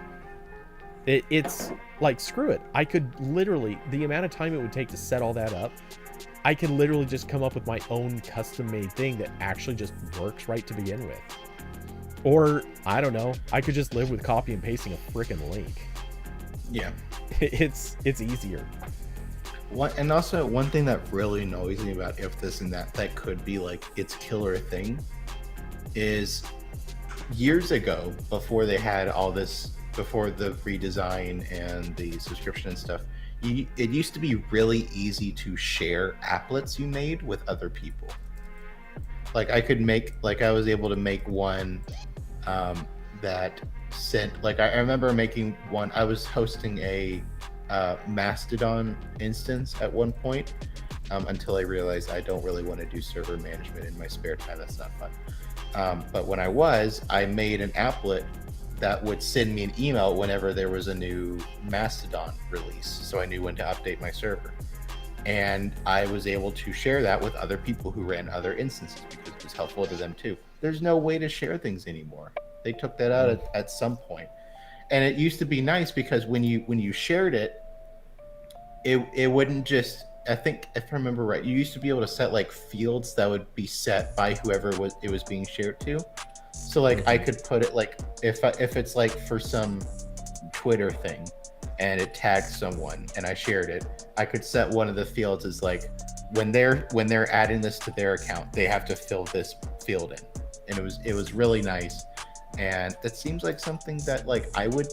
it's like, screw it. I could literally, the amount of time it would take to set all that up, I could literally just come up with my own custom-made thing that actually just works right to begin with. Or, I don't know, I could just live with copy and pasting a freaking link. Yeah. It's easier. And also, one thing that really annoys me about If This and That could be like its killer thing, is years ago, before they had all this, before the redesign and the subscription and stuff, it used to be really easy to share applets you made with other people. Like I was able to make one that sent, like I remember making one. I was hosting a Mastodon instance at one point, until I realized I don't really want to do server management in my spare time. That's not fun. But when I made an applet that would send me an email whenever there was a new Mastodon release, so I knew when to update my server. And I was able to share that with other people who ran other instances because it was helpful to them too. There's no way to share things anymore. They took that out at some point. And it used to be nice because when you shared it, it wouldn't just, I think if I remember right, you used to be able to set like fields that would be set by whoever it was being shared to. So like I could put it like, if it's like for some Twitter thing and it tagged someone and I shared it, I could set one of the fields as like, when they're adding this to their account, they have to fill this field in. And it was really nice. And that seems like something that like I would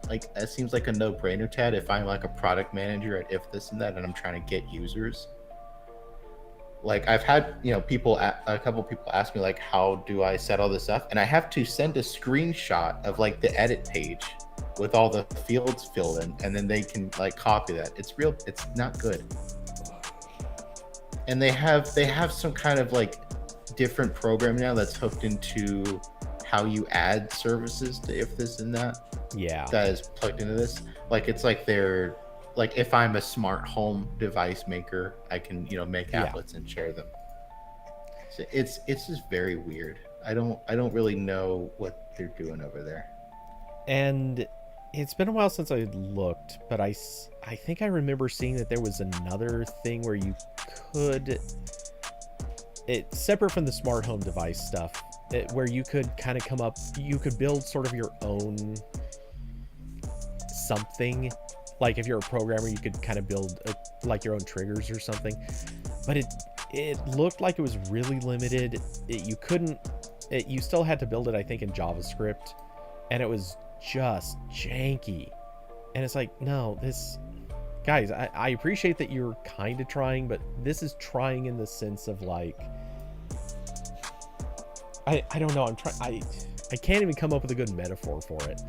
like, that seems like a no-brainer, Tad, if I'm like a product manager at If This and That and I'm trying to get users. Like I've had, a couple people ask me like, how do I set all this up? And I have to send a screenshot of like the edit page with all the fields filled in, and then they can like copy that. It's not good. And they have some kind of like different program now that's hooked into how you add services to If This and That. Yeah. That is plugged into this. Like it's like they're like, if I'm a smart home device maker, I can, make applets and share them. So it's just very weird. I don't really know what they're doing over there. And it's been a while since I looked, but I think I remember seeing that there was another thing where you could, it's separate from the smart home device stuff, where you could kind of come up, you could build sort of your own something. Like if you're a programmer, you could kind of build like your own triggers or something. But it looked like it was really limited. You still had to build it, I think, in JavaScript, and it was just janky. And it's like, no, guys, I appreciate that you're kind of trying, but this is trying in the sense of like, I don't know, I can't even come up with a good metaphor for it.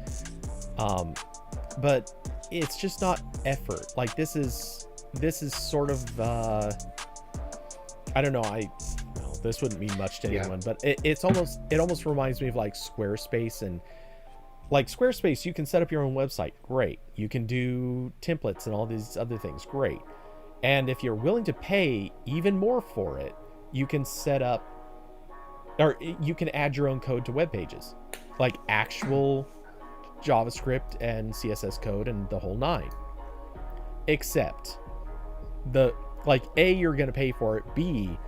But it's just not effort. Like this is sort of I don't know, this wouldn't mean much to anyone, but it almost reminds me of like Squarespace. And like Squarespace, you can set up your own website, great. You can do templates and all these other things, great. And if you're willing to pay even more for it, you can set up, or you can add your own code to web pages, like actual JavaScript and CSS code and the whole nine. Except A, you're going to pay for it. B,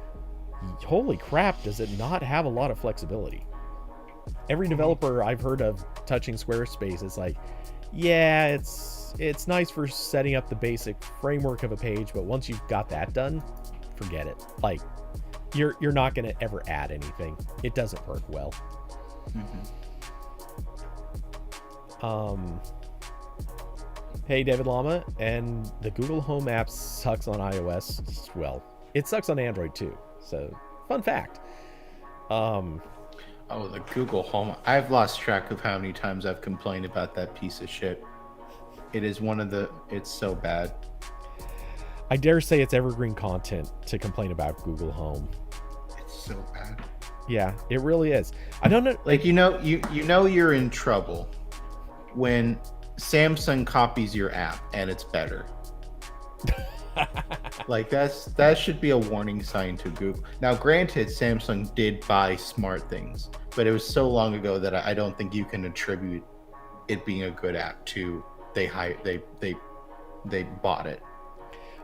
holy crap, does it not have a lot of flexibility. Every developer I've heard of touching Squarespace is like, yeah, it's nice for setting up the basic framework of a page, but once you've got that done, forget it. Like, you're not going to ever add anything. It doesn't work well. Hey, David Llama, and the Google Home app sucks on iOS. Well, it sucks on Android too. So, fun fact. Oh, the Google Home. I've lost track of how many times I've complained about that piece of shit. It is it's so bad. I dare say it's evergreen content to complain about Google Home. It's so bad. Yeah, it really is. I don't know. Like, you know you're in trouble when Samsung copies your app and it's better. Like that should be a warning sign to Google. Now, granted, Samsung did buy SmartThings, but it was so long ago that I don't think you can attribute it being a good app to they bought it.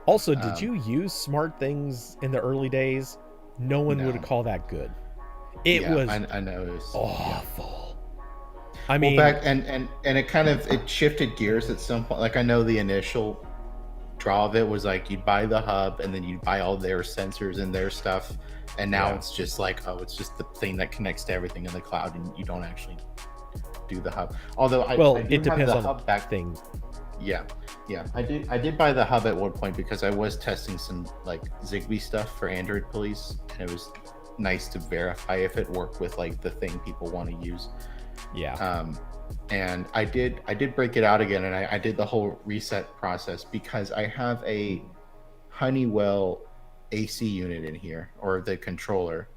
Also, did you use SmartThings in the early days? No one would call that good. It was. I know it was awful. I mean, back and it shifted gears at some point. Like, I know the initial draw of it was like you'd buy the hub and then you'd buy all their sensors and their stuff, and now it's just like, it's just the thing that connects to everything in the cloud, and you don't actually do the hub. Although it depends on the hub thing. Yeah, I did buy the hub at one point because I was testing some like Zigbee stuff for Android Police, and it was nice to verify if it worked with like the thing people want to use. And I did break it out again, and I did the whole reset process because I have a Honeywell AC unit in here, or the controller,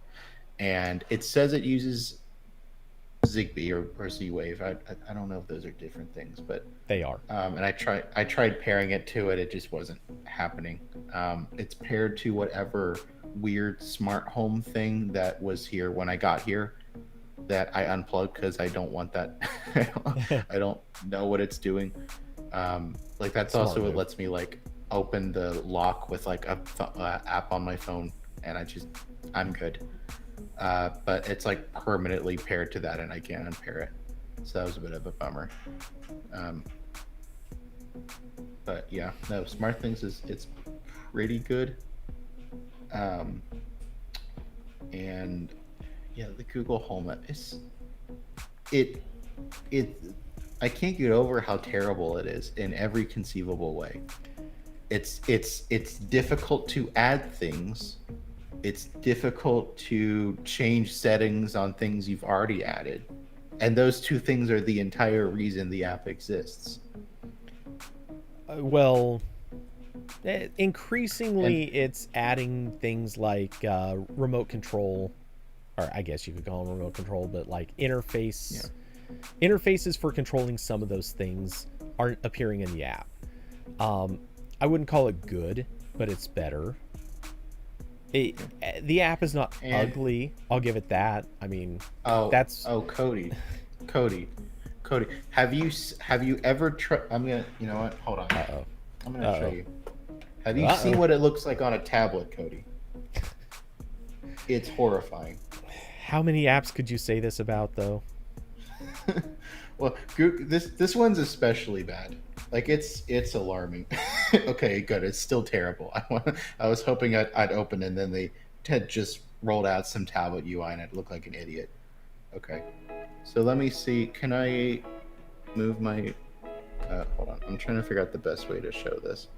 and it says it uses Zigbee or Z-Wave. I don't know if those are different things, but they are. And I tried pairing it to it. It just wasn't happening. It's paired to whatever weird smart home thing that was here when I got here, that I unplugged because I don't want that. I don't know what it's doing. Like, that's smart also move. It lets me like open the lock with like a app on my phone, and I'm good. But it's like permanently paired to that, and I can't unpair it. So that was a bit of a bummer. But yeah, no, SmartThings it's pretty good. And yeah, the Google Home app I can't get over how terrible it is in every conceivable way. It's difficult to add things. It's difficult to change settings on things you've already added. And those two things are the entire reason the app exists. Increasingly it's adding things like remote control, or I guess you could call them remote control, but like interfaces for controlling some of those things aren't appearing in the app. I wouldn't call it good, but it's better. The app is not ugly. I'll give it that. I mean, Cody Cody, have you ever tried? I'm gonna, you know what? Hold on. Uh-oh. I'm gonna show Uh-oh. you. Have you seen what it looks like on a tablet, Cody? It's horrifying. How many apps could you say this about, though? Well, this one's especially bad. Like it's alarming. Okay, good. It's still terrible. I was hoping I'd open and then they had just rolled out some tablet UI and I'd look like an idiot. Okay, so let me see. Can I move my? Hold on. I'm trying to figure out the best way to show this.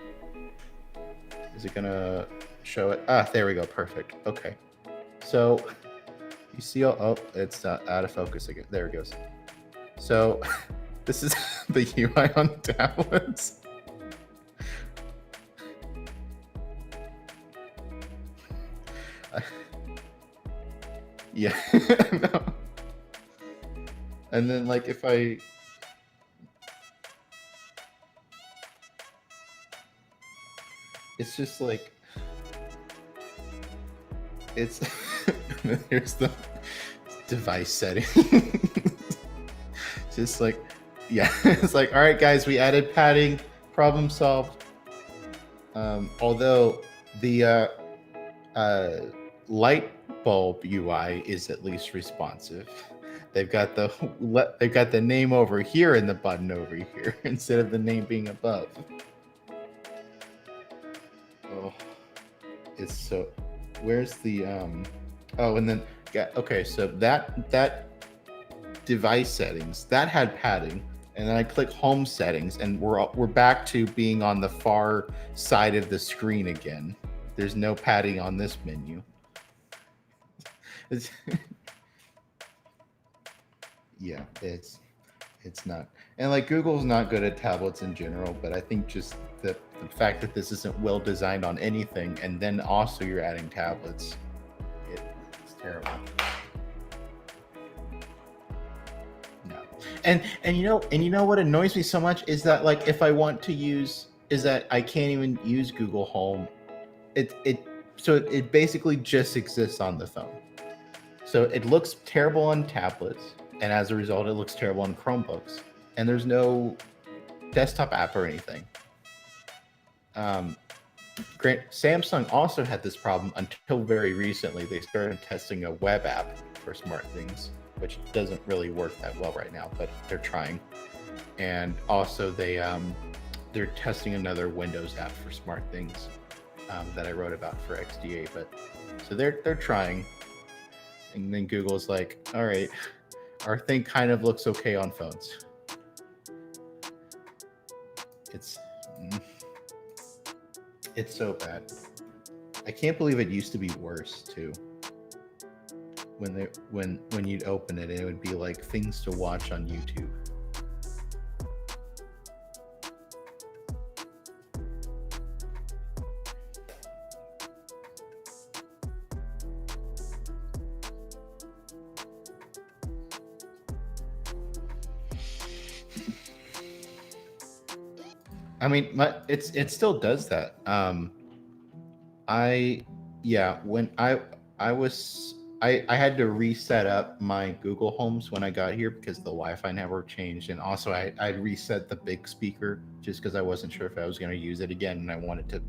Is it gonna show it? Ah, there we go. Perfect. Okay. So you see, oh, it's out of focus again. There it goes. So this is the UI on tablets. Yeah. No. And then like if I it's just like it's here's the device setting. Just like, yeah, it's like, all right, guys, we added padding, problem solved. Although the light bulb UI is at least responsive. They've got the name over here and the button over here instead of the name being above. Oh, it's so. Where's the Oh, and then okay, so that device settings that had padding, and then I click home settings, and we're back to being on the far side of the screen again. There's no padding on this menu. Yeah, it's not. And like Google's not good at tablets in general, but I think just the fact that this isn't well designed on anything, and then also you're adding tablets, it's terrible. No. And you know what annoys me so much is that like if I want to use is that I can't even use Google Home. So it basically just exists on the phone. So it looks terrible on tablets, and as a result, it looks terrible on Chromebooks. And there's no desktop app or anything. Samsung also had this problem until very recently. They started testing a web app for SmartThings, which doesn't really work that well right now, but they're trying. And also they're testing another Windows app for SmartThings that I wrote about for XDA. But so they're trying. And then Google's like, all right, our thing kind of looks okay on phones. It's so bad. I can't believe it used to be worse too. When you'd open it, it would be like things to watch on YouTube. I mean, it still does that. I had to reset up my Google Homes when I got here because the Wi-Fi network changed, and also I reset the big speaker just because I wasn't sure if I was going to use it again, and I wanted to,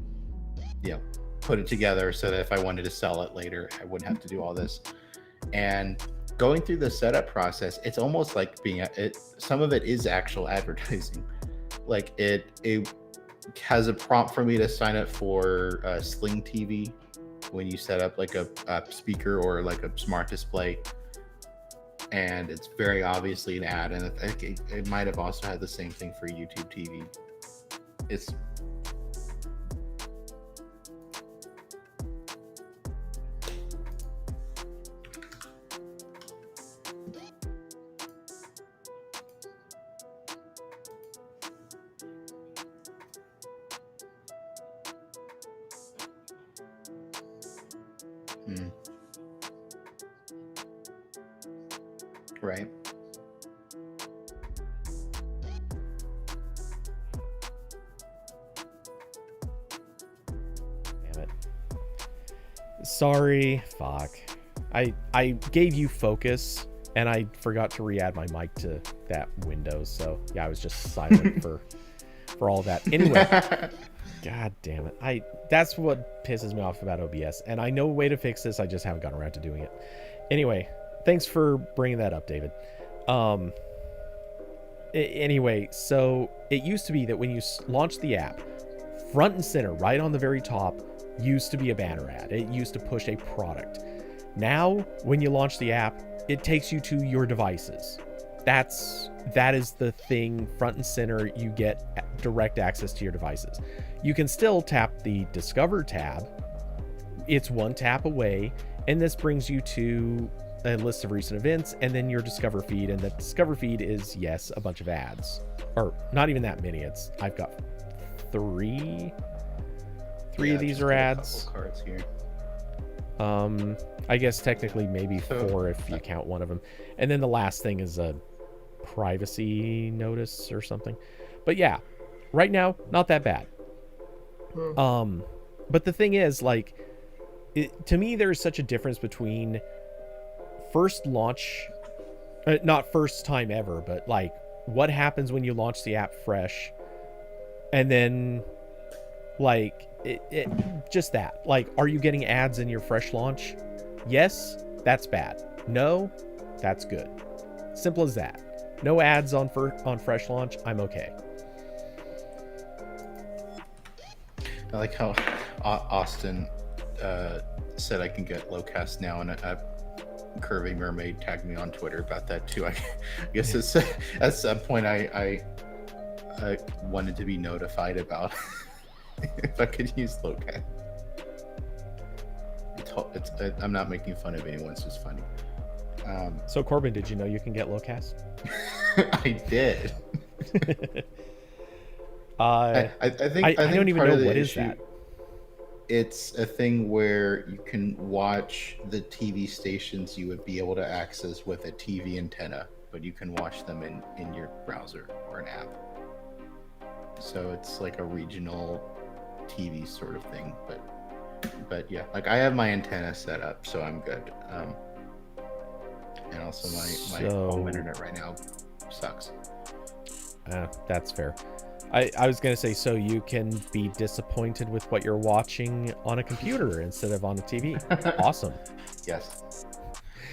put it together so that if I wanted to sell it later, I wouldn't have to do all this. And going through the setup process, it's almost like some of it is actual advertising. Like it has a prompt for me to sign up for Sling TV when you set up like a speaker or like a smart display, and it's very obviously an ad. And I think it might have also had the same thing for YouTube TV. It's right. Damn it. Sorry, fuck. I gave you focus And I forgot to re-add my mic to that window, so yeah, I was just silent for all that. Anyway, god damn it. That's what pisses me off about OBS, and I know a way to fix this, I just haven't gotten around to doing it. Anyway, thanks for bringing that up, David. Anyway, so it used to be that when you launch the app, front and center, right on the very top, used to be a banner ad. It used to push a product. Now, when you launch the app, it takes you to your devices. That is the thing, front and center. You get direct access to your devices. You can still tap the Discover tab. It's one tap away, and this brings you to a list of recent events and then your Discover feed. And the Discover feed is, yes, a bunch of ads, or not even that many. I've got three of these are ads. Cards here. I guess technically maybe 4 if you count one of them. And then the last thing is a privacy notice or something. But yeah, right now, not that bad. But the thing is, like, to me, there's such a difference between first launch, not first time ever, but like what happens when you launch the app fresh, and then like it just that, like, are you getting ads in your fresh launch? Yes, that's bad. No, that's good. Simple as that. No ads on fresh launch, I'm okay. I like how Austin said I can get Lowcast now, and Curvy Mermaid tagged me on Twitter about that too. I guess it's, at some point I wanted to be notified about if I could use Lowcast. I'm not making fun of anyone, it's just funny. So Corbin, did you know you can get Lowcast? I did. I don't even know what is that. It's a thing where you can watch the TV stations you would be able to access with a TV antenna, but you can watch them in your browser or an app. So it's like a regional TV sort of thing, but yeah, like I have my antenna set up, so I'm good. And also my home internet right now sucks. That's fair. I was going to say, so you can be disappointed with what you're watching on a computer instead of on a TV. Awesome. Yes.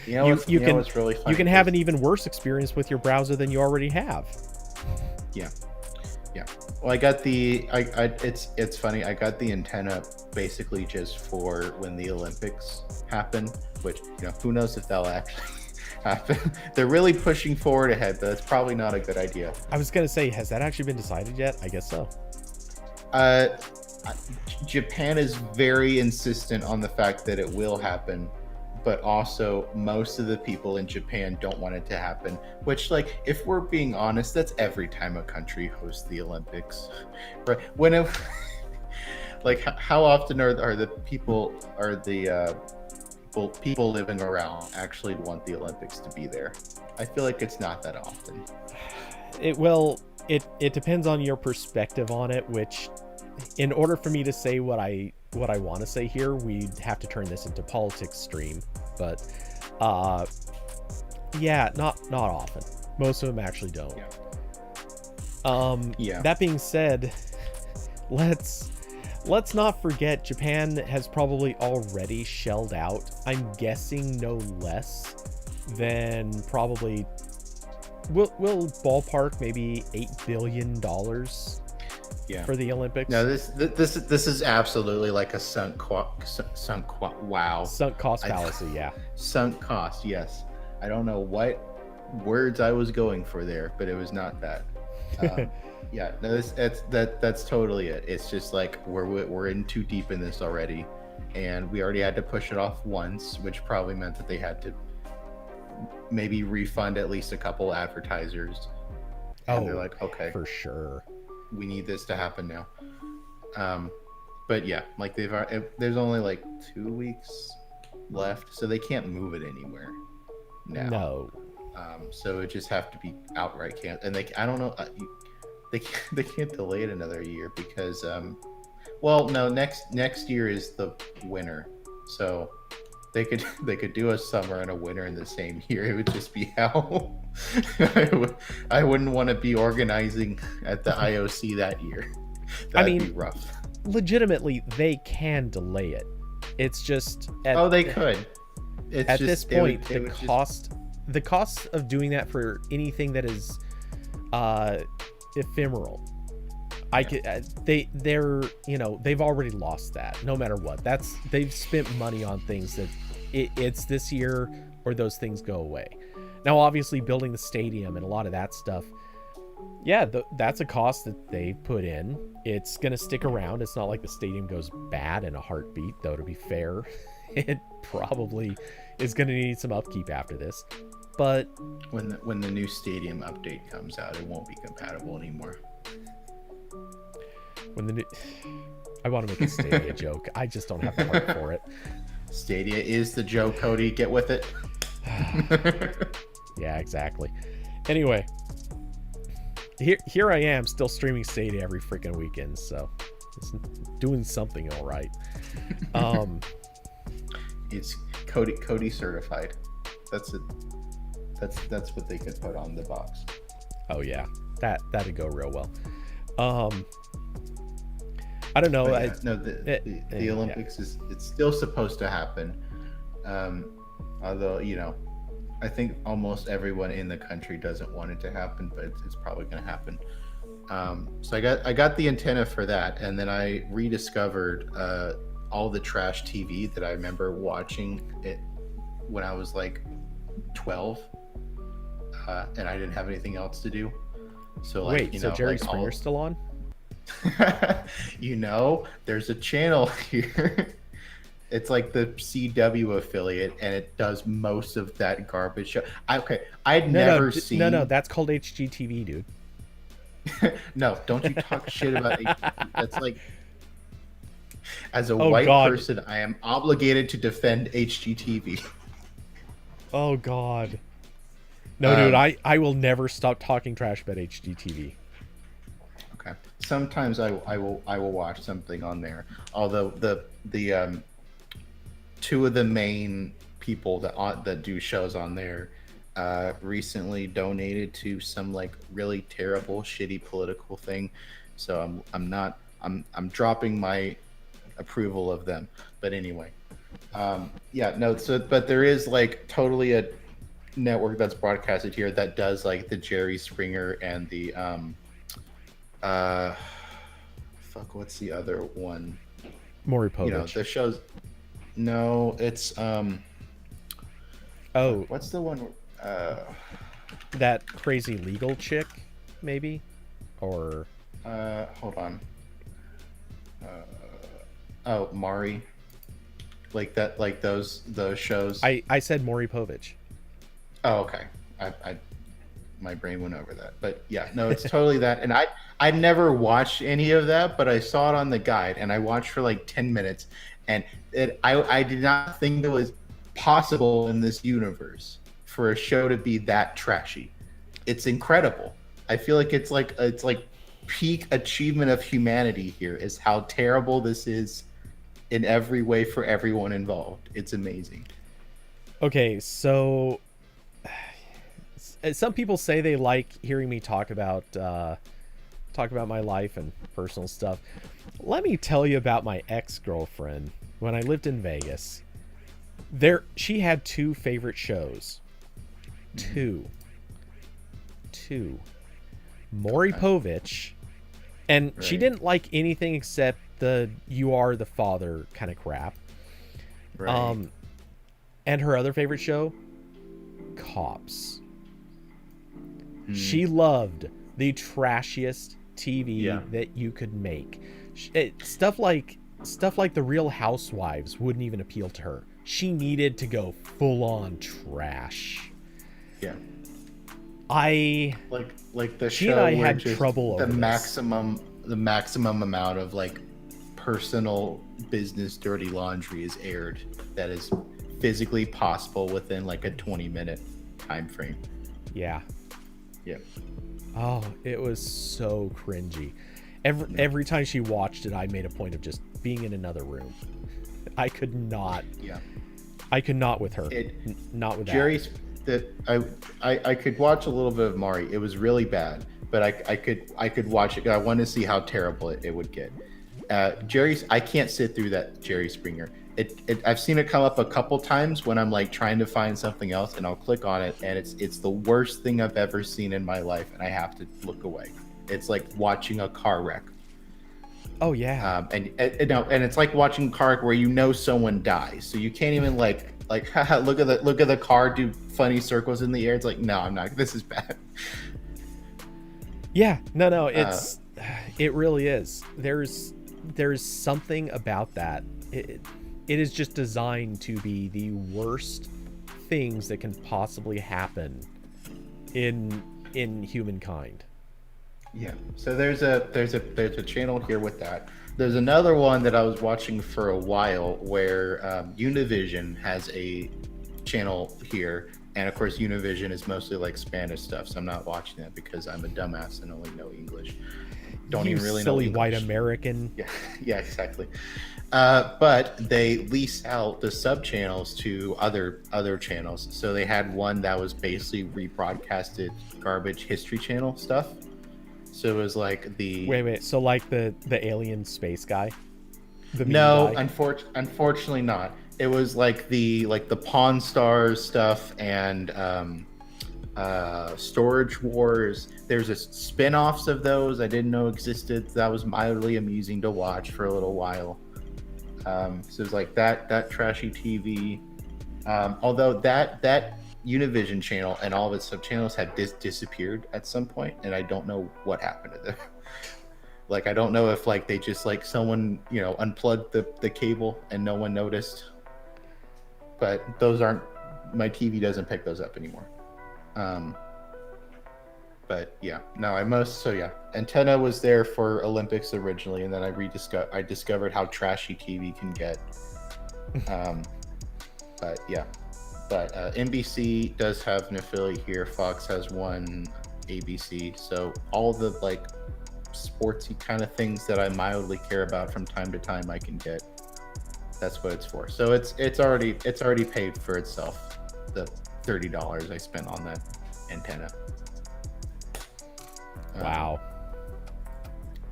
You know what's really funny? You can have an even worse experience with your browser than you already have. Yeah. Well, I got it's funny. I got the antenna basically just for when the Olympics happen, which, who knows if they'll actually happen. They're really pushing forward ahead, but that's probably not a good idea. I was going to say, has that actually been decided yet? I guess so. Japan is very insistent on the fact that it will happen, but also most of the people in Japan don't want it to happen, which, like, if we're being honest, that's every time a country hosts the Olympics, right? Like, how often are the people people living around actually want the Olympics to be there? I feel like it's not that often. It depends on your perspective on it, which, in order for me to say what I want to say here, we'd have to turn this into politics stream. But yeah, not often. Most of them actually don't. Yeah. That being said, let's not forget Japan has probably already shelled out, I'm guessing, no less than probably we'll ballpark maybe $8 billion for the Olympics. No, this is absolutely like a sunk cost fallacy. Yeah, sunk cost. Yes, I don't know what words I was going for there, but it was not that. Yeah, no, that's totally it. It's just like we're in too deep in this already, and we already had to push it off once, which probably meant that they had to maybe refund at least a couple advertisers. And they're like, okay, for sure, we need this to happen now. But yeah, like there's only like 2 weeks left, so they can't move it anywhere now. No. So it just have to be outright canceled, and I don't know. They can't delay it another year because, well, no, next year is the winter, so they could do a summer and a winter in the same year. It would just be hell. I wouldn't want to be organizing at the IOC that year. That'd be rough. Legitimately, they can delay it. It's just they could. It's at just, this point, the cost of doing that for anything that is ephemeral. They're they've already lost that. No matter what, they've spent money on things that it's this year or those things go away. Now, obviously, building the stadium and a lot of that stuff, that's a cost that they put in. It's gonna stick around. It's not like the stadium goes bad in a heartbeat, though. To be fair, it probably is gonna need some upkeep after this. But when the new stadium update comes out, it won't be compatible anymore. I want to make a Stadia joke. I just don't have the heart for it. Stadia is the joke, Cody. Get with it. Yeah, exactly. Anyway, here I am still streaming Stadia every freaking weekend, so it's doing something all right. It's Cody certified. That's it. That's what they could put on the box. Oh yeah, that'd go real well. I don't know. The Olympics it's still supposed to happen. Although I think almost everyone in the country doesn't want it to happen, but it's probably going to happen. So I got the antenna for that, and then I rediscovered all the trash TV that I remember watching it when I was like 12, and I didn't have anything else to do. So so Jerry Springer's still on? There's a channel here. It's like the CW affiliate, and it does most of that garbage show. I'd never seen. No, that's called HGTV, dude. No, don't you talk shit about HGTV. That's like, as a white person, I am obligated to defend HGTV. Oh God. No, dude, I will never stop talking trash about HGTV. Okay. Sometimes I will watch something on there. Although the two of the main people that do shows on there recently donated to some like really terrible, shitty political thing. So I'm dropping my approval of them. But anyway, but there is like totally a network that's broadcasted here that does like the Jerry Springer and the what's the other one? Maury Povich. The shows. No, it's what's the one? That crazy legal chick, maybe, or hold on. Maury. Like that, like those shows. I said Maury Povich. Oh, okay. I my brain went over that, but yeah, no, it's totally that. And I never watched any of that, but I saw it on the guide, and I watched for like 10 minutes, and I did not think it was possible in this universe for a show to be that trashy. It's incredible. I feel like it's like peak achievement of humanity here is how terrible this is in every way for everyone involved. It's amazing. Okay, so some people say they like hearing me talk about my life and personal stuff. Let me tell you about my ex-girlfriend. When I lived in Vegas, she had two favorite shows. Two. Maury Povich, and she didn't like anything except the "You Are the Father" kind of crap. Right. And her other favorite show, Cops. She loved the trashiest TV that you could make. Stuff like The Real Housewives wouldn't even appeal to her. She needed to go full on trash. Yeah. Like the she show and I where had just trouble over the this. maximum amount of like personal business dirty laundry is aired that is physically possible within like a 20-minute time frame. Yeah. Yeah. Oh, it was so cringy. Every time she watched it, I made a point of just being in another room. I could not. Yeah. I could not with her. It Not with that. Jerry's that I could watch a little bit of Mari. It was really bad, but I could watch it. I wanted to see how terrible it would get. Jerry's I can't sit through that Jerry Springer. I've seen it come up a couple times when I'm like trying to find something else, and I'll click on it, and it's the worst thing I've ever seen in my life, and I have to look away. It's like watching a car wreck. Oh yeah. And it's like watching a car wreck where you know someone dies, so you can't even like haha, look at the car do funny circles in the air. It's like, no, I'm not. This is bad. Yeah. No. It really is. There's something about that. It is just designed to be the worst things that can possibly happen in humankind. Yeah. So there's a channel here with that. There's another one that I was watching for a while where Univision has a channel here, and of course Univision is mostly like Spanish stuff, so I'm not watching that because I'm a dumbass and only know English. Don't You even really silly know English. white American. Yeah, exactly. But they lease out the sub channels to other channels. So they had one that was basically rebroadcasted garbage History Channel stuff. So it was like the Wait. So like the alien space guy? The meme no, guy? unfortunately not. It was like the Pawn Stars stuff and Storage Wars. There's a spin-offs of those I didn't know existed. That was mildly amusing to watch for a little while. So it was like that trashy TV. Although that Univision channel and all of its sub channels had disappeared at some point, and I don't know what happened to them. Like, I don't know if like they just like someone unplugged the cable and no one noticed. But those aren't, my TV doesn't pick those up anymore. But yeah, no, Antenna was there for Olympics originally, and then I discovered how trashy TV can get. But yeah, NBC does have an affiliate here. Fox has one, ABC. So all the like sportsy kind of things that I mildly care about from time to time, I can get. That's what it's for. So it's already paid for itself. The $30 I spent on that antenna. Wow.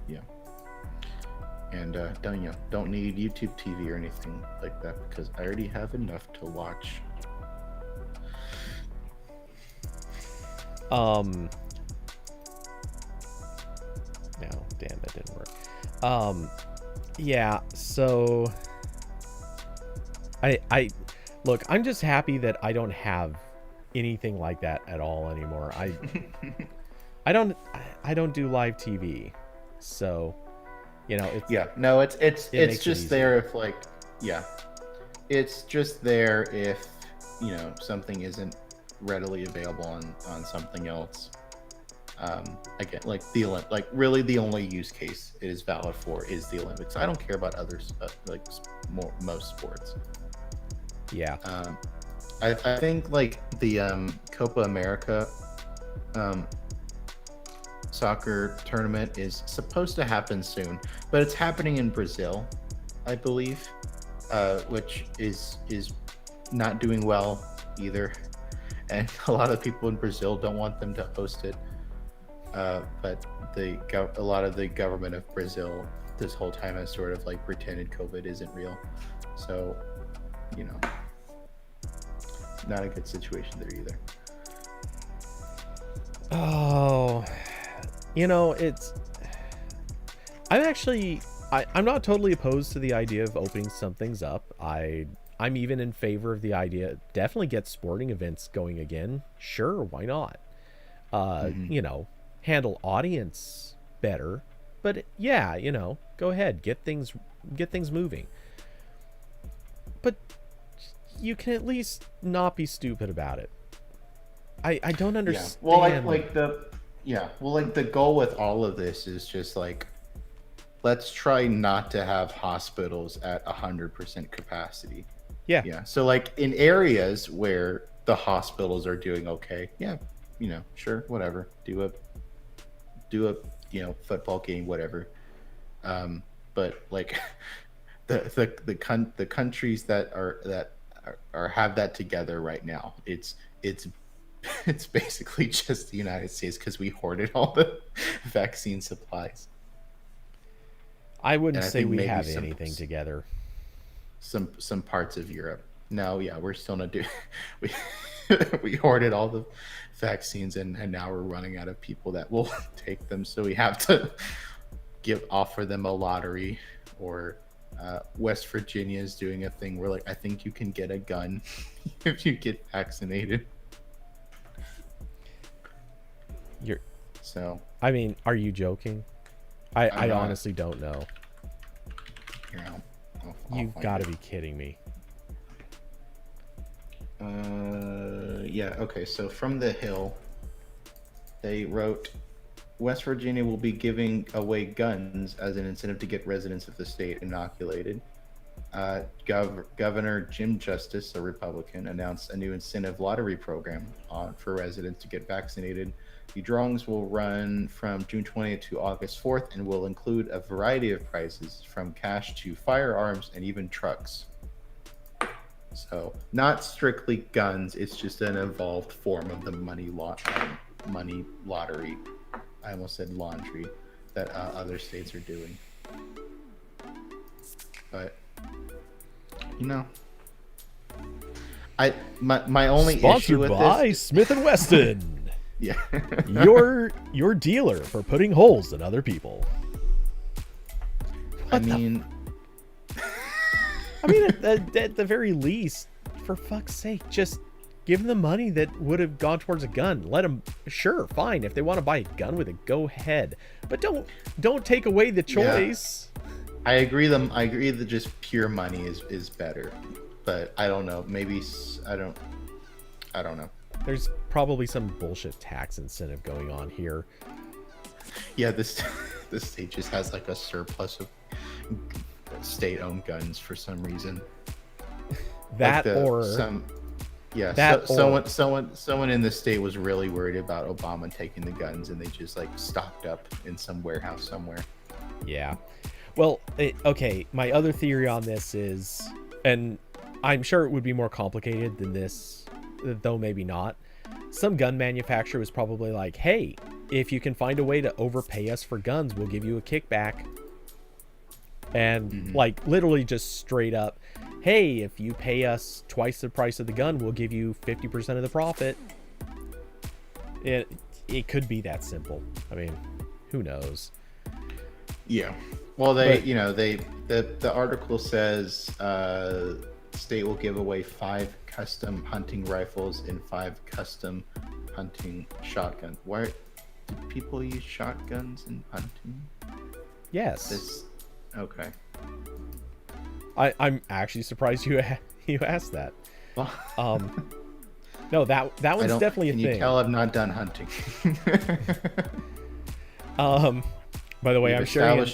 Yeah. And don't need YouTube TV or anything like that because I already have enough to watch. No, damn, that didn't work. Yeah, so I look, I'm just happy that I don't have anything like that at all anymore. I don't do live TV, so it's it's just there if like it's just there if something isn't readily available on something else. Again, like really the only use case it is valid for is the Olympics. I don't care about others, like most sports. Yeah. I think like the Copa America soccer tournament is supposed to happen soon, but it's happening in Brazil, I believe, which is not doing well either, and a lot of people in Brazil don't want them to host it. But a lot of the government of Brazil this whole time has sort of like pretended COVID isn't real, so not a good situation there either. Oh, it's. I'm not totally opposed to the idea of opening some things up. I'm even in favor of the idea. Definitely get sporting events going again. Sure, why not? Handle audience better. But yeah, go ahead, get things moving. But you can at least not be stupid about it. I don't understand. Yeah. Well, the goal with all of this is just like, let's try not to have hospitals at 100% capacity. Yeah. Yeah. So like in areas where the hospitals are doing okay, sure, whatever. Do a football game, whatever. But like the countries that or have that together right now. It's it's basically just the United States because we hoarded all the vaccine supplies. I wouldn't And I say think we maybe have anything together. Some parts of Europe. No, yeah, we're still not doing. We we hoarded all the vaccines, and now we're running out of people that will take them. So we have to offer them a lottery, or West Virginia is doing a thing where, like, I think you can get a gun if you get vaccinated. You're. So I mean, are you joking? I I'm not. honestly don't know. Here, I'll You've find got it. to be kidding me. Yeah, okay, so from the Hill, they wrote, West Virginia will be giving away guns as an incentive to get residents of the state inoculated. Governor Jim Justice, a Republican, announced a new incentive lottery program for residents to get vaccinated. The drawings will run from June 20th to August 4th and will include a variety of prizes, from cash to firearms and even trucks. So, not strictly guns, it's just an evolved form of the money lottery. I almost said laundry, that other states are doing. But, you know, my only issue Sponsored with by this, Smith & Wesson, yeah, your dealer for putting holes in other people. I mean, at the very least, for fuck's sake, just give them the money that would have gone towards a gun. Let them, sure, fine. If they want to buy a gun with it, go ahead. But don't take away the choice. Yeah. I agree that just pure money is better. But I don't know. Maybe I don't know. There's probably some bullshit tax incentive going on here. Yeah, this state just has like a surplus of state-owned guns for some reason. That like or someone in the state was really worried about Obama taking the guns, and they just like stocked up in some warehouse somewhere. Yeah. Well, okay. My other theory on this is, and I'm sure it would be more complicated than this, though maybe not. Some gun manufacturer was probably like, hey, if you can find a way to overpay us for guns, we'll give you a kickback. And like literally just straight up, hey, if you pay us twice the price of the gun, we'll give you 50% of the profit. It could be that simple. I mean, who knows? Yeah. Well, the article says state will give away 5 custom hunting rifles and 5 custom hunting shotguns. Why do people use shotguns in hunting? Yes. Okay. I'm actually surprised you asked that. No, that one's definitely a thing. Can you tell I've not done hunting? By the way, I'm sure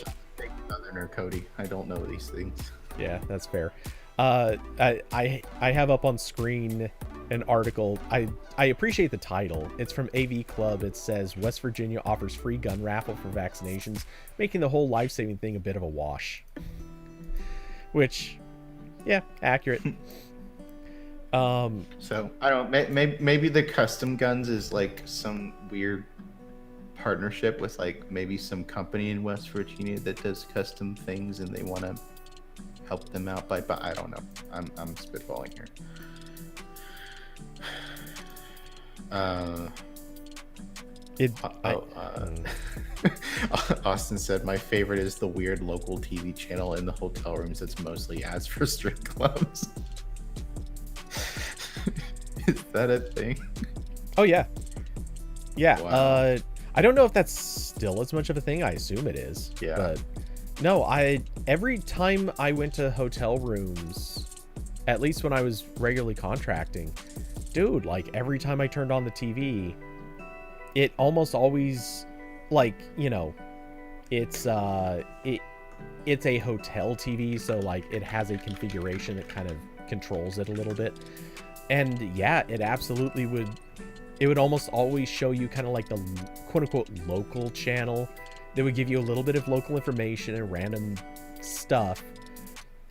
Southerner Cody. I don't know these things. Yeah, that's fair. I have up on screen an article. I appreciate the title. It's from AV Club. It says West Virginia offers free gun raffle for vaccinations, making the whole life-saving thing a bit of a wash. Which, yeah, accurate. So I don't. Maybe the custom guns is like some weird partnership with like maybe some company in West Virginia that does custom things, and they want to help them out. But I don't know. I'm spitballing here. Austin said my favorite is the weird local TV channel in the hotel rooms that's mostly ads for strip clubs. Is that a thing? Oh yeah. Wow. I don't know if that's still as much of a thing. I assume it is. Yeah. But no, every time I went to hotel rooms, at least when I was regularly contracting, dude, like every time I turned on the TV, it almost always, like, you know, it's a hotel TV, so like it has a configuration that kind of controls it a little bit. And yeah, it absolutely would. It would almost always show you kind of like the quote-unquote local channel that would give you a little bit of local information and random stuff.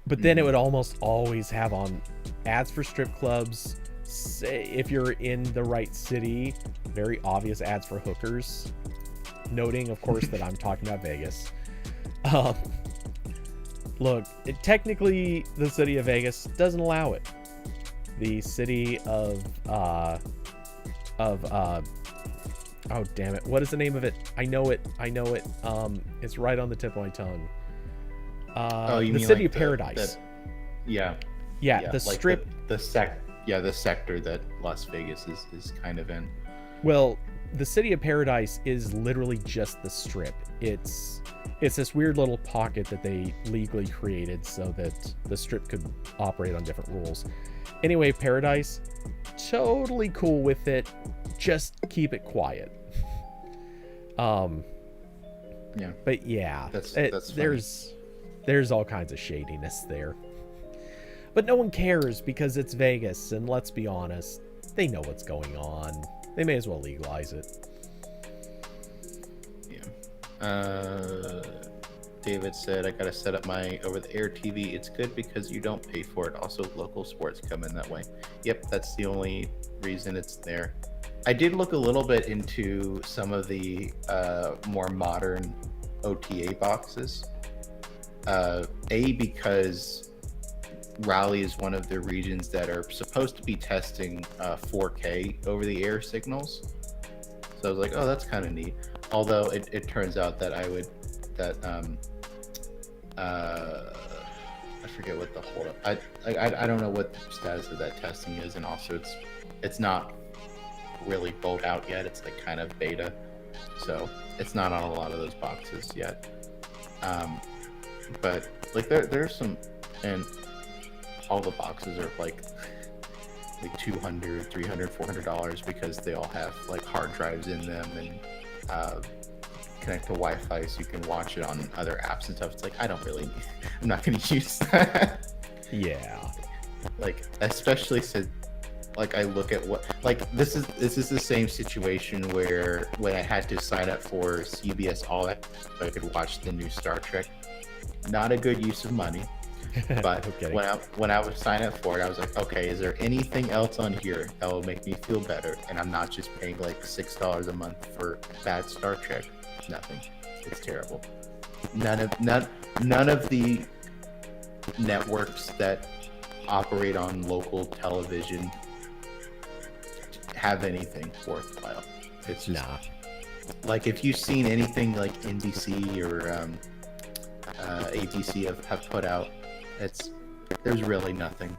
But then it would almost always have on ads for strip clubs. Say if you're in the right city, very obvious ads for hookers. Noting, of course, that I'm talking about Vegas. Look, technically, the city of Vegas doesn't allow it. The city of oh damn it, what is the name of it? I know it. It's right on the tip of my tongue. You the mean city like of Paradise. Yeah, the like strip. the sector that Las Vegas is kind of in. Well, the city of Paradise is literally just the strip. It's this weird little pocket that they legally created so that the strip could operate on different rules. Anyway, Paradise, totally cool with it. Just keep it quiet. Yeah. But yeah, that's there's all kinds of shadiness there. But no one cares because it's Vegas, and let's be honest, they know what's going on. They may as well legalize it. Yeah. David said, I gotta set up my over-the-air TV. It's good because you don't pay for it. Also, local sports come in that way. Yep, that's the only reason it's there. I did look a little bit into some of the more modern OTA boxes. Because Raleigh is one of the regions that are supposed to be testing 4K over-the-air signals. So I was like, oh, that's kind of neat. Although it turns out that I forget what the holdup. I don't know what the status of that testing is, and also it's not really rolled out yet. It's like kind of beta, so it's not on a lot of those boxes yet. But like there's some, and all the boxes are like $200, $300, $400 because they all have like hard drives in them and connect to Wi-Fi so you can watch it on other apps and stuff. It's like, I'm not going to use that. Yeah. Like, especially since like I look at what, like this is the same situation where when I had to sign up for CBS All Access so I could watch the new Star Trek. Not a good use of money. But when I was signing up for it, I was like, okay, is there anything else on here that will make me feel better? And I'm not just paying like $6 a month for bad Star Trek. Nothing. It's terrible. None of the networks that operate on local television have anything worthwhile. It's just like if you've seen anything like NBC or ABC have put out, there's really nothing.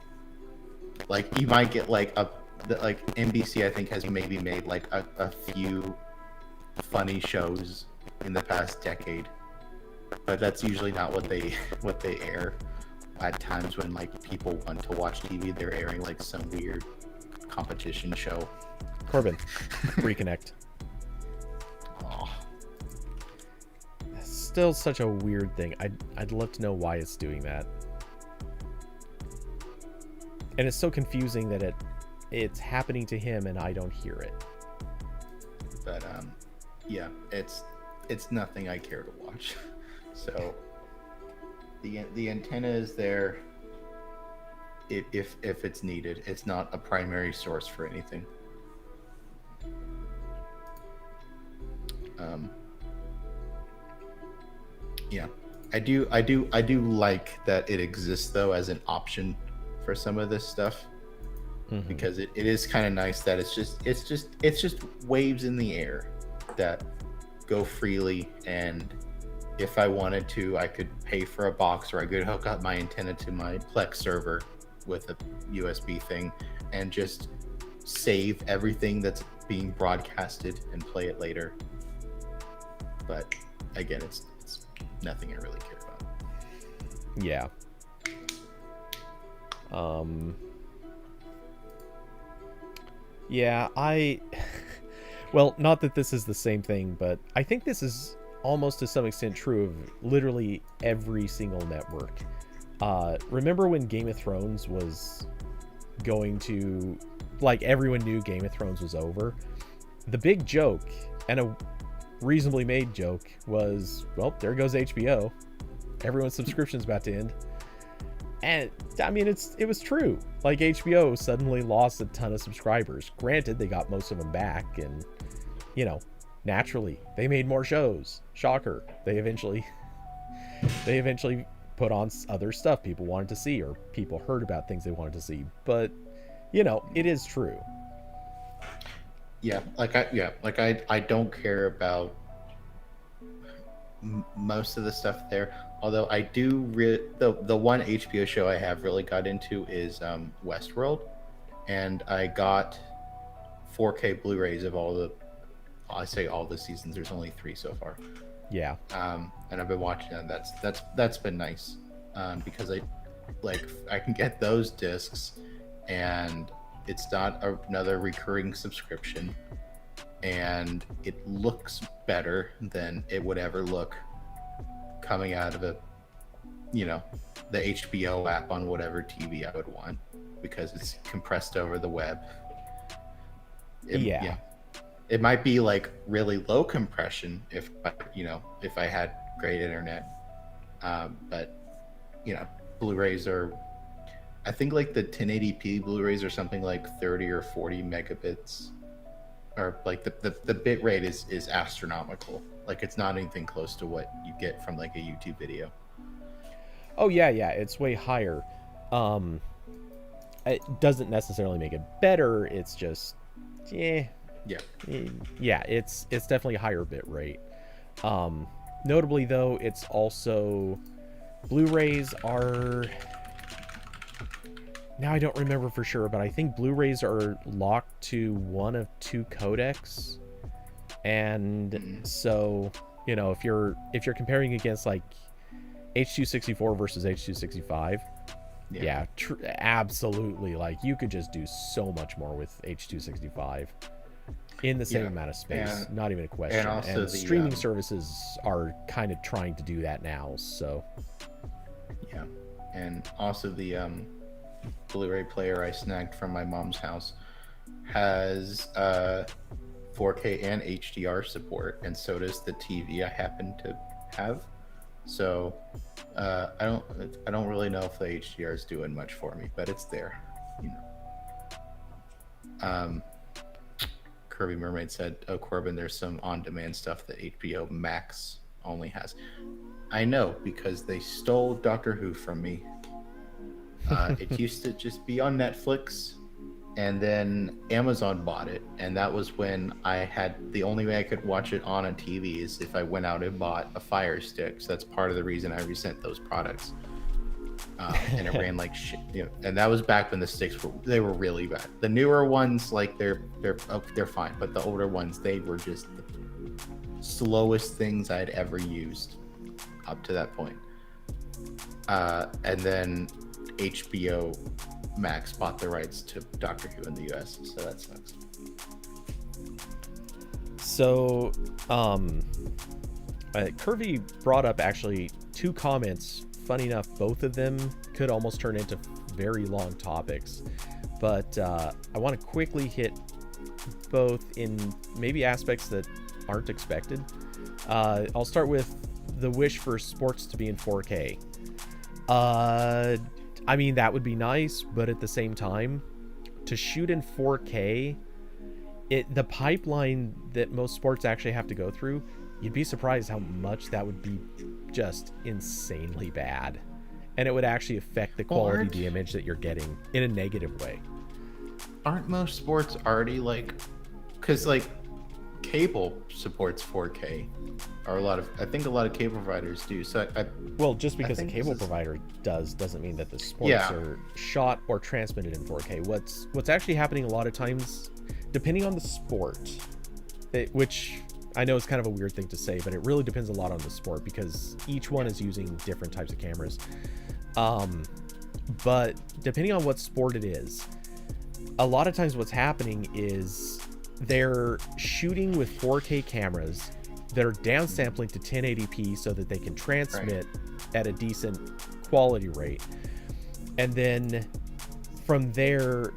Like you might get like NBC I think has maybe made like a few funny shows in the past decade, but that's usually not what they air. At times when like people want to watch TV, they're airing like some weird competition show. Corbin, reconnect. Oh. Still such a weird thing. I'd love to know why it's doing that. And it's so confusing that it's happening to him and I don't hear it. But yeah, it's nothing I care to watch. So the antenna is there if it's needed. It's not a primary source for anything. Yeah, I do like that it exists though as an option for some of this stuff, because it is kind of nice that it's just waves in the air that go freely, and if I wanted to, I could pay for a box, or I could hook up my antenna to my Plex server with a USB thing and just save everything that's being broadcasted and play it later. But again, it's nothing I really care about. Yeah. Yeah, well, not that this is the same thing, but I think this is almost to some extent true of literally every single network. Remember when Game of Thrones was going to, like, everyone knew Game of Thrones was over? The big joke, and a reasonably made joke, was, well, there goes HBO. Everyone's subscription's about to end. And I mean, it was true. Like, HBO suddenly lost a ton of subscribers. Granted, they got most of them back, and naturally they made more shows. Shocker. They eventually put on other stuff people wanted to see, or people heard about things they wanted to see. But it is true. Yeah, I don't care about most of the stuff there. Although I do, the one HBO show I have really got into is Westworld, and I got 4K Blu-rays of all the seasons. There's only 3 so far. Yeah. And I've been watching them. That's been nice, because I can get those discs, and it's not another recurring subscription, and it looks better than it would ever look coming out of the HBO app on whatever TV I would want, because it's compressed over the web. It might be like really low compression if I had great internet, but Blu-rays are, I think like the 1080p Blu-rays are something like 30 or 40 megabits, or like the bit rate is astronomical. Like, it's not anything close to what you get from like a YouTube video. Oh yeah, it's way higher. It doesn't necessarily make it better. It's just, it's definitely a higher bit rate. Notably though, it's also, Blu-rays are, now I don't remember for sure, but I think Blu-rays are locked to one of 2 codecs. And so, if you're comparing against like H.264 versus H.265, absolutely, like, you could just do so much more with H.265 in the same amount of space. Not even a question. And also the streaming services are kind of trying to do that now. So and also the Blu-ray player I snagged from my mom's house has 4K and HDR support, and so does the TV I happen to have. So I don't really know if the HDR is doing much for me, but it's there. Kirby Mermaid said, "Oh, Corbin, there's some on-demand stuff that HBO Max only has." I know, because they stole Doctor Who from me. It used to just be on Netflix, and then Amazon bought it, and that was when the only way I could watch it on a TV is if I went out and bought a Fire Stick. So that's part of the reason I resent those products. And it ran like shit, and that was back when the sticks were really bad. The newer ones, like, they're fine, but the older ones, they were just the slowest things I'd ever used up to that point. And then HBO Max bought the rights to Doctor Who in the US, so that sucks. So, Kirby brought up actually 2 comments. Funny enough, both of them could almost turn into very long topics, but I want to quickly hit both in maybe aspects that aren't expected. I'll start with the wish for sports to be in 4K. I mean, that would be nice, but at the same time, to shoot in 4K, the pipeline that most sports actually have to go through, you'd be surprised how much that would be just insanely bad. And it would actually affect the quality of the image that you're getting in a negative way. Aren't most sports already because cable supports 4K, or I think a lot of cable providers do. So well, just because a cable provider doesn't mean that the sports are shot or transmitted in 4K. What's actually happening a lot of times, depending on the sport, which I know is kind of a weird thing to say, but it really depends a lot on the sport, because each one is using different types of cameras. But depending on what sport it is, a lot of times what's happening is they're shooting with 4K cameras that are downsampling to 1080p so that they can transmit at a decent quality rate. And then from there,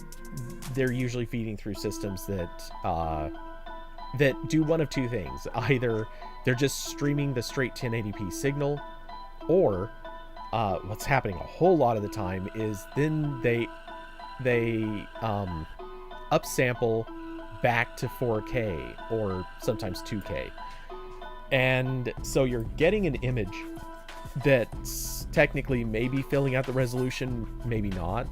they're usually feeding through systems that do one of 2 things. Either they're just streaming the straight 1080p signal, or what's happening a whole lot of the time is then they upsample back to 4K or sometimes 2K. And so you're getting an image that's technically maybe filling out the resolution, maybe not.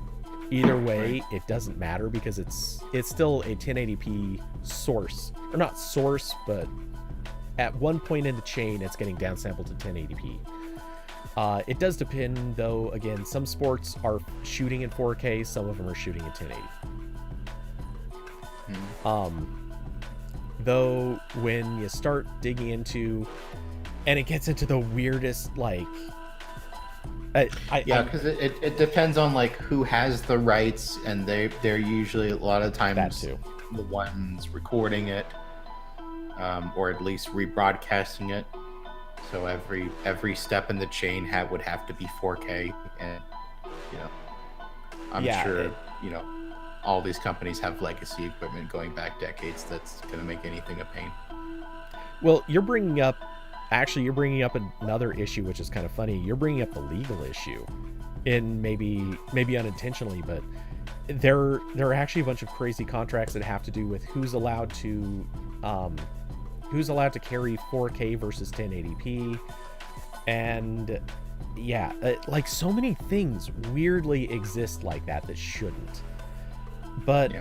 Either way, it doesn't matter because it's still a 1080p source. Or not source, but at one point in the chain, it's getting downsampled to 1080p. It does depend, though. Again, some sports are shooting in 4K, some of them are shooting in 1080. Though, when you start digging into, and it gets into the weirdest, like, because it depends on like who has the rights, and they're usually a lot of times the ones recording it, or at least rebroadcasting it. So every step in the chain would have to be 4K, and I'm sure all these companies have legacy equipment going back decades that's going to make anything a pain. Well, you're bringing up another issue, which is kind of funny. You're bringing up the legal issue, in maybe unintentionally, but there are actually a bunch of crazy contracts that have to do with who's allowed to carry 4K versus 1080p, and like so many things weirdly exist like that shouldn't. But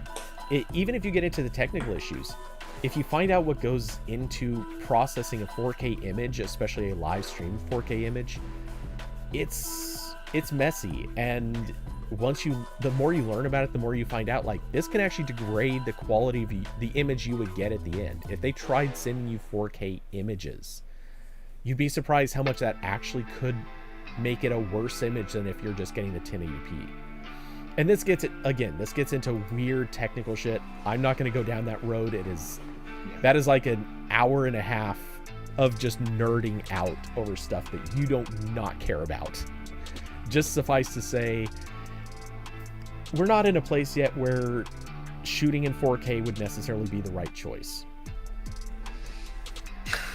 even if you get into the technical issues, if you find out what goes into processing a 4K image, especially a live stream 4K image, it's messy. And the more you learn about it, the more you find out, like, this can actually degrade the quality of the image you would get at the end. If they tried sending you 4K images, you'd be surprised how much that actually could make it a worse image than if you're just getting the 1080p. And this gets into weird technical shit. I'm not going to go down that road. That is like an hour and a half of just nerding out over stuff that you don't not care about. Just suffice to say, we're not in a place yet where shooting in 4K would necessarily be the right choice.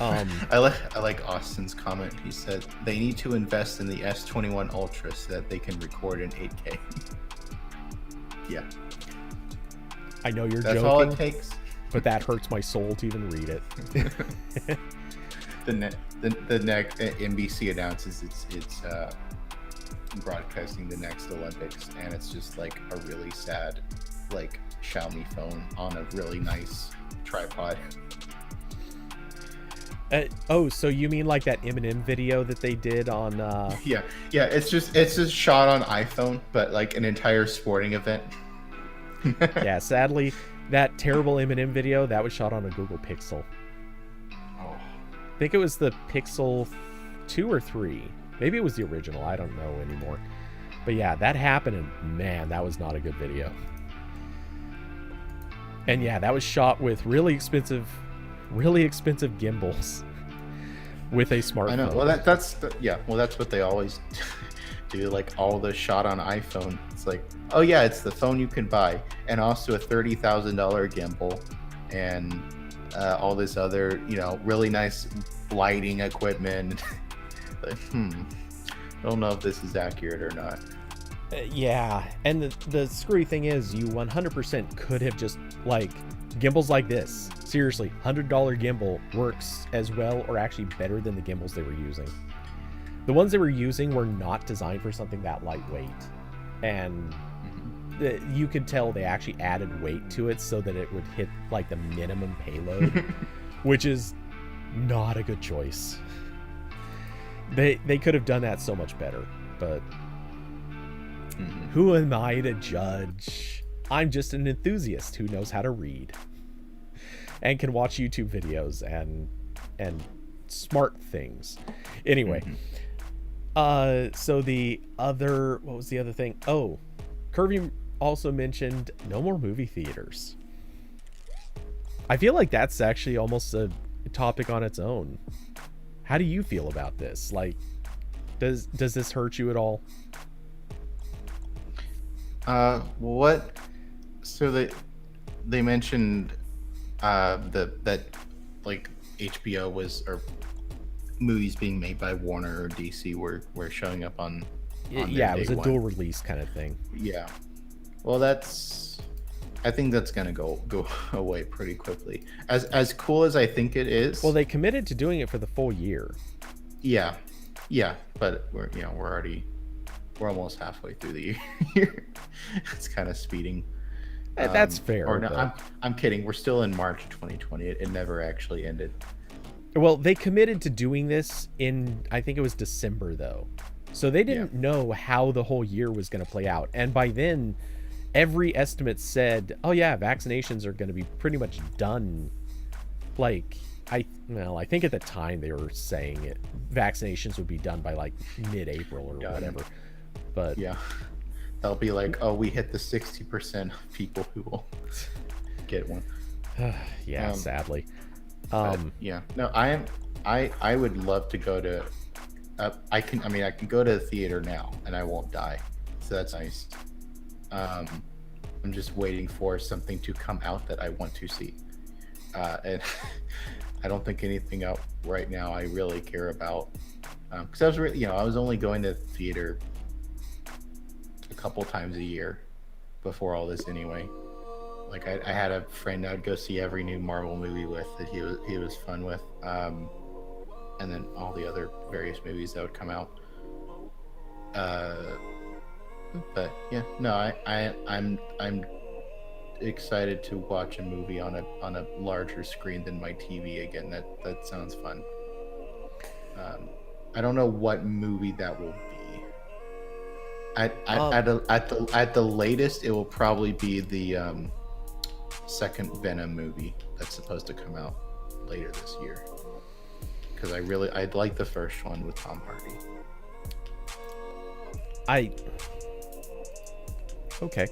I like Austin's comment. He said they need to invest in the S21 Ultra so that they can record in 8K. Yeah. I know you're That's joking. all it takes. But that hurts my soul to even read it. The next NBC announces it's broadcasting the next Olympics, and it's just like a really sad, like, Xiaomi phone on a really nice tripod. So you mean like that Eminem video that they did on? Yeah. It's just shot on iPhone, but like an entire sporting event. Yeah, sadly, that terrible Eminem video that was shot on a Google Pixel. Oh. I think it was the Pixel 2 or 3. Maybe it was the original. I don't know anymore. But yeah, that happened, and man, that was not a good video. And yeah, that was shot with really expensive gimbals with a smartphone. I know. Well, that's what they always do. Like, all the shot on iPhone. It's like, oh yeah, it's the phone you can buy, and also a $30,000 gimbal, and all this other, really nice lighting equipment. Like, I don't know if this is accurate or not. Yeah, and the screwy thing is, you 100% could have just, like, gimbals like this. Seriously, $100 gimbal works as well or actually better than the gimbals they were using. The ones they were using were not designed for something that lightweight, and you could tell they actually added weight to it so that it would hit like the minimum payload, which is not a good choice. They could have done that so much better, but who am I to judge? I'm just an enthusiast who knows how to read and can watch YouTube videos and smart things. Anyway, so what was the other thing? Oh, Kirby also mentioned no more movie theaters. I feel like that's actually almost a topic on its own. How do you feel about this? Like, does this hurt you at all? What? So they mentioned that like HBO or movies being made by Warner or DC were showing up on Yeah, it was day a one. dual release kind of thing. Yeah. Well, I think that's gonna go away pretty quickly. As cool as I think it is. Well, they committed to doing it for the full year. Yeah, but we're almost halfway through the year. It's kind of speeding. That's fair. Or no, but... I'm kidding. We're still in March 2020. It never actually ended. Well, they committed to doing this in, I think it was December, though. So they didn't know how the whole year was going to play out. And by then, every estimate said, oh yeah, vaccinations are going to be pretty much done. Like, I think at the time they were saying vaccinations would be done by like mid-April or whatever. But yeah, they'll be like, oh, we hit the 60% of people who will get one. Yeah, sadly. Yeah, no, I would love to go to. I can go to the theater now and I won't die, so that's nice. I'm just waiting for something to come out that I want to see, and I don't think anything out right now I really care about, because I was only going to the theater a couple times a year before all this anyway. Like I had a friend I'd go see every new Marvel movie with that he was fun with, and then all the other various movies that would come out. But yeah, no, I'm excited to watch a movie on a larger screen than my TV again. That sounds fun. I don't know what movie that will be. At the latest, it will probably be the second Venom movie that's supposed to come out later this year. Because I'd like the first one with Tom Hardy. Okay.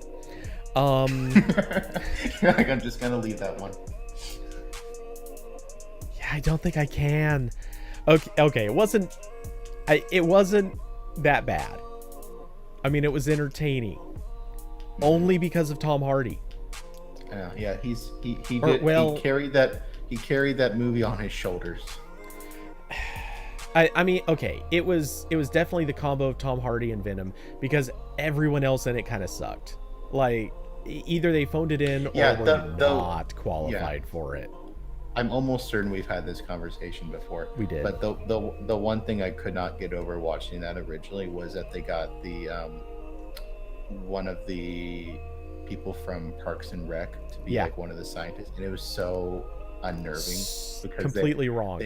I'm just gonna leave that one. Yeah, I don't think I can. Okay. It wasn't that bad. I mean, it was entertaining, only because of Tom Hardy. Yeah, he carried that movie on his shoulders. I mean, okay, it was definitely the combo of Tom Hardy and Venom, because everyone else in it kind of sucked. Like, either they phoned it in or were not qualified for it. I'm almost certain we've had this conversation before. We did. But the one thing I could not get over watching that originally was that they got the one of the people from Parks and Rec to be like one of the scientists, and it was so unnerving because completely wrong.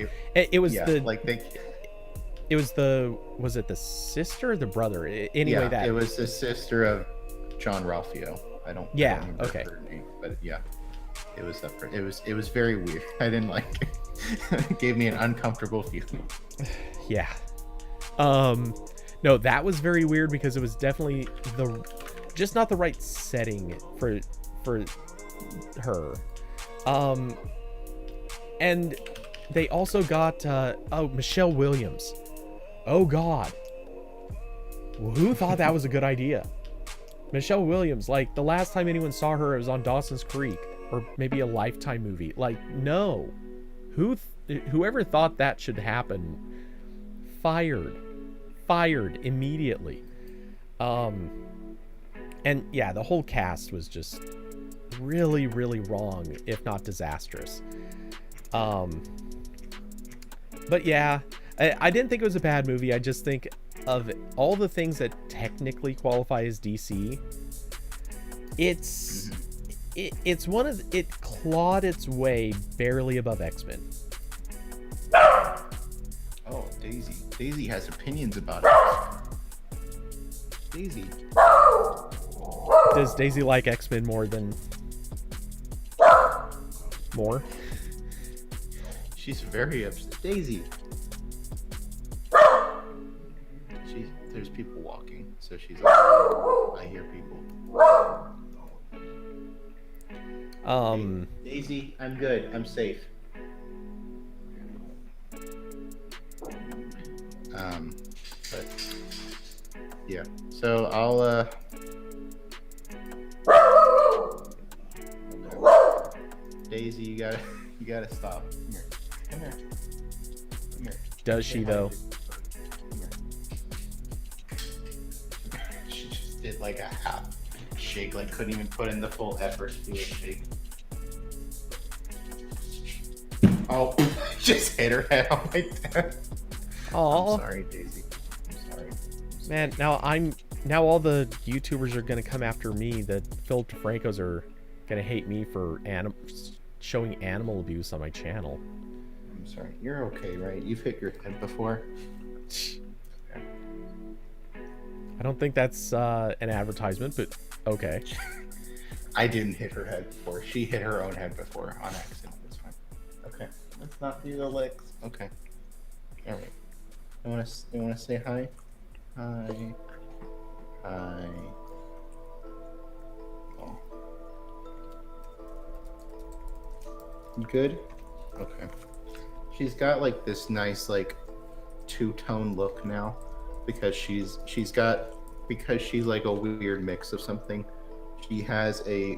Was it the sister or the brother? Anyway, it was the sister of John Ralphio. I don't remember her name, but yeah, it was that. It was very weird. I didn't like it. It gave me an uncomfortable feeling. Yeah. No, that was very weird because it was definitely just not the right setting for her. And they also got Michelle Williams. Oh God. Who thought that was a good idea? Michelle Williams, like, the last time anyone saw her, it was on Dawson's Creek, or maybe a Lifetime movie. Like, no. Whoever thought that should happen, fired immediately. And yeah, the whole cast was just really, really wrong, if not disastrous. But yeah, I didn't think it was a bad movie. I just think of all the things that technically qualify as DC, it clawed its way barely above X-Men. Oh, Daisy has opinions about it. Daisy. Does Daisy like X-Men more? She's very upset. Daisy. There's people walking, so she's like, I hear people. Hey, Daisy, I'm good. I'm safe. But yeah. So I'll Daisy, you gotta stop. Come here. Does she though? shake. Like, couldn't even put in the full effort to do a shake. Oh, just hit her head on my desk. Oh, I'm sorry, Daisy. I'm sorry. man. Now all the YouTubers are gonna come after me. The Philip DeFrancos are gonna hate me for showing animal abuse on my channel. I'm sorry. You're okay, right? You've hit your head before. I don't think that's an advertisement, but okay. I didn't hit her head before. She hit her own head before on accident. That's fine. Okay. Let's not do the licks. Okay. All right. You wanna say hi? Hi. Hi. Oh. You good? Okay. She's got like this nice like two-tone look now because she's like a weird mix of something. She has a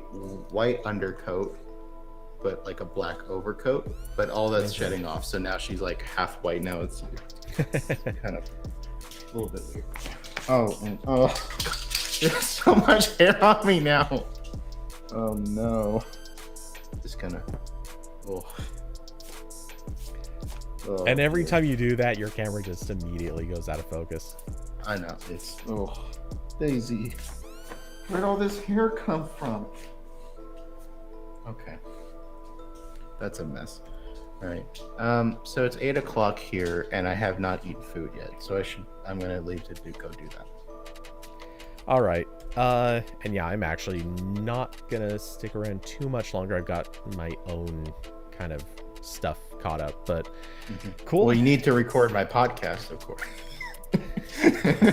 white undercoat but like a black overcoat, but all that's shedding off, so now she's like half white. Now it's kind of a little bit weird. Oh, there's so much hair on me now. Oh no. Just gonna and every time you do that, your camera just immediately goes out of focus. I know. It's Daisy. Where'd all this hair come from? Okay. That's a mess. All right. So it's 8 o'clock here, and I have not eaten food yet. So I'm gonna leave to go do that. All right. And yeah, I'm actually not gonna stick around too much longer. I've got my own kind of stuff caught up, but cool. Well, you need to record my podcast, of course.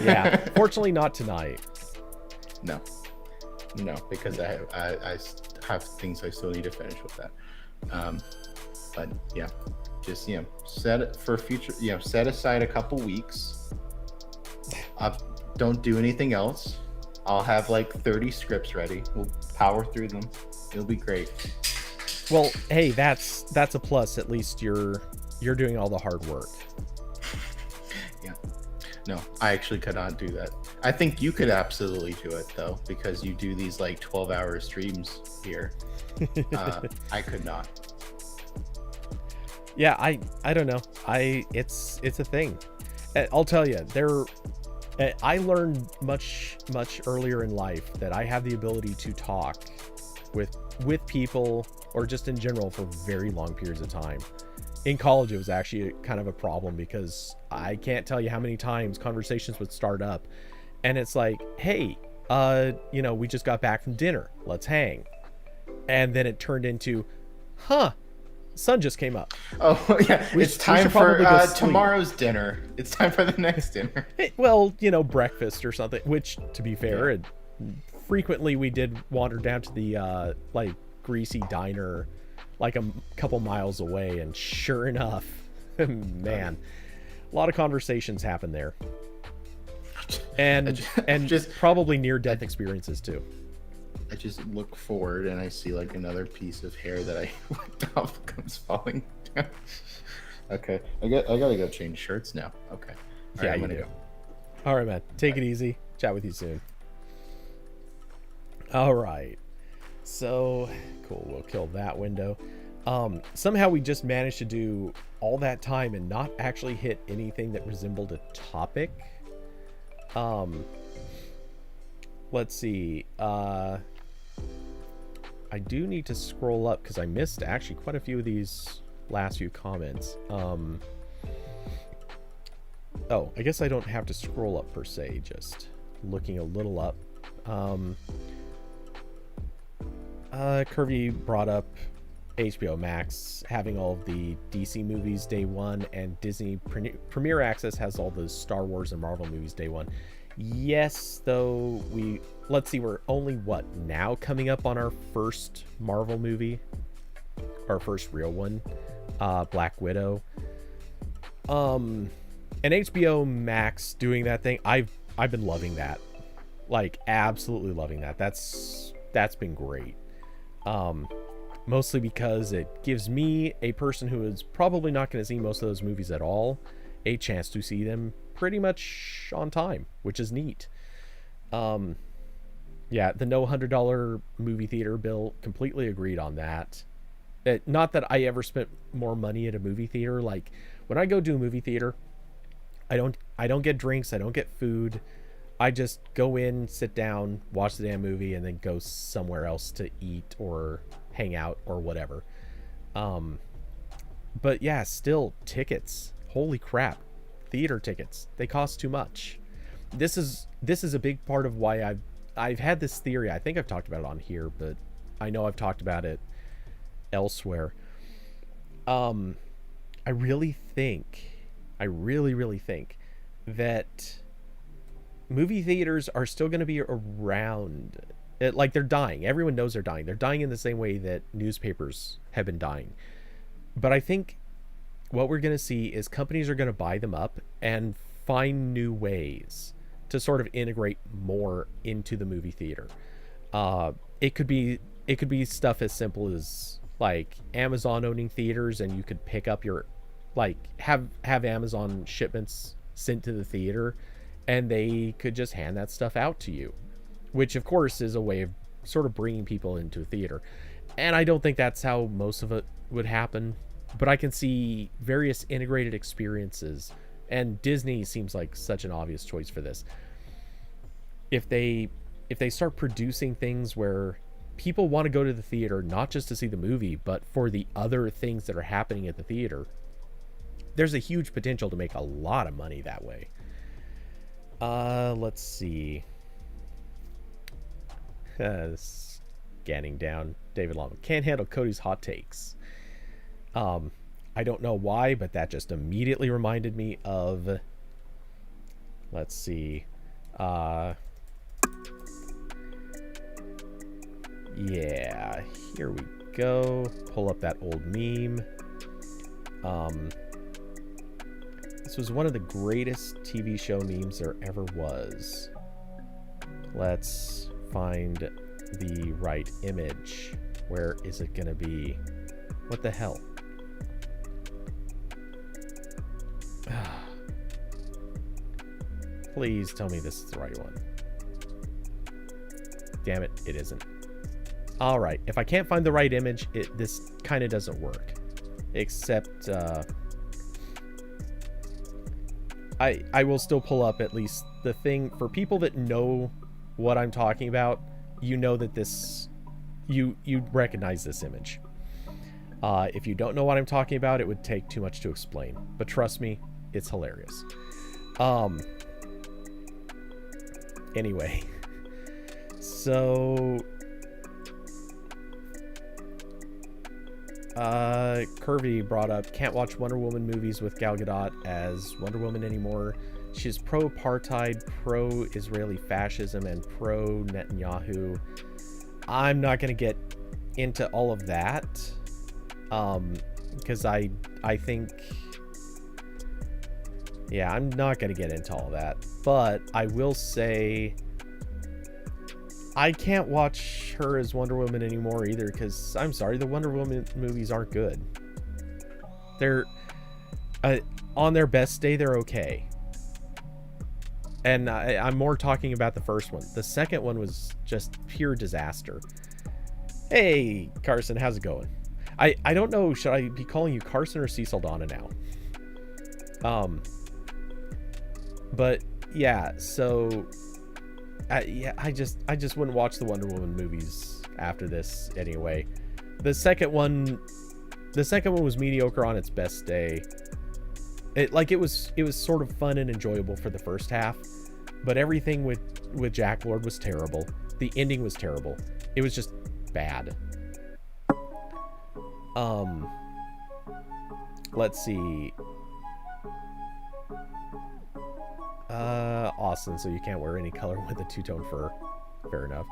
Yeah. Fortunately, not tonight. No, because I have things I still need to finish with that. But yeah, just set it for future. Set aside a couple weeks. Don't do anything else. I'll have like 30 scripts ready. We'll power through them. It'll be great. Well, hey, that's a plus. At least you're doing all the hard work. Yeah. No, I actually could not do that. I think you could absolutely do it though, because you do these like 12-hour streams here. I could not. Yeah, I don't know. It's a thing. I'll tell you, I learned much earlier in life that I have the ability to talk with people or just in general for very long periods of time. In college, it was actually kind of a problem because I can't tell you how many times conversations would start up and it's like, hey, we just got back from dinner. Let's hang. And then it turned into, sun just came up. Oh, yeah. It's time for tomorrow's dinner. It's time for the next dinner. Well, breakfast or something, which, to be fair, frequently we did wander down to the, greasy diner, like a couple miles away. And sure enough, man, a lot of conversations happen there. And just probably near-death experiences, too. I just look forward and I see like another piece of hair that I whipped off comes falling down. Okay, I gotta go change shirts now. Okay. All yeah, right, you do. All right, man. Take it easy. Chat with you soon. All right. So cool. We'll kill that window. Somehow we just managed to do all that time and not actually hit anything that resembled a topic. Let's see. I do need to scroll up because I missed actually quite a few of these last few comments. Oh, I guess I don't have to scroll up per se, just looking a little up. Curvy brought up HBO Max having all of the DC movies day one, and Disney Premier Access has all the Star Wars and Marvel movies day one. Yes, though let's see, we're only now coming up on our first Marvel movie, our first real one, Black Widow. And HBO Max doing that thing, I've been loving that, like absolutely loving that. That's been great. Mostly because it gives me, a person who is probably not going to see most of those movies at all, a chance to see them pretty much on time, which is neat. Yeah, the no $100 movie theater bill, completely agreed on that. Not that I ever spent more money at a movie theater. Like, when I go to a movie theater, I don't get drinks, I don't get food. I just go in, sit down, watch the damn movie, and then go somewhere else to eat or hang out or whatever. But yeah, still, tickets. Holy crap. Theater tickets. They cost too much. This is a big part of why I've had this theory. I think I've talked about it on here, but I know I've talked about it elsewhere. I really think that movie theaters are still going to be around. Like, they're dying. Everyone knows they're dying. They're dying in the same way that newspapers have been dying. But I think what we're going to see is companies are going to buy them up and find new ways to sort of integrate more into the movie theater. It could be stuff as simple as like Amazon owning theaters, and you could pick up your, like, have Amazon shipments sent to the theater, and they could just hand that stuff out to you, which of course is a way of sort of bringing people into a theater. And I don't think that's how most of it would happen, but I can see various integrated experiences, and Disney seems like such an obvious choice for this. If they start producing things where people want to go to the theater not just to see the movie, but for the other things that are happening at the theater, there's a huge potential to make a lot of money that way. Let's see. Scanning down. David Lama can't handle Cody's hot takes. I don't know why, but that just immediately reminded me of, let's see. Yeah, here we go. Pull up that old meme. This was one of the greatest TV show memes there ever was. Let's find the right image. Where is it gonna be? What the hell? Please tell me this is the right one. Damn it, it isn't. Alright, if I can't find the right image, this kind of doesn't work. Except, I will still pull up at least the thing. For people that know what I'm talking about, you know that this, you recognize this image. If you don't know what I'm talking about, it would take too much to explain. But trust me, it's hilarious. Anyway. So... Curvy brought up, can't watch Wonder Woman movies with Gal Gadot as Wonder Woman anymore. She's pro-apartheid, pro-Israeli fascism, and pro-Netanyahu. I'm not going to get into all of that, because I think, yeah, I'm not going to get into all that, but I will say I can't watch her as Wonder Woman anymore either, because I'm sorry, the Wonder Woman movies aren't good. They're on their best day, they're okay. And I'm more talking about the first one. The second one was just pure disaster. Hey, Carson, how's it going? I don't know, should I be calling you Carson or Cecil Donna now? But yeah, so yeah, I just wouldn't watch the Wonder Woman movies after this anyway. The second one was mediocre on its best day. It was sort of fun and enjoyable for the first half, but everything with Jack Lord was terrible. The ending was terrible. It was just bad. Let's see. Austin, so you can't wear any color with a two-tone fur. Fair enough.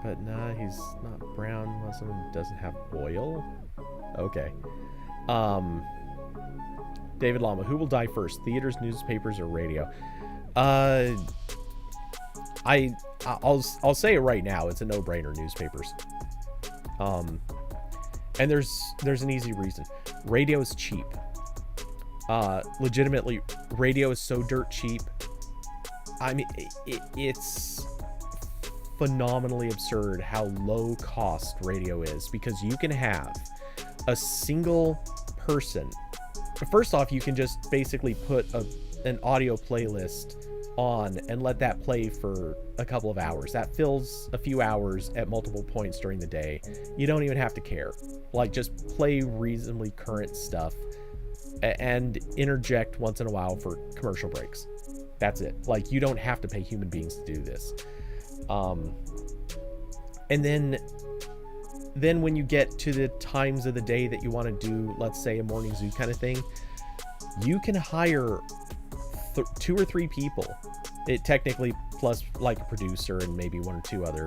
But nah, he's not brown Muslim, doesn't have oil. Okay. David Lama, who will die first? Theaters, newspapers, or radio? I'll say it right now, it's a no-brainer, newspapers. And there's an easy reason. Radio is cheap. Legitimately, radio is so dirt cheap. I mean, it's phenomenally absurd how low cost radio is, because you can have a single person. First off, you can just basically put an audio playlist on and let that play for a couple of hours. That fills a few hours at multiple points during the day. You don't even have to care. Like, just play reasonably current stuff and interject once in a while for commercial breaks. That's it. Like, you don't have to pay human beings to do this. And then when you get to the times of the day that you want to do, let's say, a morning zoo kind of thing, you can hire 2 or 3 people. It technically, plus like a producer and maybe 1 or 2 other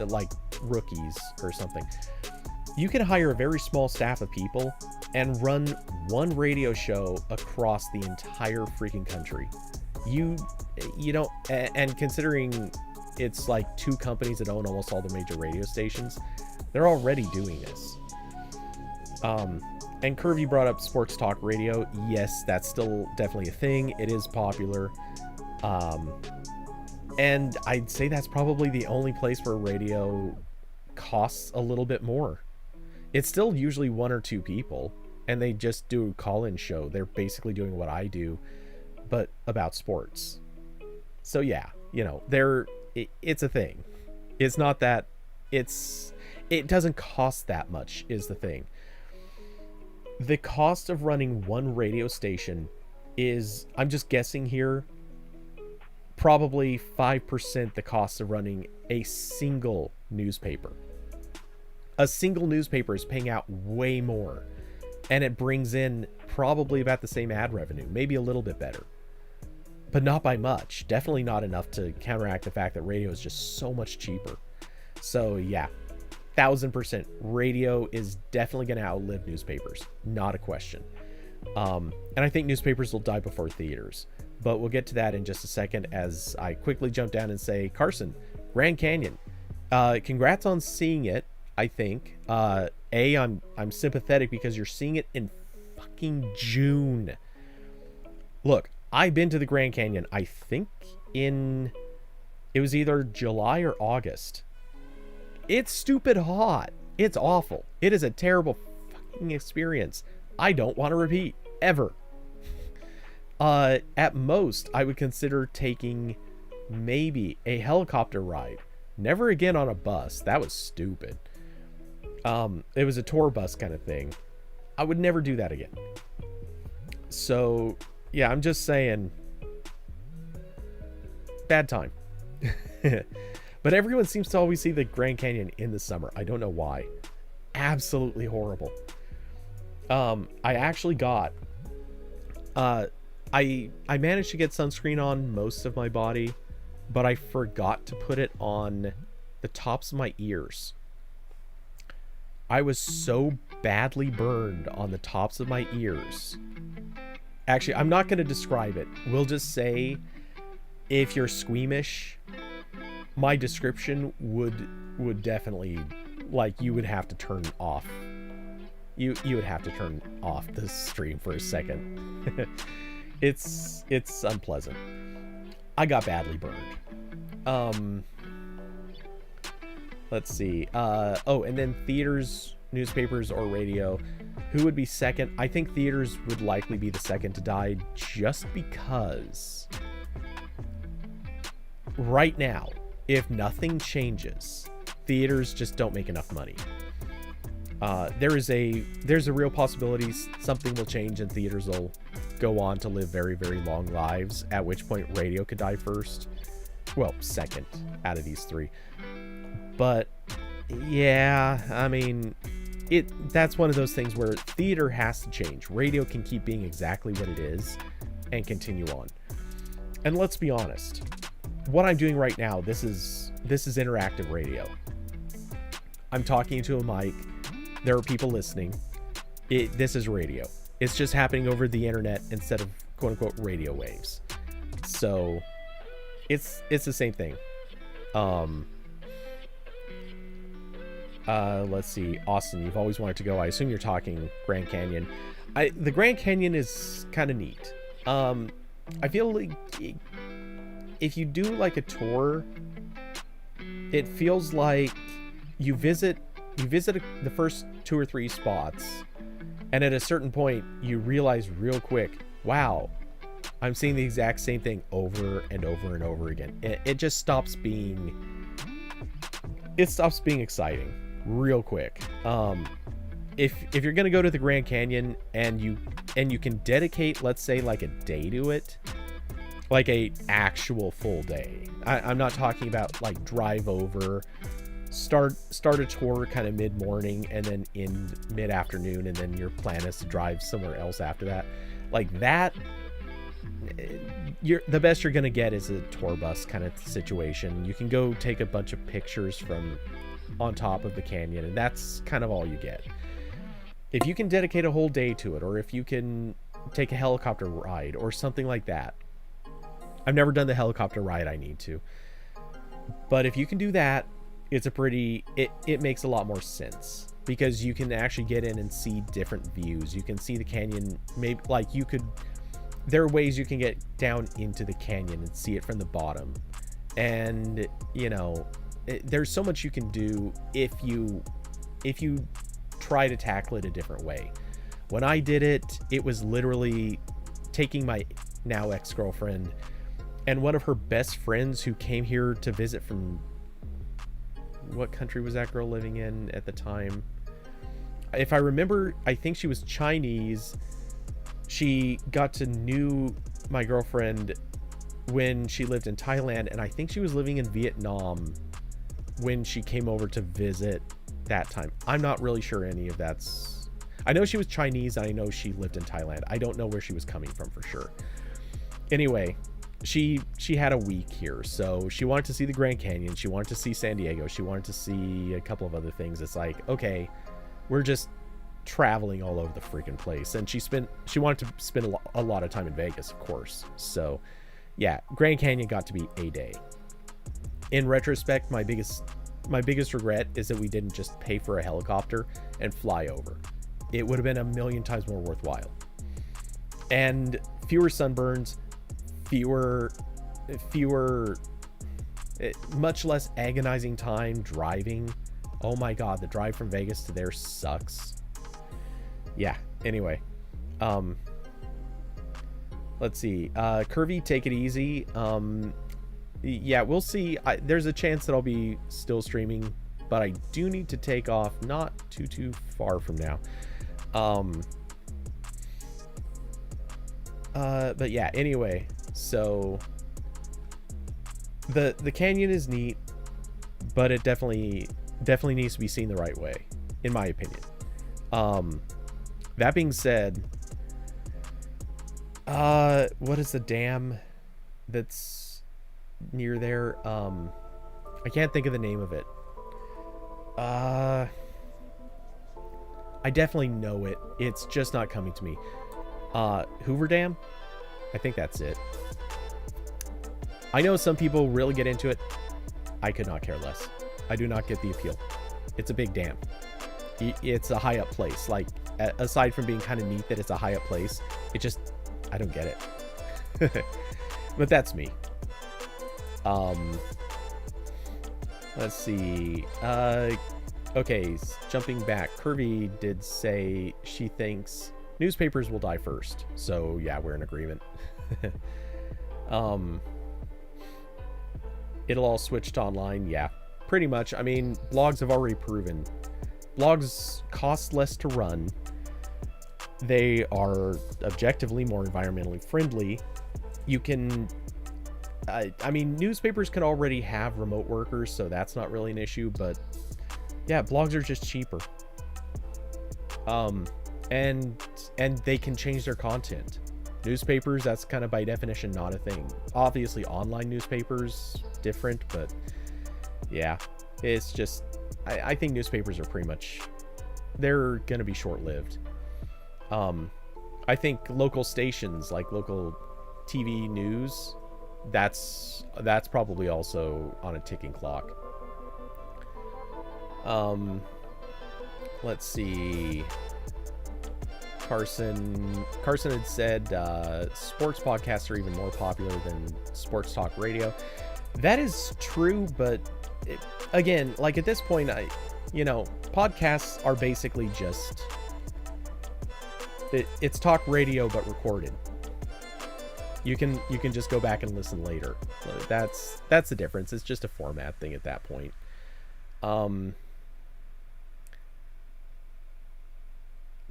like rookies or something. You can hire a very small staff of people and run one radio show across the entire freaking country. You don't, and considering it's like 2 companies that own almost all the major radio stations, they're already doing this. And Curvy brought up sports talk radio. Yes, that's still definitely a thing. It is popular. And I'd say that's probably the only place where radio costs a little bit more. It's still usually 1 or 2 people, and they just do a call-in show. They're basically doing what I do, but about sports. So yeah, it's a thing. It's not that it doesn't cost that much is the thing. The cost of running one radio station is, I'm just guessing here, probably 5% the cost of running a single newspaper. A single newspaper is paying out way more, and it brings in probably about the same ad revenue, maybe a little bit better, but not by much. Definitely not enough to counteract the fact that radio is just so much cheaper. So yeah, 1000% radio is definitely going to outlive newspapers, not a question. And I think newspapers will die before theaters, but we'll get to that in just a second as I quickly jump down and say, Carson, Grand Canyon, congrats on seeing it. I think I'm sympathetic because you're seeing it in fucking June. Look, I've been to the Grand Canyon, I think it was either July or August. It's stupid hot. It's awful. It is a terrible fucking experience. I don't want to repeat ever. At most, I would consider taking maybe a helicopter ride. Never again on a bus. That was stupid. It was a tour bus kind of thing. I would never do that again. So yeah, I'm just saying, bad time. But everyone seems to always see the Grand Canyon in the summer. I don't know why. Absolutely horrible. I actually got I managed to get sunscreen on most of my body, but I forgot to put it on the tops of my ears. I was so badly burned on the tops of my ears. Actually, I'm not going to describe it. We'll just say, if you're squeamish, my description would definitely, like, you would have to turn off. You would have to turn off the stream for a second. It's unpleasant. I got badly burned. Let's see. And then theaters, newspapers, or radio. Who would be second? I think theaters would likely be the second to die, just because right now, if nothing changes, theaters just don't make enough money. There's a real possibility something will change and theaters will go on to live very, very long lives, at which point radio could die first. Well, second out of these 3. But yeah, I mean, that's one of those things where theater has to change. Radio can keep being exactly what it is and continue on. And let's be honest, what I'm doing right now, this is interactive radio. I'm talking into a mic. There are people listening. This is radio. It's just happening over the internet instead of quote unquote radio waves. So it's the same thing. Let's see, Austin, you've always wanted to go. I assume you're talking Grand Canyon. The Grand Canyon is kind of neat. I feel like if you do like a tour, it feels like you visit the first 2 or 3 spots, and at a certain point you realize real quick, wow, I'm seeing the exact same thing over and over and over again. It just stops being exciting real quick. If you're gonna go to the Grand Canyon and you can dedicate, let's say, like a day to it, like a actual full day. I'm not talking about like drive over, start a tour kind of mid-morning and then end mid-afternoon, and then your plan is to drive somewhere else after that. Like that, the best you're gonna get is a tour bus kind of situation. You can go take a bunch of pictures from on top of the canyon, and that's kind of all you get. If you can dedicate a whole day to it, or if you can take a helicopter ride or something like that. I've never done the helicopter ride. I need to. But if you can do that, it's it makes a lot more sense, because you can actually get in and see different views. You can see the canyon, maybe like there are ways you can get down into the canyon and see it from the bottom. And, you know, there's so much you can do if you try to tackle it a different way. When I did it, it was literally taking my now ex-girlfriend and one of her best friends who came here to visit from, what country was that girl living in at the time? If I remember, I think she was Chinese. She got to know my girlfriend when she lived in Thailand, and I think she was living in Vietnam when she came over to visit that time. I'm not really sure any of that's... I know she was Chinese, and I know she lived in Thailand. I don't know where she was coming from for sure. Anyway, she had a week here, so she wanted to see the Grand Canyon, she wanted to see San Diego, she wanted to see a couple of other things. It's like, okay, we're just traveling all over the freaking place. And she wanted to spend a lot of time in Vegas, of course. So yeah, Grand Canyon got to be a day. In retrospect, my biggest regret is that we didn't just pay for a helicopter and fly over. It would have been a million times more worthwhile. And fewer sunburns, much less agonizing time driving. Oh my god, the drive from Vegas to there sucks. Yeah, anyway. Let's see. Curvy, take it easy. Yeah, we'll see. There's a chance that I'll be still streaming, but I do need to take off not too far from now. But yeah, anyway, so the canyon is neat, but it definitely needs to be seen the right way, in my opinion. That being said, what is the dam that's near there? I can't think of the name of it. I definitely know it. It's just not coming to me. Hoover Dam? I think that's it. I know some people really get into it. I could not care less. I do not get the appeal. It's a big dam. It's a high up place. Like, aside from being kind of neat that it's a high up place, it just, I don't get it. But that's me. Let's see. Okay, jumping back, Curvy did say she thinks newspapers will die first. So yeah, we're in agreement. It'll all switch to online. Yeah, pretty much. I mean, blogs have already proven. Blogs cost less to run. They are objectively more environmentally friendly. You can... I mean, newspapers can already have remote workers, so that's not really an issue, but yeah, blogs are just cheaper. And they can change their content. Newspapers, that's kind of by definition not a thing. Obviously, online newspapers, different, but yeah, it's just, I think newspapers are pretty much, they're gonna be short-lived. I think local stations, like local TV news, that's probably also on a ticking clock. let's see. Carson had said sports podcasts are even more popular than sports talk radio. That is true, but again, like at this point, podcasts are basically just it's talk radio but recorded. You can just go back and listen later. That's the difference. It's just a format thing at that point.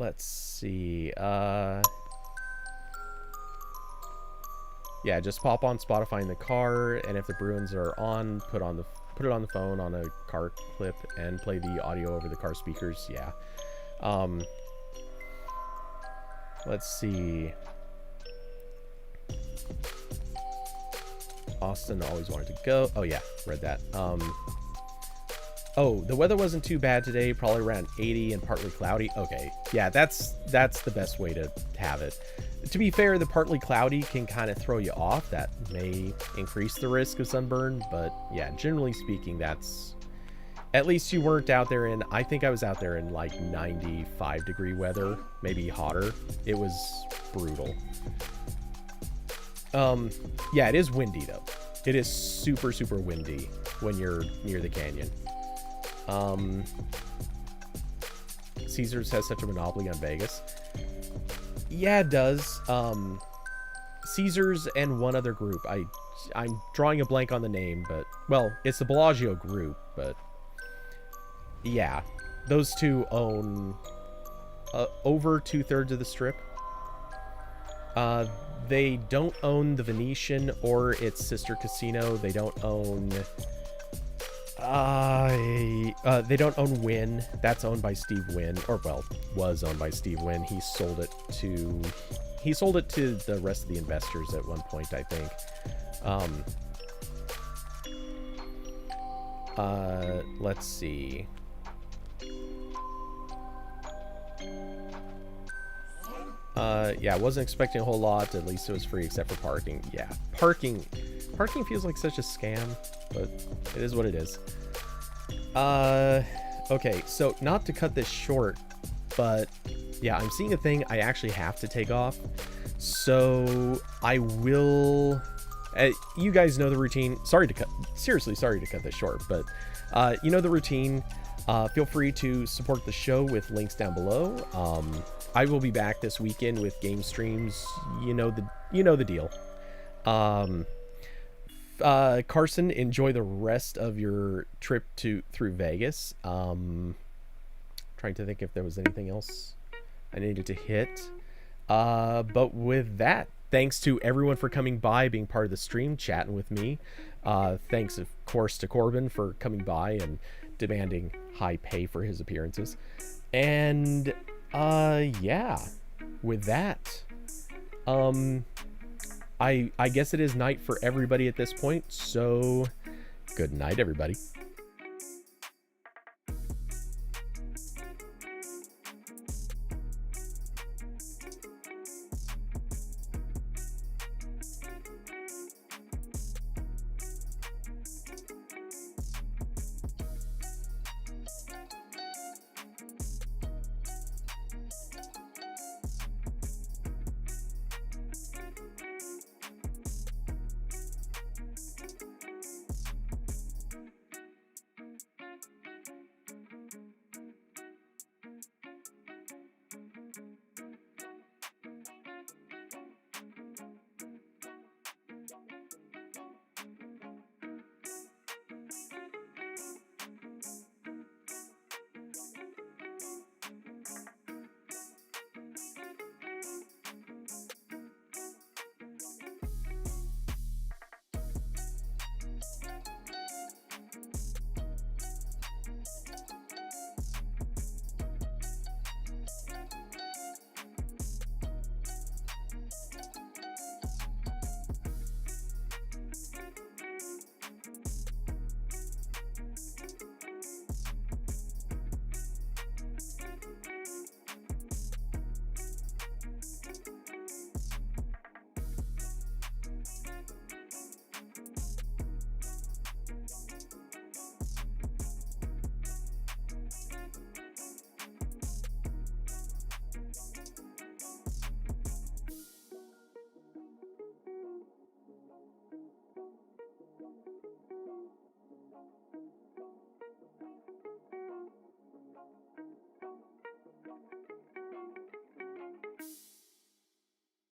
Let's see. Yeah, just pop on Spotify in the car, and if the Bruins are on, put it on the phone on a car clip and play the audio over the car speakers. Yeah. Let's see. Austin always wanted to go. Oh yeah, read that. Oh, the weather wasn't too bad today, probably around 80 and partly cloudy. Okay, yeah, that's the best way to have it. To be fair, the partly cloudy can kind of throw you off. That may increase the risk of sunburn, but yeah, generally speaking, that's... At least you weren't out there in... I think I was out there in like 95 degree weather, maybe hotter. It was brutal. Yeah, it is windy though. It is super, super windy when you're near the canyon. Caesars has such a monopoly on Vegas. Yeah, it does. Caesars and one other group. I'm drawing a blank on the name, but... Well, it's the Bellagio group, but... Yeah. Those two own... over 2/3 of the Strip. They don't own the Venetian or its sister casino. They don't own... they don't own Wynn. That's owned by Steve Wynn, or well, was owned by Steve Wynn. He sold it to the rest of the investors at one point, I think. Let's see. Yeah, I wasn't expecting a whole lot. At least it was free except for parking. Yeah, parking feels like such a scam, but it is what it is. Okay, so not to cut this short, but yeah, I'm seeing a thing I actually have to take off. So I will... you guys know the routine. Seriously sorry to cut this short, but you know the routine. Feel free to support the show with links down below. I will be back this weekend with game streams. You know the deal. Carson, enjoy the rest of your trip through Vegas. Trying to think if there was anything else I needed to hit. But with that, thanks to everyone for coming by, being part of the stream, chatting with me. Thanks, of course, to Corbin for coming by and demanding high pay for his appearances. And yeah, with that, I guess it is night for everybody at this point, so good night, everybody.